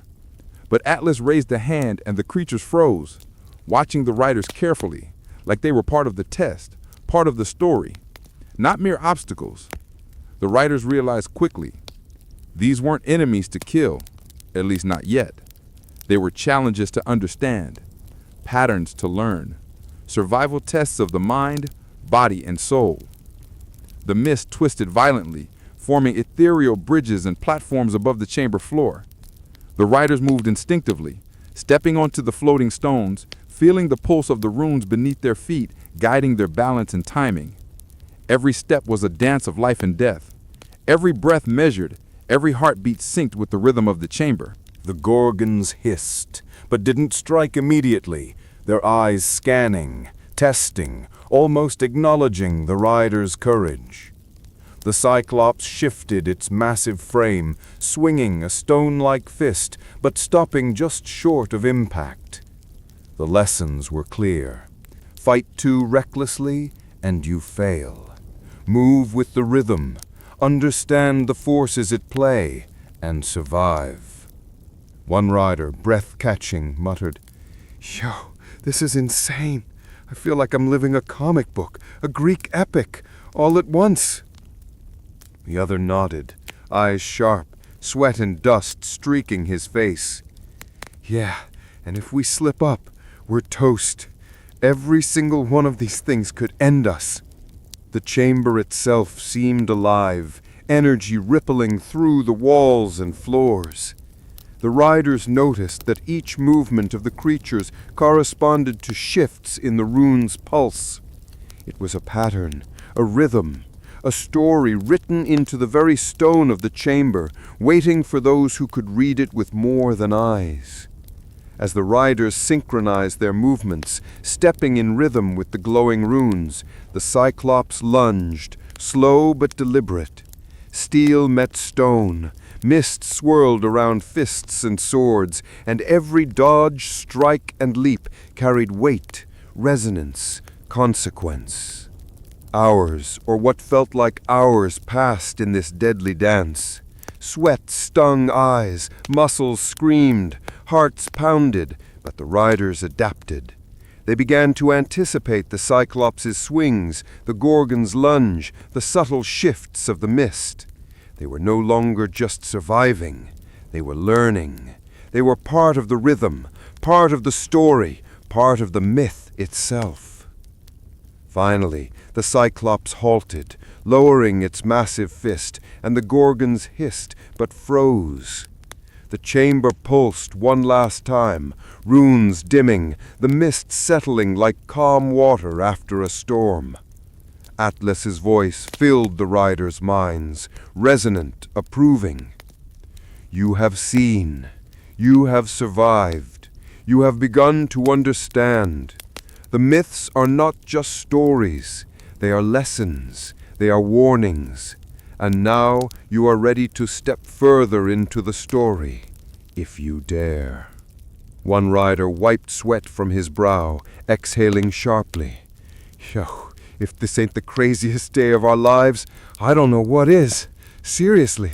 F: But Atlas raised a hand and the creatures froze, watching the riders carefully, like they were part of the test, part of the story, not mere obstacles. The riders realized quickly, these weren't enemies to kill, at least not yet. They were challenges to understand, patterns to learn, survival tests of the mind, body, and soul. The mist twisted violently, forming ethereal bridges and platforms above the chamber floor. The riders moved instinctively, stepping onto the floating stones, feeling the pulse of the runes beneath their feet, guiding their balance and timing. Every step was a dance of life and death. Every breath measured, every heartbeat synced with the rhythm of the chamber.
C: The Gorgons hissed, but didn't strike immediately, their eyes scanning, testing, almost acknowledging the rider's courage. The Cyclops shifted its massive frame, swinging a stone-like fist, but stopping just short of impact. The lessons were clear. Fight too recklessly, and you fail. Move with the rhythm, understand the forces at play, and survive. One rider, breath-catching, muttered, "Yo, this is insane. I feel like I'm living a comic book, a Greek epic, all at once." The other nodded, eyes sharp, sweat and dust streaking his face. "Yeah, and if we slip up, we're toast. Every single one of these things could end us." The chamber itself seemed alive, energy rippling through the walls and floors. The riders noticed that each movement of the creatures corresponded to shifts in the rune's pulse. It was a pattern, a rhythm, a story written into the very stone of the chamber, waiting for those who could read it with more than eyes. As the riders synchronized their movements, stepping in rhythm with the glowing runes, the Cyclops lunged, slow but deliberate. Steel met stone, mist swirled around fists and swords, and every dodge, strike, and leap carried weight, resonance, consequence. Hours, or what felt like hours, passed in this deadly dance. Sweat stung eyes, muscles screamed, hearts pounded, but the riders adapted. They began to anticipate the Cyclops' swings, the Gorgon's lunge, the subtle shifts of the mist. They were no longer just surviving. They were learning. They were part of the rhythm, part of the story, part of the myth itself. Finally, the Cyclops halted, lowering its massive fist, and the Gorgons hissed, but froze.
B: The chamber pulsed one last time, runes dimming, the mist settling like calm water after a storm. Atlas's voice filled the riders' minds, resonant, approving. You have seen. You have survived. You have begun to understand. The myths are not just stories. They are lessons. They are warnings. And now you are ready to step further into the story, if you dare. One rider wiped sweat from his brow, exhaling sharply. Yo, if this ain't the craziest day of our lives, I don't know what is. Seriously,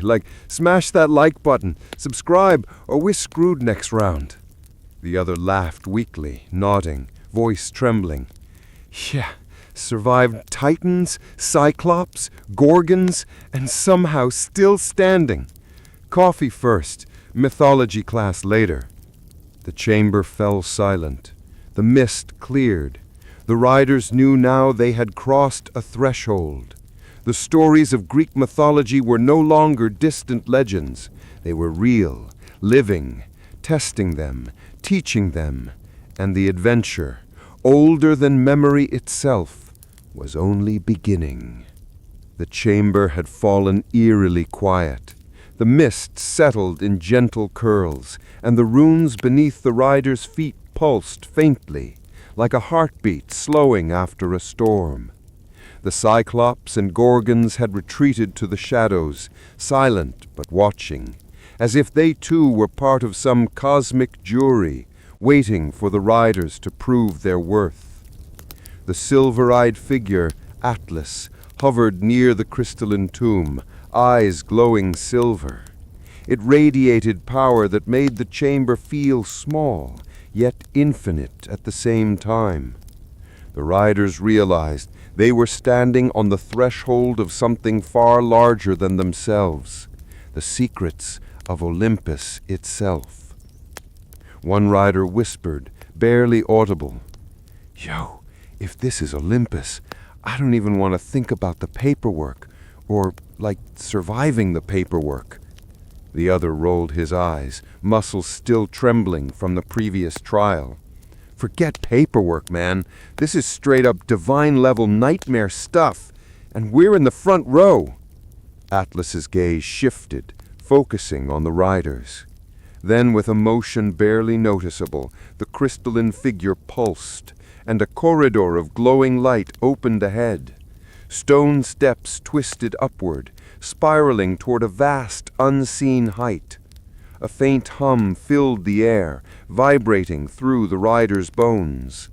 B: smash that like button, subscribe, or we're screwed next round. The other laughed weakly, nodding, voice trembling. Yeah. Survived titans, cyclops, gorgons, and somehow still standing. Coffee first, mythology class later. The chamber fell silent. The mist cleared. The riders knew now they had crossed a threshold. The stories of Greek mythology were no longer distant legends. They were real, living, testing them, teaching them, and the adventure, older than memory itself, was only beginning. The chamber had fallen eerily quiet. The mist settled in gentle curls, and the runes beneath the riders' feet pulsed faintly, like a heartbeat slowing after a storm. The Cyclops and Gorgons had retreated to the shadows, silent but watching, as if they too were part of some cosmic jury, waiting for the riders to prove their worth. The silver-eyed figure, Atlas, hovered near the crystalline tomb, eyes glowing silver. It radiated power that made the chamber feel small, yet infinite at the same time. The riders realized they were standing on the threshold of something far larger than themselves, the secrets of Olympus itself. One rider whispered, barely audible, "Yo, if this is Olympus, I don't even want to think about the paperwork, or, surviving the paperwork." The other rolled his eyes, muscles still trembling from the previous trial. "Forget paperwork, man. This is straight-up divine-level nightmare stuff, and we're in the front row." Atlas's gaze shifted, focusing on the riders. Then, with a motion barely noticeable, the crystalline figure pulsed, and a corridor of glowing light opened ahead. Stone steps twisted upward, spiraling toward a vast, unseen height. A faint hum filled the air, vibrating through the rider's bones.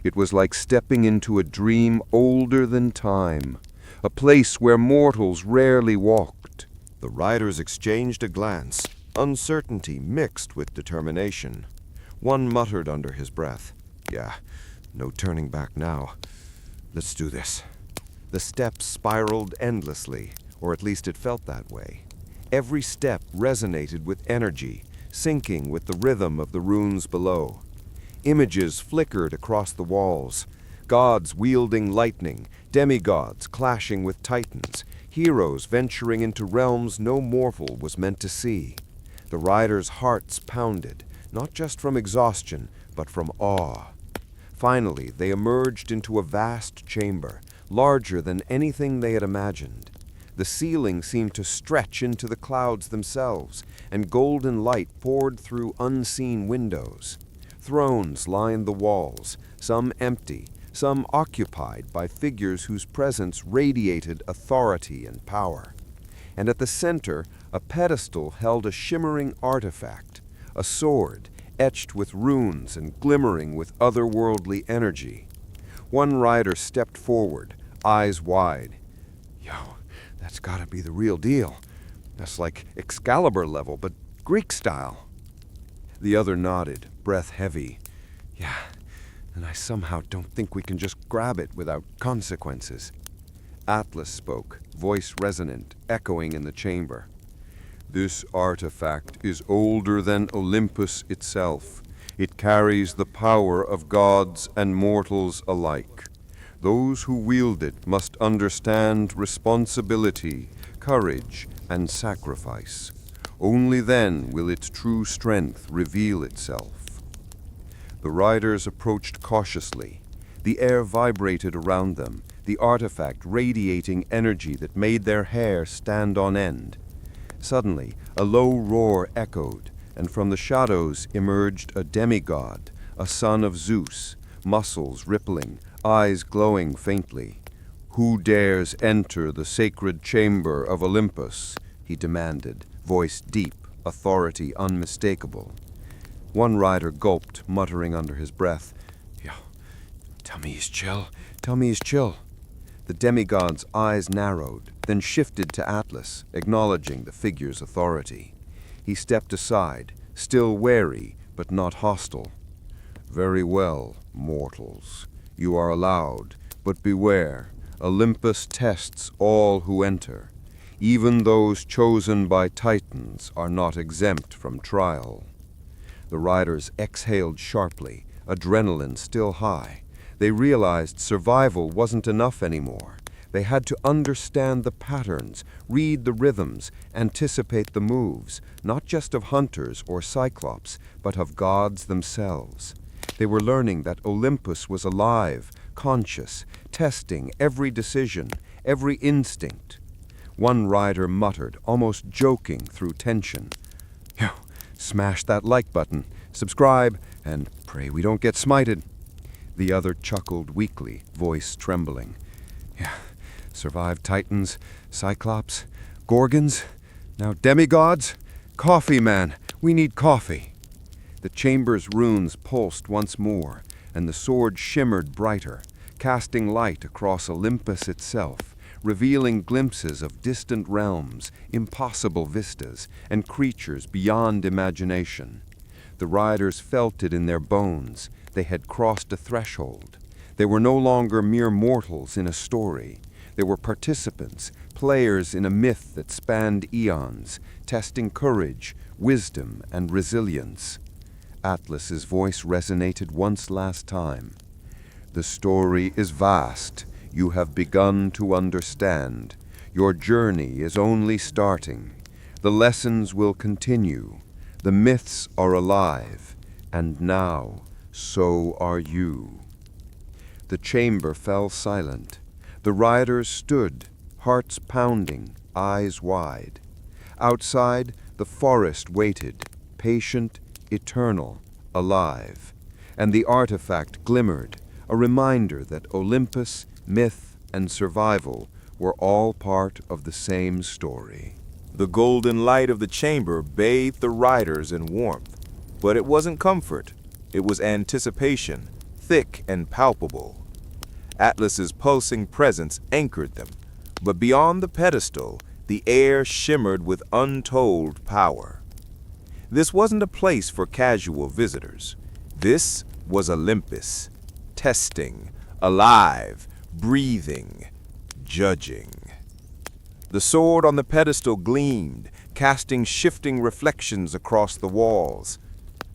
B: It was like stepping into a dream older than time, a place where mortals rarely walked.
G: The riders exchanged a glance, uncertainty mixed with determination. One muttered under his breath, "Yeah, no turning back now. Let's do this." The steps spiraled endlessly, or at least it felt that way. Every step resonated with energy, syncing with the rhythm of the runes below. Images flickered across the walls, gods wielding lightning, demigods clashing with titans, heroes venturing into realms no mortal was meant to see. The riders' hearts pounded, not just from exhaustion, but from awe. Finally, they emerged into a vast chamber, larger than anything they had imagined. The ceiling seemed to stretch into the clouds themselves, and golden light poured through unseen windows. Thrones lined the walls, some empty, some occupied by figures whose presence radiated authority and power. And at the center, a pedestal held a shimmering artifact, a sword, etched with runes and glimmering with otherworldly energy. One rider stepped forward, eyes wide. "Yo, that's gotta be the real deal. That's like Excalibur level, but Greek style." The other nodded, breath heavy. "Yeah, and I somehow don't think we can just grab it without consequences." Atlas spoke, voice resonant, echoing in the chamber. "This artifact is older than Olympus itself. It carries the power of gods and mortals alike. Those who wield it must understand responsibility, courage, and sacrifice. Only then will its true strength reveal itself. The riders approached cautiously. The air vibrated around them, the artifact radiating energy that made their hair stand on end. Suddenly, a low roar echoed, and from the shadows emerged a demigod, a son of Zeus, muscles rippling, eyes glowing faintly. "Who dares enter the sacred chamber of Olympus?" he demanded, voice deep, authority unmistakable. One rider gulped, muttering under his breath, "Yo, tell me he's chill, tell me he's chill." The demigod's eyes narrowed, then shifted to Atlas, acknowledging the figure's authority. He stepped aside, still wary, but not hostile. "Very well, mortals. You are allowed, but beware. Olympus tests all who enter. Even those chosen by Titans are not exempt from trial." The riders exhaled sharply, adrenaline still high. They realized survival wasn't enough anymore. They had to understand the patterns, read the rhythms, anticipate the moves, not just of hunters or cyclops, but of gods themselves. They were learning that Olympus was alive, conscious, testing every decision, every instinct. One rider muttered, almost joking through tension, "Yo, smash that like button, subscribe, and pray we don't get smited." The other chuckled weakly, voice trembling. "Yeah, survived Titans, Cyclops, Gorgons, now demigods? Coffee, man, we need coffee." The chamber's runes pulsed once more, and the sword shimmered brighter, casting light across Olympus itself, revealing glimpses of distant realms, impossible vistas, and creatures beyond imagination. The riders felt it in their bones. They had crossed a threshold. They were no longer mere mortals in a story. They were participants, players in a myth that spanned eons, testing courage, wisdom, and resilience. Atlas's voice resonated once last time. "The story is vast. You have begun to understand. Your journey is only starting. The lessons will continue. The myths are alive. And now, so are you." The chamber fell silent. The riders stood, hearts pounding, eyes wide. Outside, the forest waited, patient, eternal, alive. And the artifact glimmered, a reminder that Olympus, myth, and survival were all part of the same story.
E: The golden light of the chamber bathed the riders in warmth, but it wasn't comfort. It was anticipation, thick and palpable. Atlas's pulsing presence anchored them, but beyond the pedestal, the air shimmered with untold power. This wasn't a place for casual visitors. This was Olympus, testing, alive, breathing, judging. The sword on the pedestal gleamed, casting shifting reflections across the walls.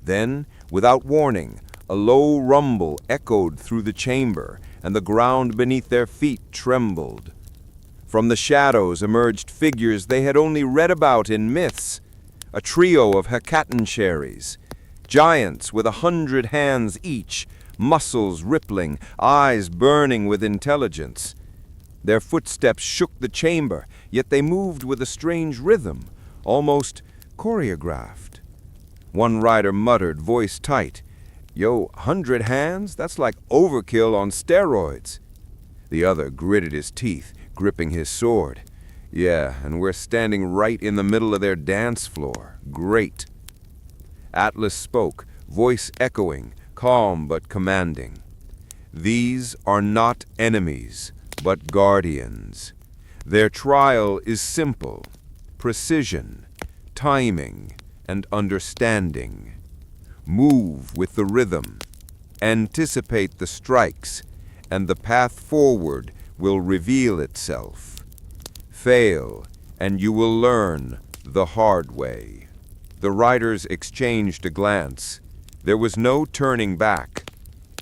E: Then, without warning, a low rumble echoed through the chamber, and the ground beneath their feet trembled. From the shadows emerged figures they had only read about in myths, a trio of hecatoncheires, giants with 100 hands each, muscles rippling, eyes burning with intelligence. Their footsteps shook the chamber, yet they moved with a strange rhythm, almost choreographed. One rider muttered, voice tight, "Yo, 100 hands? That's like overkill on steroids." The other gritted his teeth, gripping his sword. "Yeah, and we're standing right in the middle of their dance floor. Great." Atlas spoke, voice echoing, calm but commanding. "These are not enemies, but guardians. Their trial is simple: precision, timing, and understanding. Move with the rhythm, anticipate the strikes, and the path forward will reveal itself. Fail, and you will learn the hard way." The riders exchanged a glance. There was no turning back.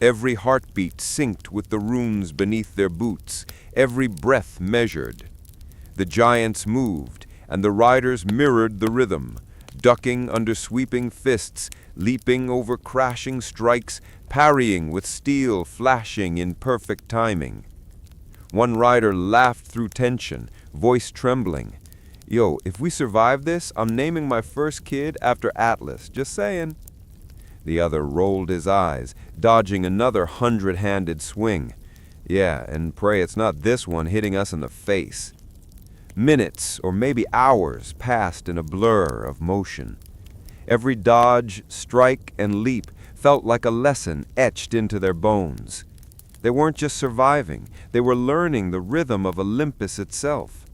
E: Every heartbeat synced with the runes beneath their boots, every breath measured. The giants moved, and the riders mirrored the rhythm,
B: ducking under sweeping fists, leaping over crashing strikes, parrying with steel flashing in perfect timing. One rider laughed through tension, voice trembling. Yo, if we survive this, I'm naming my first kid after Atlas, just saying. The other rolled his eyes, dodging another 100-handed swing. Yeah, and pray it's not this one hitting us in the face. Minutes, or maybe hours, passed in a blur of motion. Every dodge, strike, and leap felt like a lesson etched into their bones. They weren't just surviving, they were learning the rhythm of Olympus itself.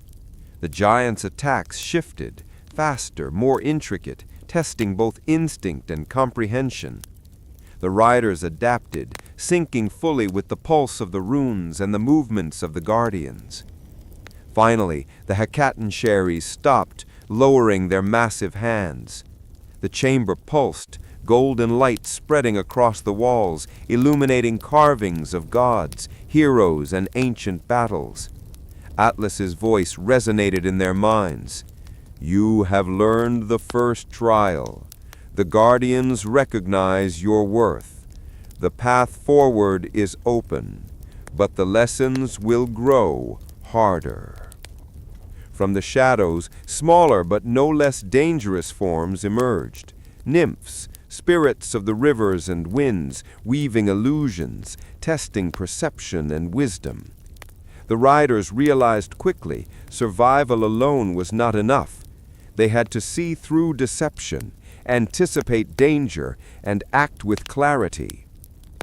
B: The giants' attacks shifted, faster, more intricate, testing both instinct and comprehension. The riders adapted, syncing fully with the pulse of the runes and the movements of the guardians. Finally, the Hecatonsheres stopped, lowering their massive hands. The chamber pulsed, golden light spreading across the walls, illuminating carvings of gods, heroes, and ancient battles. Atlas's voice resonated in their minds. You have learned the first trial. The guardians recognize your worth. The path forward is open, but the lessons will grow harder. From the shadows, smaller but no less dangerous forms emerged. Nymphs, spirits of the rivers and winds, weaving illusions, testing perception and wisdom. The riders realized quickly survival alone was not enough. They had to see through deception, anticipate danger, and act with clarity.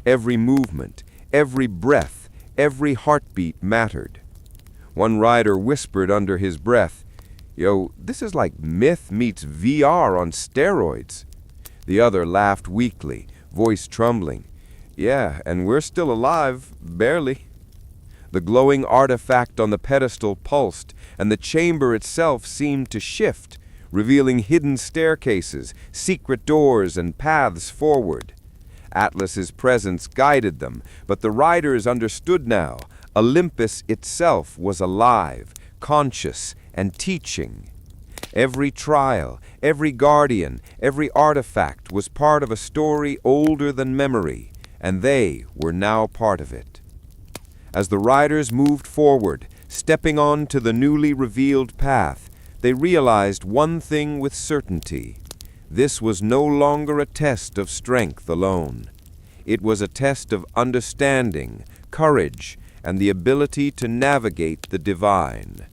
B: Every movement, every breath, every heartbeat mattered. One rider whispered under his breath, Yo, this is like myth meets VR on steroids. The other laughed weakly, voice trembling. Yeah, and we're still alive, barely. The glowing artifact on the pedestal pulsed, and the chamber itself seemed to shift, revealing hidden staircases, secret doors, and paths forward. Atlas's presence guided them, but the riders understood now. Olympus itself was alive, conscious, and teaching. Every trial, every guardian, every artifact was part of a story older than memory, and they were now part of it. As the riders moved forward, stepping onto the newly revealed path, they realized one thing with certainty. This was no longer a test of strength alone. It was a test of understanding, courage, and the ability to navigate the divine.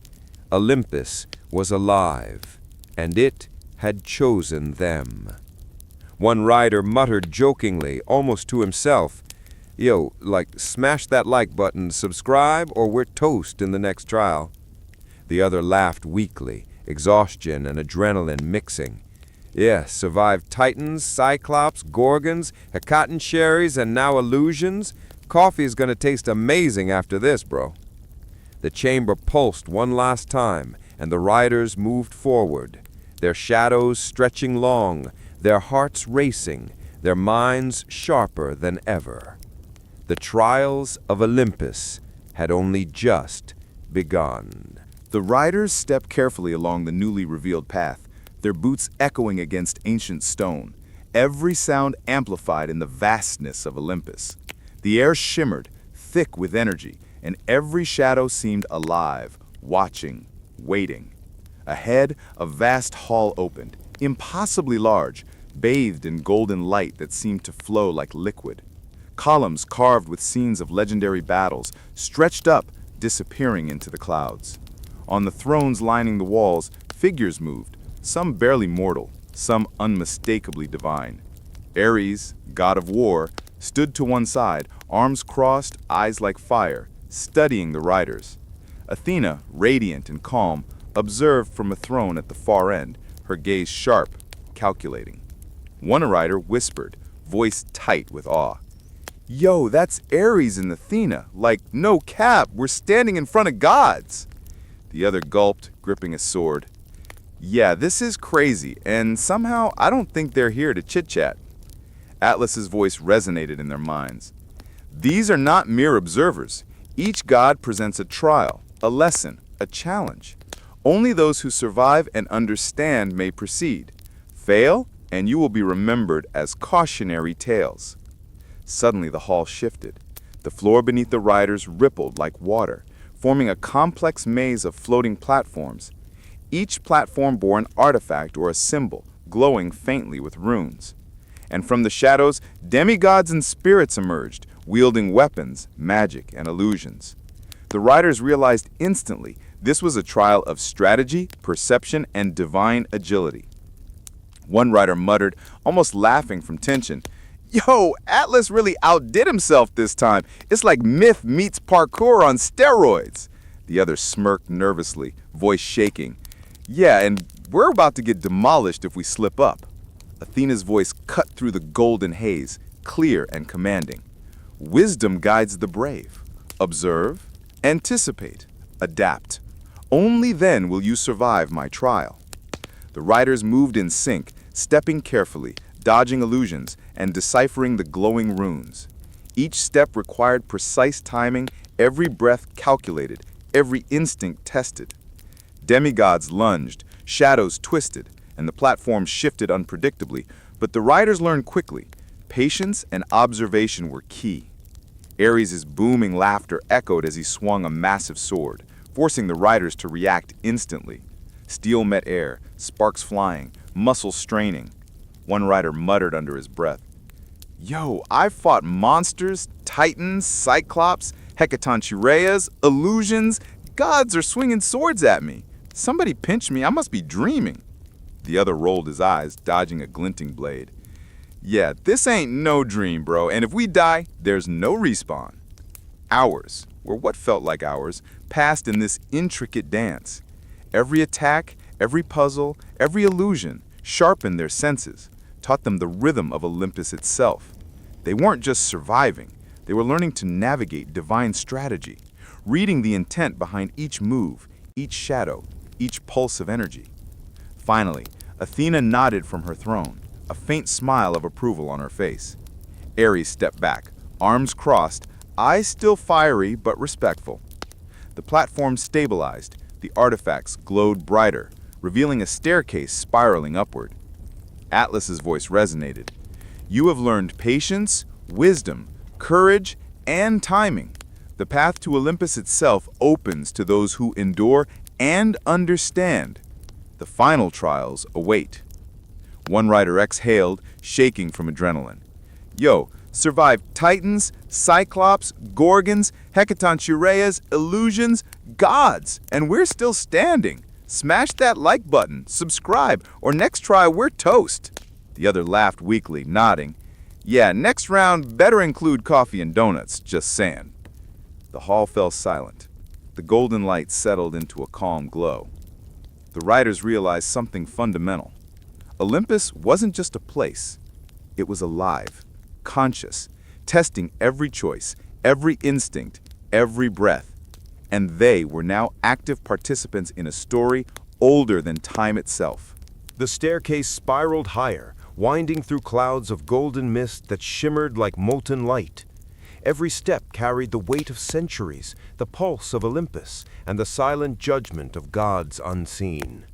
B: Olympus was alive, and it had chosen them. One rider muttered jokingly, almost to himself, Yo, like, smash that like button, subscribe, or we're toast in the next trial. The other laughed weakly, exhaustion and adrenaline mixing. Yeah, survived Titans, Cyclops, Gorgons, Hecatonsheres, and now illusions. Coffee's gonna taste amazing after this, bro. The chamber pulsed one last time, and the riders moved forward, their shadows stretching long, their hearts racing, their minds sharper than ever. The trials of Olympus had only just begun.
A: The riders stepped carefully along the newly revealed path, their boots echoing against ancient stone, every sound amplified in the vastness of Olympus. The air shimmered, thick with energy, and every shadow seemed alive, watching, waiting. Ahead, a vast hall opened, impossibly large, bathed in golden light that seemed to flow like liquid. Columns carved with scenes of legendary battles stretched up, disappearing into the clouds. On the thrones lining the walls, figures moved, some barely mortal, some unmistakably divine. Ares, god of war, stood to one side, arms crossed, eyes like fire, studying the riders. Athena, radiant and calm, observed from a throne at the far end, her gaze sharp, calculating. One rider whispered, voice tight with awe. Yo, that's Ares and Athena. Like, no cap, we're standing in front of gods. The other gulped, gripping a sword. Yeah, this is crazy, and somehow I don't think they're here to chit-chat. Atlas's voice resonated in their minds. These are not mere observers. Each god presents a trial, a lesson, a challenge. Only those who survive and understand may proceed.
B: Fail, and you will be remembered as cautionary tales. Suddenly the hall shifted. The floor beneath the riders rippled like water, forming a complex maze of floating platforms. Each platform bore an artifact or a symbol, glowing faintly with runes. And from the shadows, demigods and spirits emerged, wielding weapons, magic, and illusions. The riders realized instantly this was a trial of strategy, perception, and divine agility. One rider muttered, almost laughing from tension, "Yo, Atlas really outdid himself this time. It's like myth meets parkour on steroids." The other smirked nervously, voice shaking. "Yeah, and we're about to get demolished if we slip up." Athena's voice cut through the golden haze, clear and commanding. "Wisdom guides the brave. Observe, anticipate, adapt. Only then will you survive my trial." The riders moved in sync, stepping carefully, dodging illusions, and deciphering the glowing runes. Each step required precise timing, every breath calculated, every instinct tested. Demigods lunged, shadows twisted, and the platform shifted unpredictably, but the riders learned quickly. Patience and observation were key. Ares' booming laughter echoed as he swung a massive sword, forcing the riders to react instantly. Steel met air, sparks flying, muscles straining. One rider muttered under his breath, "Yo, I've fought monsters, titans, cyclops, hecatonchires, illusions. Gods are swinging swords at me. Somebody pinch me, I must be dreaming." The other rolled his eyes, dodging a glinting blade. "Yeah, this ain't no dream, bro, and if we die, there's no respawn." Hours, or what felt like hours, passed in this intricate dance. Every attack, every puzzle, every illusion sharpened their senses, taught them the rhythm of Olympus itself. They weren't just surviving, they were learning to navigate divine strategy, reading the intent behind each move, each shadow, each pulse of energy. Finally, Athena nodded from her throne, a faint smile of approval on her face. Ares stepped back, arms crossed, eyes still fiery but respectful. The platform stabilized, the artifacts glowed brighter, revealing a staircase spiraling upward. Atlas's voice resonated. "You have learned patience, wisdom, courage, and timing. The path to Olympus itself opens to those who endure and understand. The final trials await." One rider exhaled, shaking from adrenaline. "Yo, survived titans, cyclops, gorgons, hecatonchires, illusions, gods, and we're still standing. Smash that like button, subscribe, or next try we're toast." The other laughed weakly, nodding. "Yeah, next round better include coffee and donuts, just saying." The hall fell silent. The golden light settled into a calm glow. The riders realized something fundamental. Olympus wasn't just a place. It was alive, conscious, testing every choice, every instinct, every breath. And they were now active participants in a story older than time itself.
G: The staircase spiraled higher, winding through clouds of golden mist that shimmered like molten light. Every step carried the weight of centuries, the pulse of Olympus, and the silent judgment of gods unseen.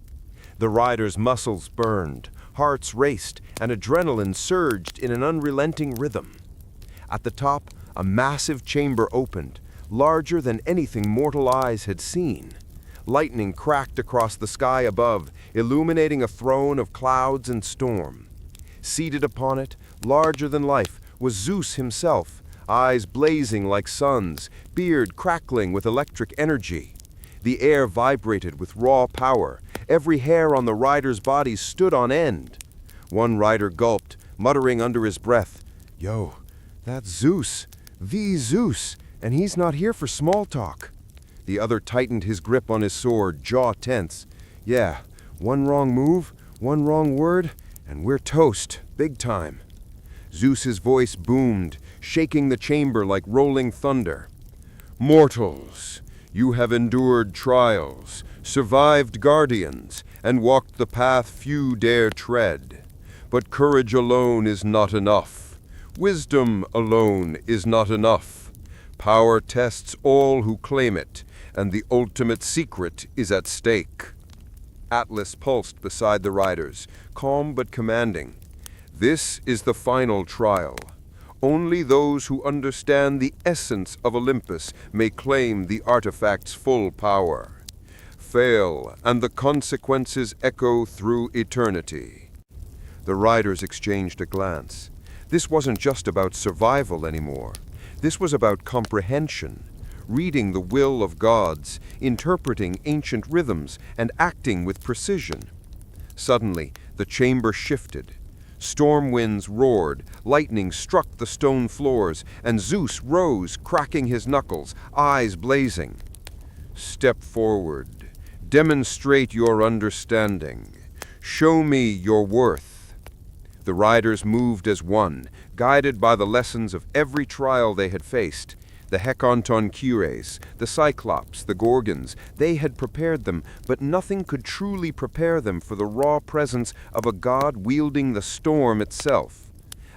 G: The riders' muscles burned, hearts raced, and adrenaline surged in an unrelenting rhythm. At the top, a massive chamber opened, larger than anything mortal eyes had seen. Lightning cracked across the sky above, illuminating a throne of clouds and storm. Seated upon it, larger than life, was Zeus himself, eyes blazing like suns, beard crackling with electric energy. The air vibrated with raw power. Every hair on the rider's body stood on end. One rider gulped, muttering under his breath, "Yo, that's Zeus, the Zeus, and he's not here for small talk." The other tightened his grip on his sword, jaw tense. "Yeah, one wrong move, one wrong word, and we're toast, big time." Zeus's voice boomed, shaking the chamber like rolling thunder. "Mortals, you have endured trials, survived guardians, and walked the path few dare tread. But courage alone is not enough. Wisdom alone is not enough. Power tests all who claim it, and the ultimate secret is at stake."
B: Atlas pulsed beside the riders, calm but commanding. This is the final trial. Only those who understand the essence of Olympus may claim the artifact's full power. Fail, and the consequences echo through eternity. The riders exchanged a glance. This wasn't just about survival anymore. This was about comprehension, reading the will of gods, interpreting ancient rhythms, and acting with precision. Suddenly, the chamber shifted. Storm winds roared, lightning struck the stone floors, and Zeus rose, cracking his knuckles, eyes blazing. Step forward. Demonstrate your understanding. Show me your worth. The riders moved as one, guided by the lessons of every trial they had faced. The Hecatonchires, the Cyclops, the Gorgons, they had prepared them, but nothing could truly prepare them for the raw presence of a god wielding the storm itself.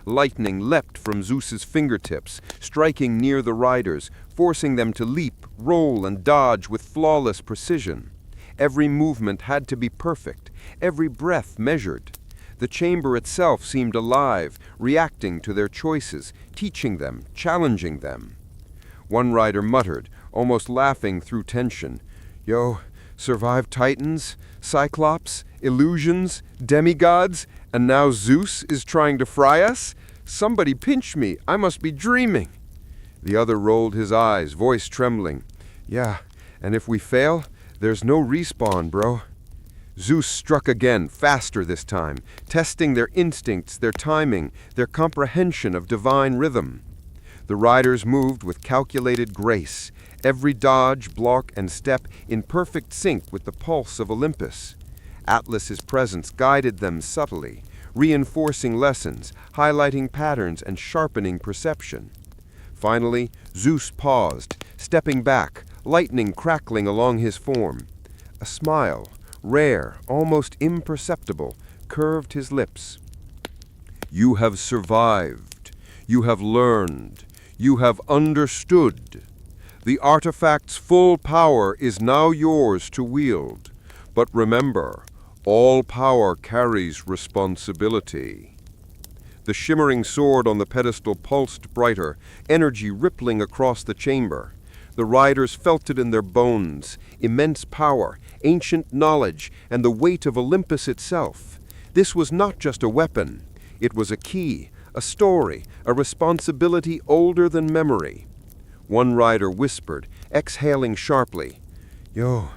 B: Lightning leapt from Zeus's fingertips, striking near the riders, forcing them to leap, roll, and dodge with flawless precision. Every movement had to be perfect, every breath measured. The chamber itself seemed alive, reacting to their choices, teaching them, challenging them. One rider muttered, almost laughing through tension, "Yo, survived Titans, Cyclops, illusions, demigods, and now Zeus is trying to fry us? Somebody pinch me, I must be dreaming." The other rolled his eyes, voice trembling. "Yeah, and if we fail, there's no respawn, bro." Zeus struck again, faster this time, testing their instincts, their timing, their comprehension of divine rhythm. The riders moved with calculated grace, every dodge, block, and step in perfect sync with the pulse of Olympus. Atlas's presence guided them subtly, reinforcing lessons, highlighting patterns, and sharpening perception. Finally, Zeus paused, stepping back, lightning crackling along his form. A smile, rare, almost imperceptible, curved his lips. "You have survived. You have learned. You have understood. The artifact's full power is now yours to wield. But remember, all power carries responsibility." The shimmering sword on the pedestal pulsed brighter, energy rippling across the chamber. The riders felt it in their bones, immense power, ancient knowledge, and the weight of Olympus itself. This was not just a weapon. It was a key, a story, a responsibility older than memory. One rider whispered, exhaling sharply, "Yo,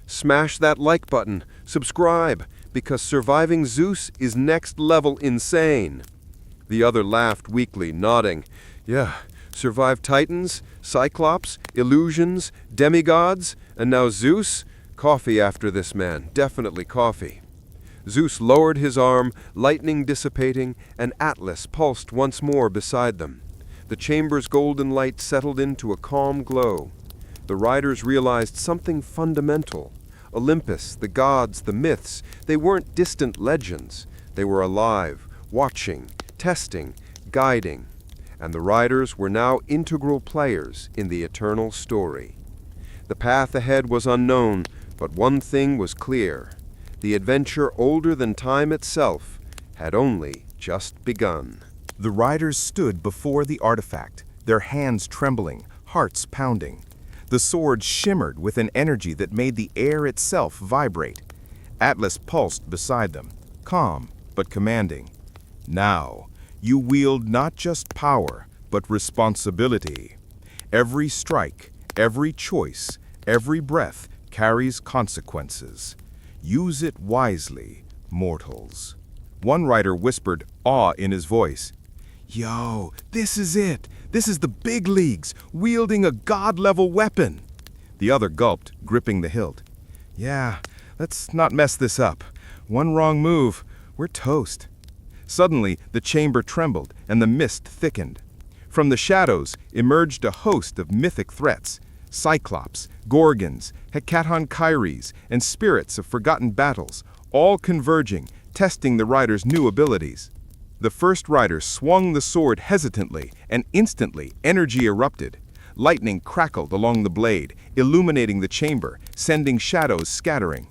B: smash that like button, subscribe, because surviving Zeus is next level insane." The other laughed weakly, nodding, "Yeah, survived Titans, Cyclops, illusions, demigods, and now Zeus? Coffee after this, man, definitely coffee." Zeus lowered his arm, lightning dissipating, and Atlas pulsed once more beside them. The chamber's golden light settled into a calm glow. The riders realized something fundamental. Olympus, the gods, the myths, they weren't distant legends. They were alive, watching, testing, guiding. And the riders were now integral players in the eternal story. The path ahead was unknown, but one thing was clear. The adventure older than time itself had only just begun.
A: The riders stood before the artifact, their hands trembling, hearts pounding. The sword shimmered with an energy that made the air itself vibrate. Atlas pulsed beside them, calm but commanding. "Now, you wield not just power, but responsibility. Every strike, every choice, every breath carries consequences. Use it wisely, mortals." One rider whispered, awe in his voice, "Yo, this is it. This is the big leagues, wielding a god-level weapon." The other gulped, gripping the hilt. "Yeah, let's not mess this up. One wrong move, we're toast." Suddenly, the chamber trembled, and the mist thickened. From the shadows emerged a host of mythic threats: Cyclops, Gorgons, Hecatonchires, and spirits of forgotten battles, all converging, testing the rider's new abilities. The first rider swung the sword hesitantly, and instantly energy erupted. Lightning crackled along the blade, illuminating the chamber, sending shadows scattering.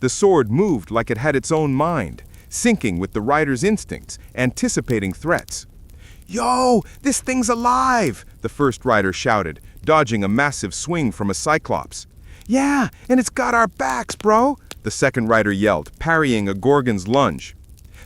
B: The sword moved like it had its own mind, syncing with the rider's instincts, anticipating threats. "Yo, this thing's alive!" the first rider shouted, dodging a massive swing from a cyclops. "Yeah, and it's got our backs, bro!" the second rider yelled, parrying a gorgon's lunge.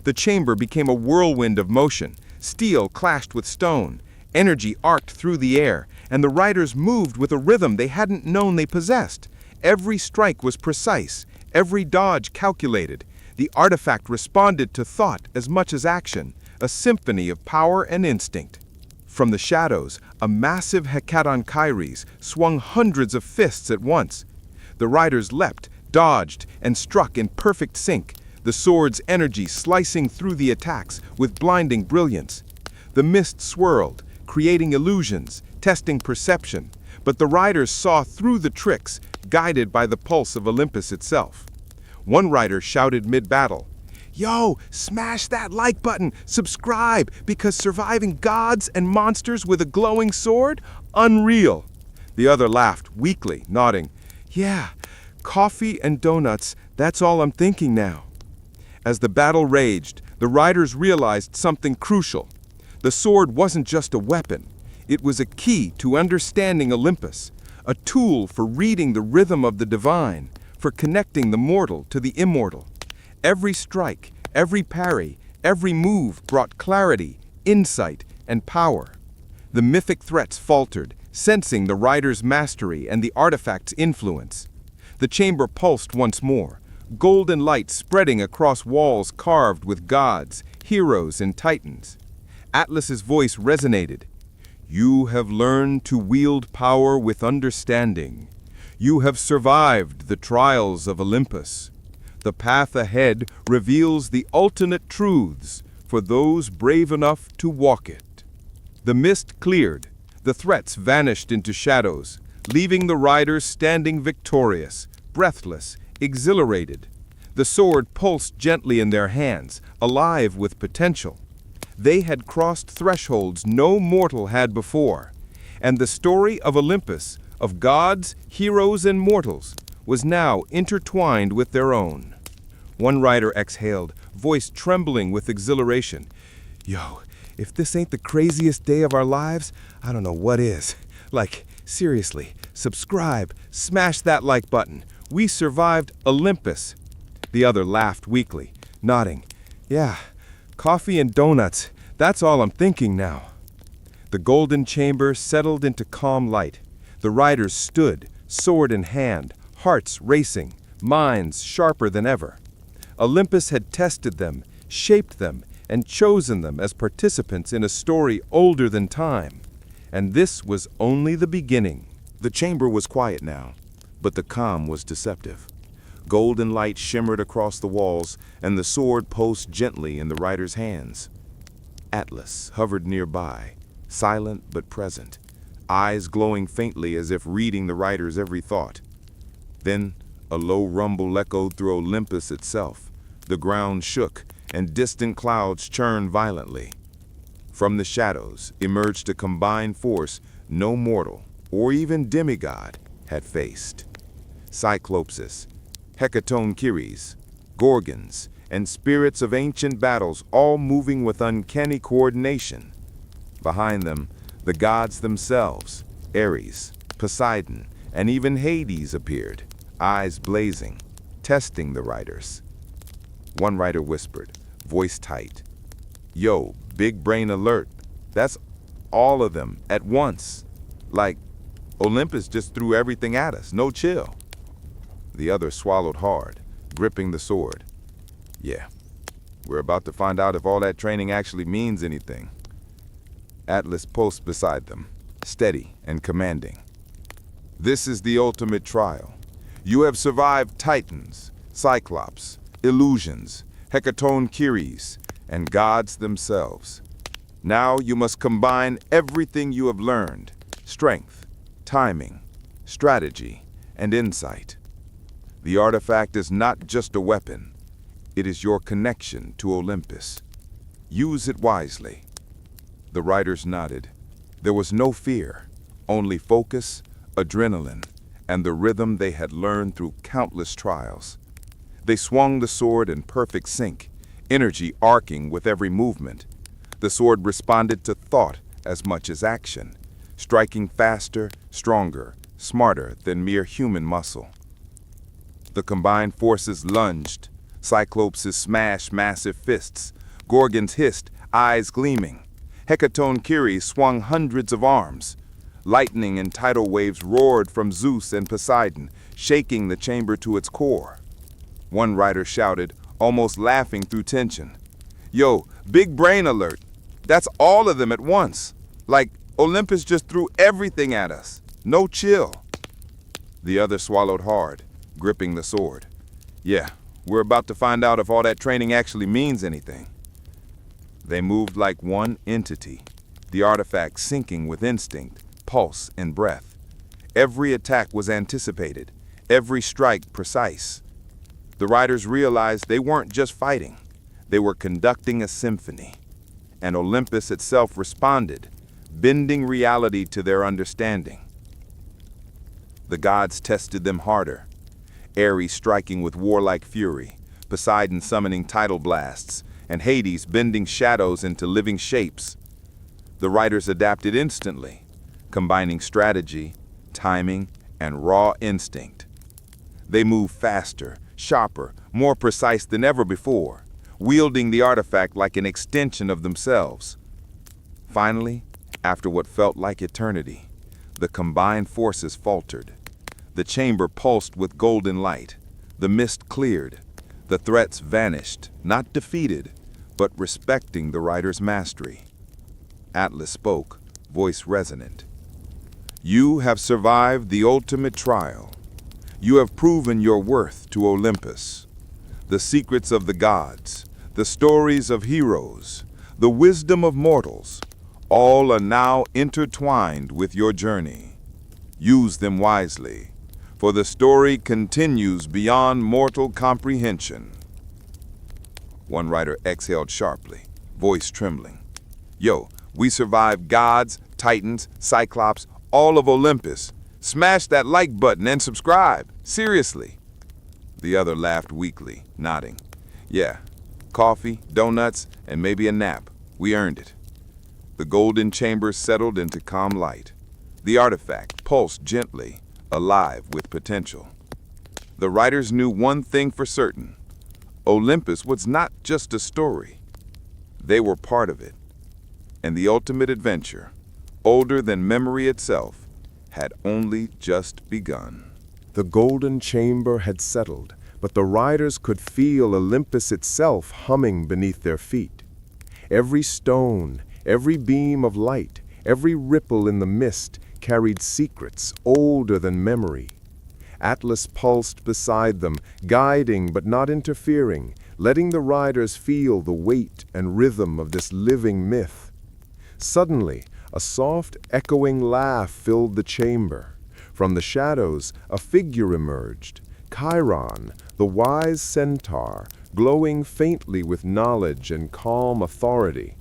B: The chamber became a whirlwind of motion. Steel clashed with stone. Energy arced through the air, and the riders moved with a rhythm they hadn't known they possessed. Every strike was precise, every dodge calculated. The artifact responded to thought as much as action, a symphony of power and instinct. From the shadows, a massive hecatonchires swung hundreds of fists at once. The riders leapt, dodged, and struck in perfect sync, the sword's energy slicing through the attacks with blinding brilliance. The mist swirled, creating illusions, testing perception, but the riders saw through the tricks, guided by the pulse of Olympus itself. One rider shouted mid-battle, "Yo, smash that like button, subscribe, because surviving gods and monsters with a glowing sword? Unreal." The other laughed weakly, nodding, "Yeah, coffee and donuts, that's all I'm thinking now." As the battle raged, the riders realized something crucial. The sword wasn't just a weapon. It was a key to understanding Olympus, a tool for reading the rhythm of the divine, for connecting the mortal to the immortal. Every strike, every parry, every move brought clarity, insight, and power. The mythic threats faltered, sensing the rider's mastery and the artifact's influence. The chamber pulsed once more, golden light spreading across walls carved with gods, heroes, and titans. Atlas's voice resonated. "You have learned to wield power with understanding. You have survived the trials of Olympus. The path ahead reveals the ultimate truths for those brave enough to walk it." The mist cleared. The threats vanished into shadows, leaving the riders standing victorious, breathless, exhilarated. The sword pulsed gently in their hands, alive with potential. They had crossed thresholds no mortal had before, and the story of Olympus, of gods, heroes, and mortals, was now intertwined with their own. One rider exhaled, voice trembling with exhilaration. "Yo, if this ain't the craziest day of our lives, I don't know what is. Like, seriously, subscribe, smash that like button. We survived Olympus." The other laughed weakly, nodding. "Yeah, coffee and donuts, that's all I'm thinking now." The golden chamber settled into calm light. The riders stood, sword in hand, hearts racing, minds sharper than ever. Olympus had tested them, shaped them, and chosen them as participants in a story older than time. And this was only the beginning.
E: The chamber was quiet now, but the calm was deceptive. Golden light shimmered across the walls, and the sword pulsed gently in the rider's hands. Atlas hovered nearby, silent but present, eyes glowing faintly as if reading the rider's every thought. Then a low rumble echoed through Olympus itself. The ground shook, and distant clouds churned violently. From the shadows emerged a combined force no mortal, or even demigod, had faced. Cyclopses, hecatonchires, gorgons, and spirits of ancient battles, all moving with uncanny coordination. Behind them, the gods themselves, Ares, Poseidon, and even Hades appeared, eyes blazing, testing the riders. One rider whispered, voice tight, "Yo, big brain alert. That's all of them at once. Like, Olympus just threw everything at us, no chill." The other swallowed hard, gripping the sword. "Yeah, we're about to find out if all that training actually means anything." Atlas pulsed beside them, steady and commanding. "This is the ultimate trial. You have survived Titans, Cyclops, illusions, hecatonchires, and gods themselves. Now you must combine everything you have learned: strength, timing, strategy, and insight. The artifact is not just a weapon. It is your connection to Olympus. Use it wisely." The riders nodded. There was no fear, only focus, adrenaline, and the rhythm they had learned through countless trials.
B: They swung the sword in perfect sync, energy arcing with every movement. The sword responded to thought as much as action, striking faster, stronger, smarter than mere human muscle. The combined forces lunged. Cyclopses smashed massive fists. Gorgons hissed, eyes gleaming. Hecaton Kyrie swung hundreds of arms. Lightning and tidal waves roared from Zeus and Poseidon, shaking the chamber to its core. One rider shouted, almost laughing through tension, "Yo, big brain alert. That's all of them at once. Like Olympus just threw everything at us. No chill." The other swallowed hard, gripping the sword. "Yeah, we're about to find out if all that training actually means anything." They moved like one entity, the artifact syncing with instinct, pulse, and breath. Every attack was anticipated, every strike precise. The riders realized they weren't just fighting, they were conducting a symphony. And Olympus itself responded, bending reality to their understanding. The gods tested them harder, Ares striking with warlike fury, Poseidon summoning tidal blasts, and Hades bending shadows into living shapes. The riders adapted instantly, combining strategy, timing, and raw instinct. They moved faster, sharper, more precise than ever before, wielding the artifact like an extension of themselves. Finally, after what felt like eternity, the combined forces faltered. The chamber pulsed with golden light. The mist cleared. The threats vanished, not defeated, but respecting the rider's mastery. Atlas spoke, voice resonant. "You have survived the ultimate trial. You have proven your worth to Olympus. The secrets of the gods, the stories of heroes, the wisdom of mortals, all are now intertwined with your journey. Use them wisely, for the story continues beyond mortal comprehension." One rider exhaled sharply, voice trembling. "Yo, we survived gods, titans, cyclops, all of Olympus. Smash that like button and subscribe, seriously." The other laughed weakly, nodding. "Yeah, coffee, donuts, and maybe a nap. We earned it." The golden chamber settled into calm light. The artifact pulsed gently, alive with potential. The riders knew one thing for certain. Olympus was not just a story. They were part of it. And the ultimate adventure, older than memory itself, had only just begun.
E: The golden chamber had settled, but the riders could feel Olympus itself humming beneath their feet. Every stone, every beam of light, every ripple in the mist carried secrets older than memory. Atlas pulsed beside them, guiding but not interfering, letting the riders feel the weight and rhythm of this living myth. Suddenly, a soft, echoing laugh filled the chamber. From the shadows, a figure emerged, Chiron, the wise centaur, glowing faintly with knowledge and calm authority.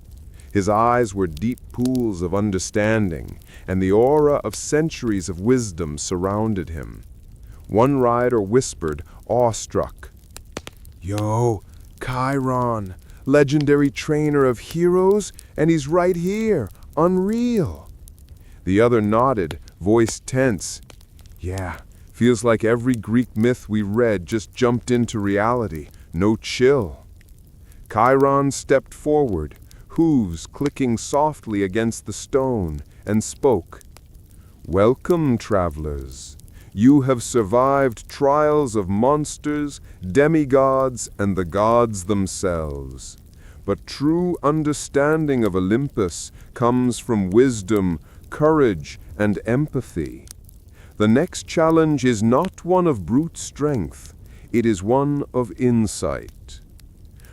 E: His eyes were deep pools of understanding, and the aura of centuries of wisdom surrounded him. One rider whispered, awestruck, "Yo, Chiron, legendary trainer of heroes, and he's right here, unreal." The other nodded, voice tense. "Yeah, feels like every Greek myth we read just jumped into reality, no chill." Chiron stepped forward, hooves clicking softly against the stone, and spoke. "Welcome, travelers. You have survived trials of monsters, demigods, and the gods themselves. But true understanding of Olympus comes from wisdom, courage, and empathy. The next challenge is not one of brute strength, it is one of insight."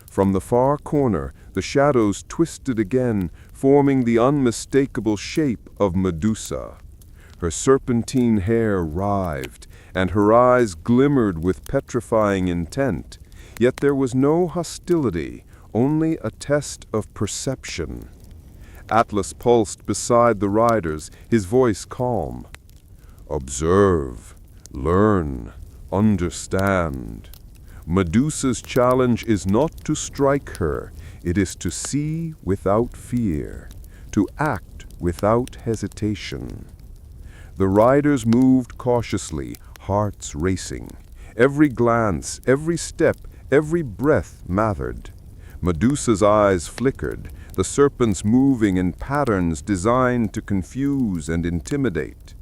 E: From the far corner, the shadows twisted again, forming the unmistakable shape of Medusa. Her serpentine hair writhed, and her eyes glimmered with petrifying intent, yet there was no hostility, only a test of perception. Atlas pulsed beside the riders, his voice calm. "Observe, learn, understand. Medusa's challenge is not to strike her, it is to see without fear, to act without hesitation. The riders moved cautiously, hearts racing. Every glance, every step, every breath mattered. Medusa's eyes flickered, the serpents moving in patterns designed to confuse and intimidate.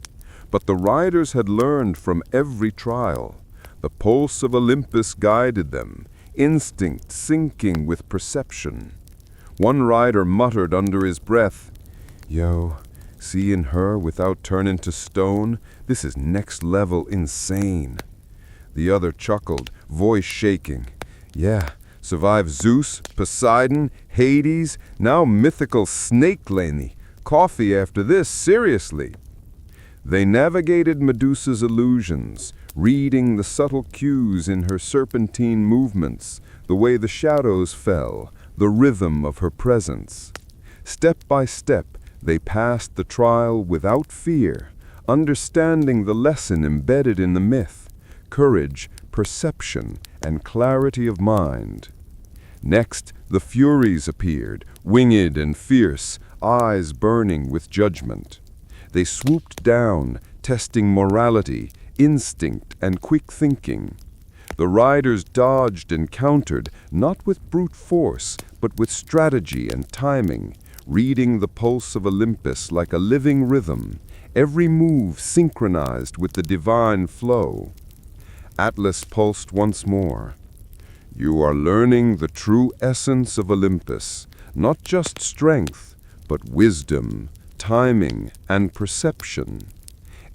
E: But the riders had learned from every trial. The pulse of Olympus guided them, instinct syncing with perception. One rider muttered under his breath, "Yo, seeing her without turning to stone, this is next level insane." The other chuckled, voice shaking. "Yeah, survive Zeus, Poseidon, Hades, now mythical snake laney. Coffee after this, seriously." They navigated Medusa's illusions, reading the subtle cues in her serpentine movements, the way the shadows fell, the rhythm of her presence. Step by step, they passed the trial without fear, understanding the lesson embedded in the myth: courage, perception, and clarity of mind. Next, the Furies appeared, winged and fierce, eyes burning with judgment. They swooped down, testing morality, instinct, and quick thinking. The riders dodged and countered, not with brute force, but with strategy and timing, reading the pulse of Olympus like a living rhythm, every move synchronized with the divine flow. Atlas pulsed once more. "You are learning the true essence of Olympus, not just strength, but wisdom, timing, and perception.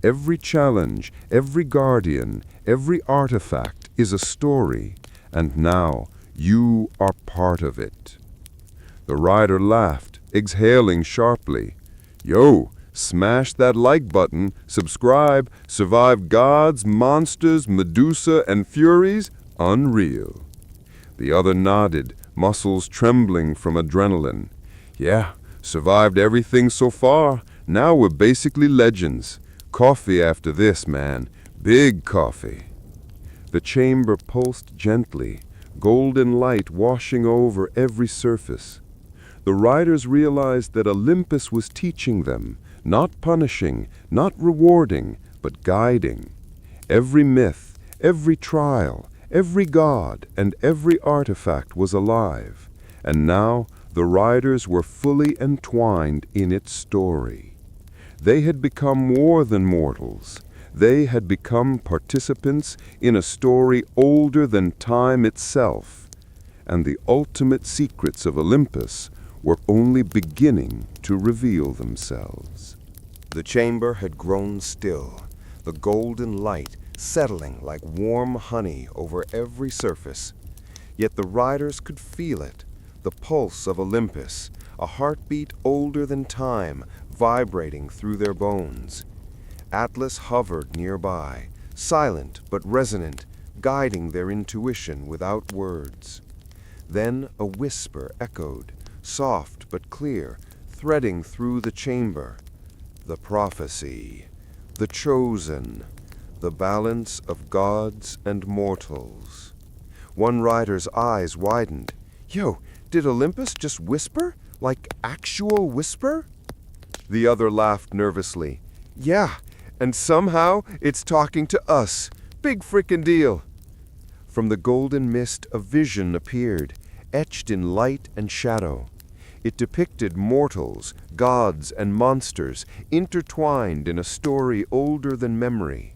E: Every challenge, every guardian, every artifact is a story, and now you are part of it." The rider laughed, exhaling sharply. "Yo, smash that like button, subscribe, survive gods, monsters, Medusa, and Furies? Unreal." The other nodded, muscles trembling from adrenaline. "Yeah, survived everything so far. Now we're basically legends. Coffee after this, man. Big coffee." The chamber pulsed gently, golden light washing over every surface. The riders realized that Olympus was teaching them, not punishing, not rewarding, but guiding. Every myth, every trial, every god, and every artifact was alive, and now the riders were fully entwined in its story. They had become more than mortals. They had become participants in a story older than time itself, and the ultimate secrets of Olympus were only beginning to reveal themselves.
G: The chamber had grown still, the golden light settling like warm honey over every surface. Yet the riders could feel it, the pulse of Olympus, a heartbeat older than time, vibrating through their bones. Atlas hovered nearby, silent but resonant, guiding their intuition without words. Then a whisper echoed, soft but clear, threading through the chamber. The prophecy, the chosen, the balance of gods and mortals. One rider's eyes widened. "Yo, did Olympus just whisper? Like actual whisper?" The other laughed nervously. "Yeah, and somehow it's talking to us. Big frickin' deal." From the golden mist a vision appeared, etched in light and shadow. It depicted mortals, gods, and monsters intertwined in a story older than memory.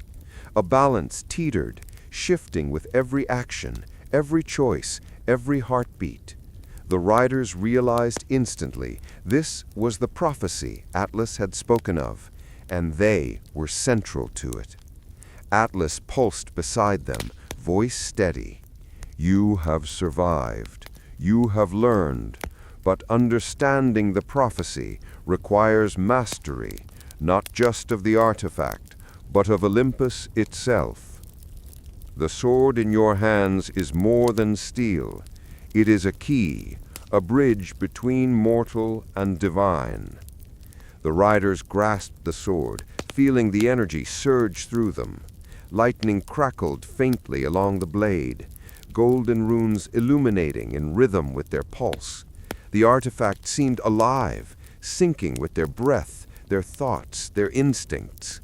G: A balance teetered, shifting with every action, every choice, every heartbeat. The riders realized instantly this was the prophecy Atlas had spoken of, and they were central to it. Atlas pulsed beside them, voice steady. "You have survived. You have learned. But understanding the prophecy requires mastery, not just of the artifact, but of Olympus itself. The sword in your hands is more than steel. It is a key, a bridge between mortal and divine." The riders grasped the sword, feeling the energy surge through them. Lightning crackled faintly along the blade. golden runes illuminating in rhythm with their pulse. The artifact seemed alive, syncing with their breath, their thoughts, their instincts.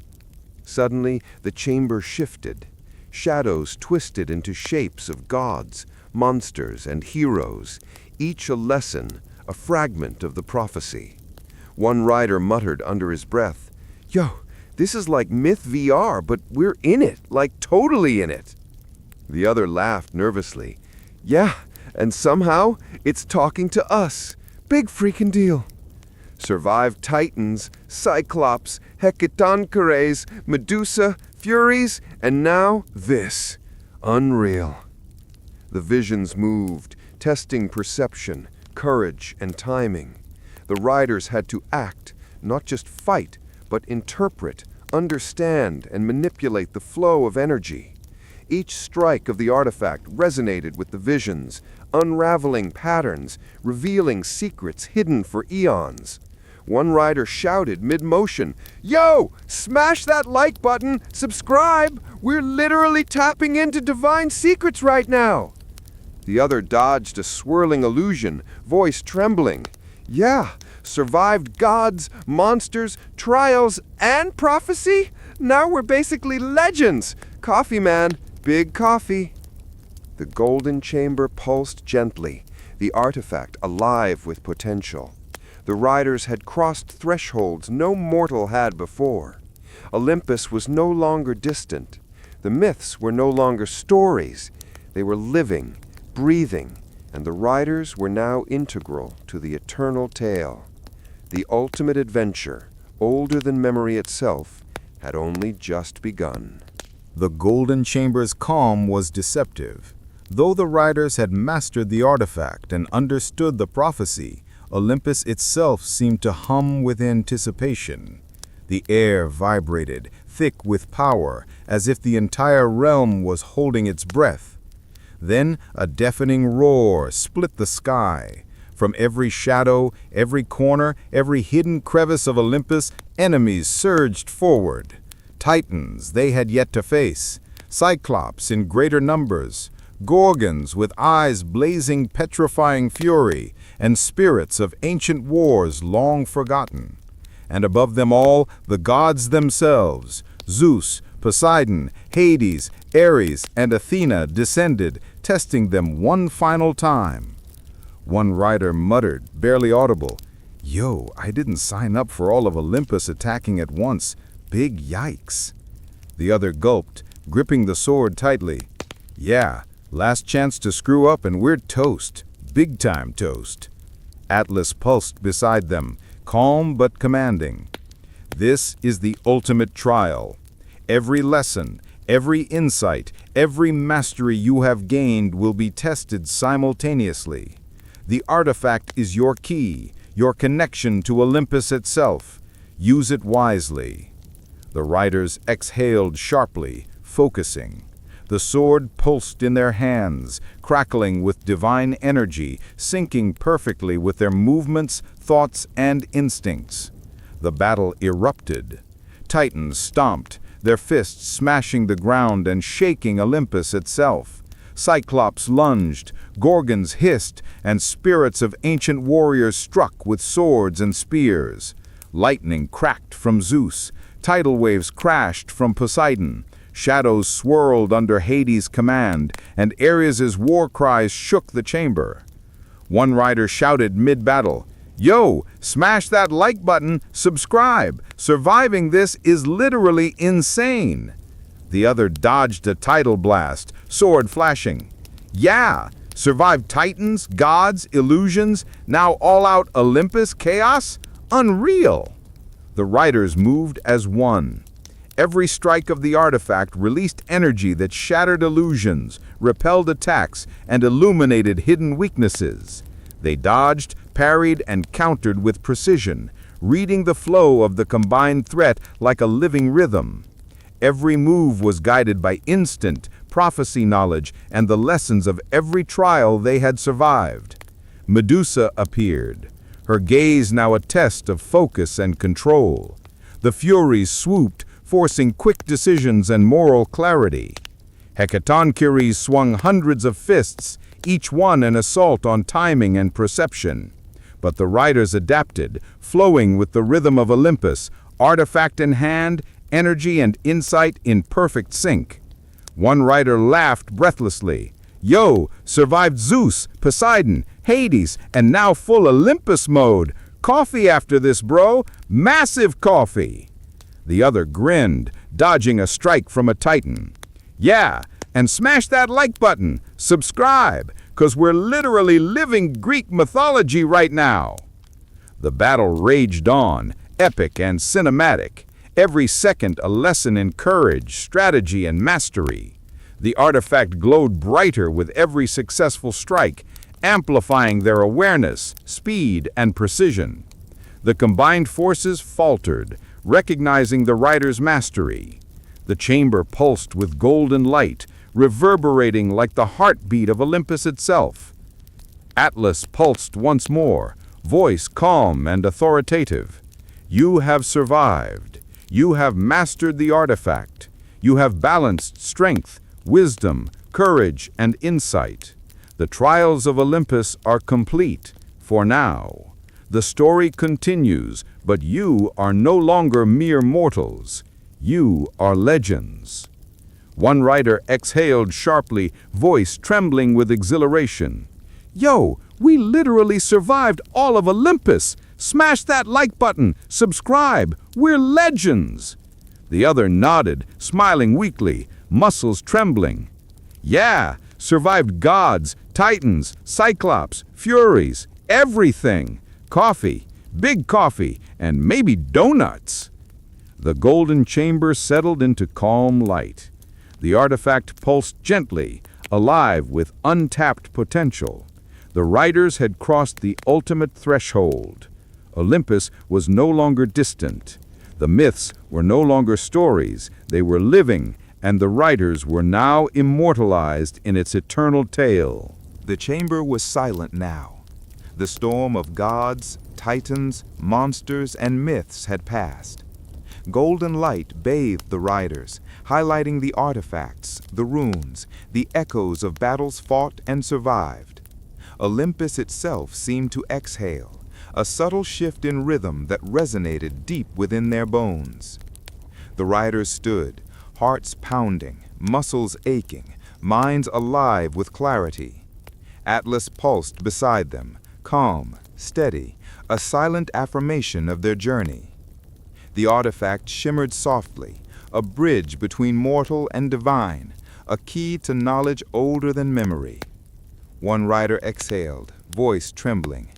G: Suddenly, the chamber shifted. Shadows twisted into shapes of gods, monsters, and heroes, each a lesson, a fragment of the prophecy. One rider muttered under his breath, "Yo, this is like Myth VR, but we're in it, like totally in it." The other laughed nervously. "Yeah, and somehow it's talking to us. Big freaking deal." Survived Titans, Cyclops, Hecatoncheires, Medusa, Furies, and now this. Unreal. The visions moved, testing perception, courage, and timing. The riders had to act, not just fight, but interpret, understand, and manipulate the flow of energy. Each strike of the artifact resonated with the visions, unraveling patterns, revealing secrets hidden for eons. One rider shouted mid-motion, "Yo, smash that like button, subscribe! We're literally tapping into divine secrets right now!" The other dodged a swirling illusion, voice trembling. "Yeah, survived gods, monsters, trials, and prophecy? Now we're basically legends! Coffee man, big coffee!" The golden chamber pulsed gently, the artifact alive with potential. The riders had crossed thresholds no mortal had before. Olympus was no longer distant. The myths were no longer stories. They were living, breathing, and the riders were now integral to the eternal tale. The ultimate adventure, older than memory itself, had only just begun.
F: The Golden Chamber's calm was deceptive. Though the riders had mastered the artifact and understood the prophecy, Olympus itself seemed to hum with anticipation. The air vibrated, thick with power, as if the entire realm was holding its breath. Then a deafening roar split the sky. From every shadow, every corner, every hidden crevice of Olympus, enemies surged forward. Titans they had yet to face, Cyclops in greater numbers, Gorgons with eyes blazing petrifying fury, and spirits of ancient wars long forgotten. And above them all, the gods themselves, Zeus, Poseidon, Hades, Ares, and Athena descended, testing them one final time. One rider muttered, barely audible, "Yo, I didn't sign up for all of Olympus attacking at once. Big yikes." The other gulped, gripping the sword tightly. "Yeah, last chance to screw up and we're toast. Big time toast." Atlas pulsed beside them, calm but commanding. "This is the ultimate trial. Every lesson, every insight, every mastery you have gained will be tested simultaneously. The artifact is your key, your connection to Olympus itself. Use it wisely." The riders exhaled sharply, focusing. The sword pulsed in their hands, crackling with divine energy, syncing perfectly with their movements, thoughts, and instincts. The battle erupted. Titans stomped, their fists smashing the ground and shaking Olympus itself. Cyclops lunged, Gorgons hissed, and spirits of ancient warriors struck with swords and spears. Lightning cracked from Zeus, tidal waves crashed from Poseidon. Shadows swirled under Hades' command, and Ares' war cries shook the chamber. One rider shouted mid-battle, "Yo, smash that like button, subscribe. Surviving this is literally insane." The other dodged a tidal blast, sword flashing. "Yeah, survived Titans, gods, illusions, now all-out Olympus chaos? Unreal!" The riders moved as one. Every strike of the artifact released energy that shattered illusions, repelled attacks, and illuminated hidden weaknesses. They dodged, parried, and countered with precision, reading the flow of the combined threat like a living rhythm. Every move was guided by instinct, prophecy knowledge, and the lessons of every trial they had survived. Medusa appeared, her gaze now a test of focus and control. The Furies swooped, forcing quick decisions and moral clarity.
D: Hercules swung hundreds of fists, each one an assault on timing and perception. But the riders adapted, flowing with the rhythm of Olympus, artifact in hand, energy and insight in perfect sync. One rider laughed breathlessly. Yo, survived Zeus, Poseidon, Hades, and now full Olympus mode. Coffee after this, bro. Massive coffee. The other grinned, dodging a strike from a titan. Yeah, and smash that like button. Subscribe, 'cause we're literally living Greek mythology right now. The battle raged on, epic and cinematic. Every second a lesson in courage, strategy, and mastery. The artifact glowed brighter with every successful strike, amplifying their awareness, speed, and precision. The combined forces faltered, recognizing the rider's mastery. The chamber pulsed with golden light, reverberating like the heartbeat of Olympus itself. Atlas pulsed once more, voice calm and authoritative. You have survived. You have mastered the artifact. You have balanced strength, wisdom, courage, and insight. The trials of Olympus are complete, for now. The story continues, but you are no longer mere mortals. You are legends. One rider exhaled sharply, voice trembling with exhilaration. Yo, we literally survived all of Olympus. Smash that like button. Subscribe. We're legends. The other nodded, smiling weakly, muscles trembling. Yeah, survived gods, titans, cyclops, furies, everything. Coffee, big coffee, and maybe donuts. The golden chamber settled into calm light. The artifact pulsed gently, alive with untapped potential. The riders had crossed the ultimate threshold. Olympus was no longer distant. The myths were no longer stories, they were living, and the riders were now immortalized in its eternal tale.
B: The chamber was silent now. The storm of gods, titans, monsters, and myths had passed. Golden light bathed the riders, highlighting the artifacts, the runes, the echoes of battles fought and survived. Olympus itself seemed to exhale, a subtle shift in rhythm that resonated deep within their bones. The riders stood, hearts pounding, muscles aching, minds alive with clarity. Atlas pulsed beside them, calm, steady, a silent affirmation of their journey. The artifact shimmered softly, a bridge between mortal and divine, a key to knowledge older than memory. One rider exhaled, voice trembling.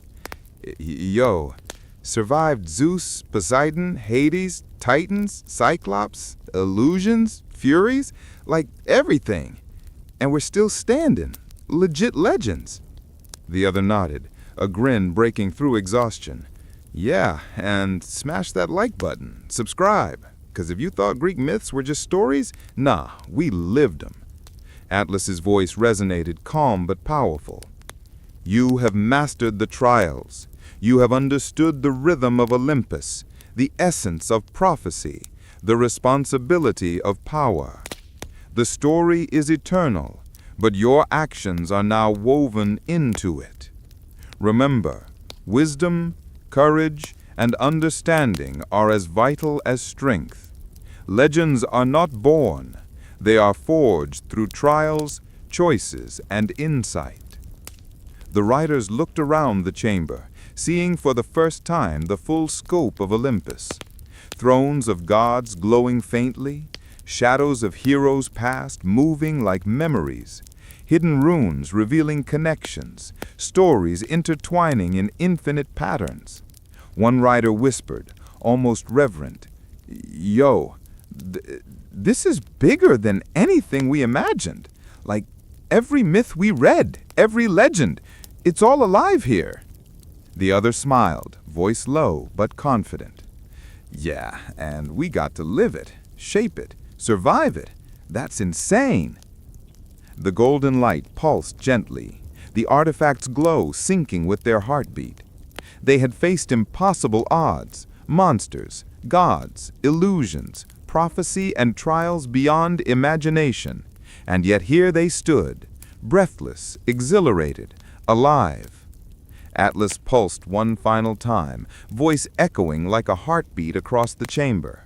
B: Yo, survived Zeus, Poseidon, Hades, titans, cyclops, illusions, furies, like everything. And we're still standing, legit legends. The other nodded, a grin breaking through exhaustion. Yeah, and smash that like button, subscribe, 'cause if you thought Greek myths were just stories, nah, we lived them. Atlas's voice resonated, calm but powerful. You have mastered the trials. You have understood the rhythm of Olympus, the essence of prophecy, the responsibility of power. The story is eternal, but your actions are now woven into it. Remember, wisdom, courage, and understanding are as vital as strength. Legends are not born. They are forged through trials, choices, and insight. The riders looked around the chamber, seeing for the first time the full scope of Olympus. Thrones of gods glowing faintly, shadows of heroes past moving like memories, hidden runes revealing connections, stories intertwining in infinite patterns. One rider whispered, almost reverent, Yo, this is bigger than anything we imagined. Like every myth we read, every legend, it's all alive here. The other smiled, voice low but confident. Yeah, and we got to live it, shape it, survive it. That's insane. The golden light pulsed gently, the artifact's glow syncing with their heartbeat. They had faced impossible odds, monsters, gods, illusions, prophecy, and trials beyond imagination, And yet here they stood, breathless, exhilarated, alive. Atlas pulsed one final time, voice echoing like a heartbeat across the chamber.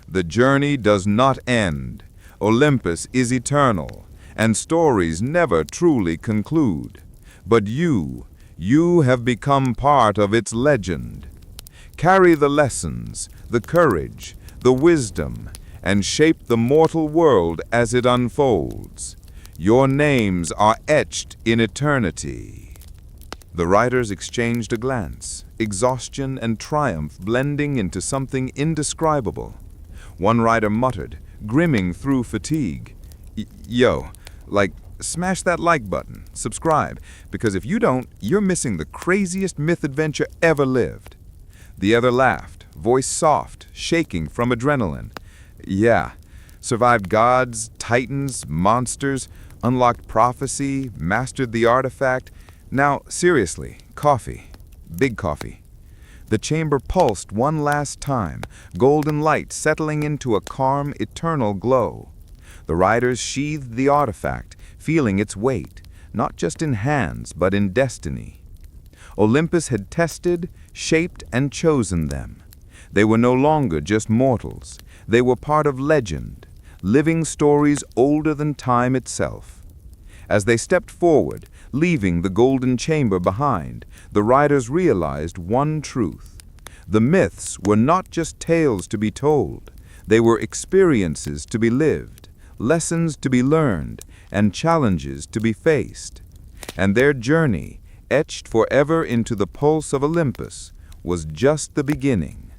B: The journey does not end. Olympus is eternal, and stories never truly conclude. But you have become part of its legend. Carry the lessons, the courage, the wisdom, and shape the mortal world as it unfolds. Your names are etched in eternity. The riders exchanged a glance, exhaustion and triumph blending into something indescribable. One rider muttered, grimming through fatigue, "Yo, smash that like button, subscribe, because if you don't, you're missing the craziest myth adventure ever lived." The other laughed, voice soft, shaking from adrenaline. "Yeah, survived gods, titans, monsters, unlocked prophecy, mastered the artifact. Now, seriously, coffee. Big coffee." The chamber pulsed one last time, golden light settling into a calm, eternal glow. The riders sheathed the artifact, feeling its weight, not just in hands, but in destiny. Olympus had tested, shaped, and chosen them. They were no longer just mortals. They were part of legend, living stories older than time itself. As they stepped forward, leaving the golden chamber behind, the riders realized one truth. The myths were not just tales to be told. They were experiences to be lived, lessons to be learned, and challenges to be faced. And their journey, etched forever into the pulse of Olympus, was just the beginning.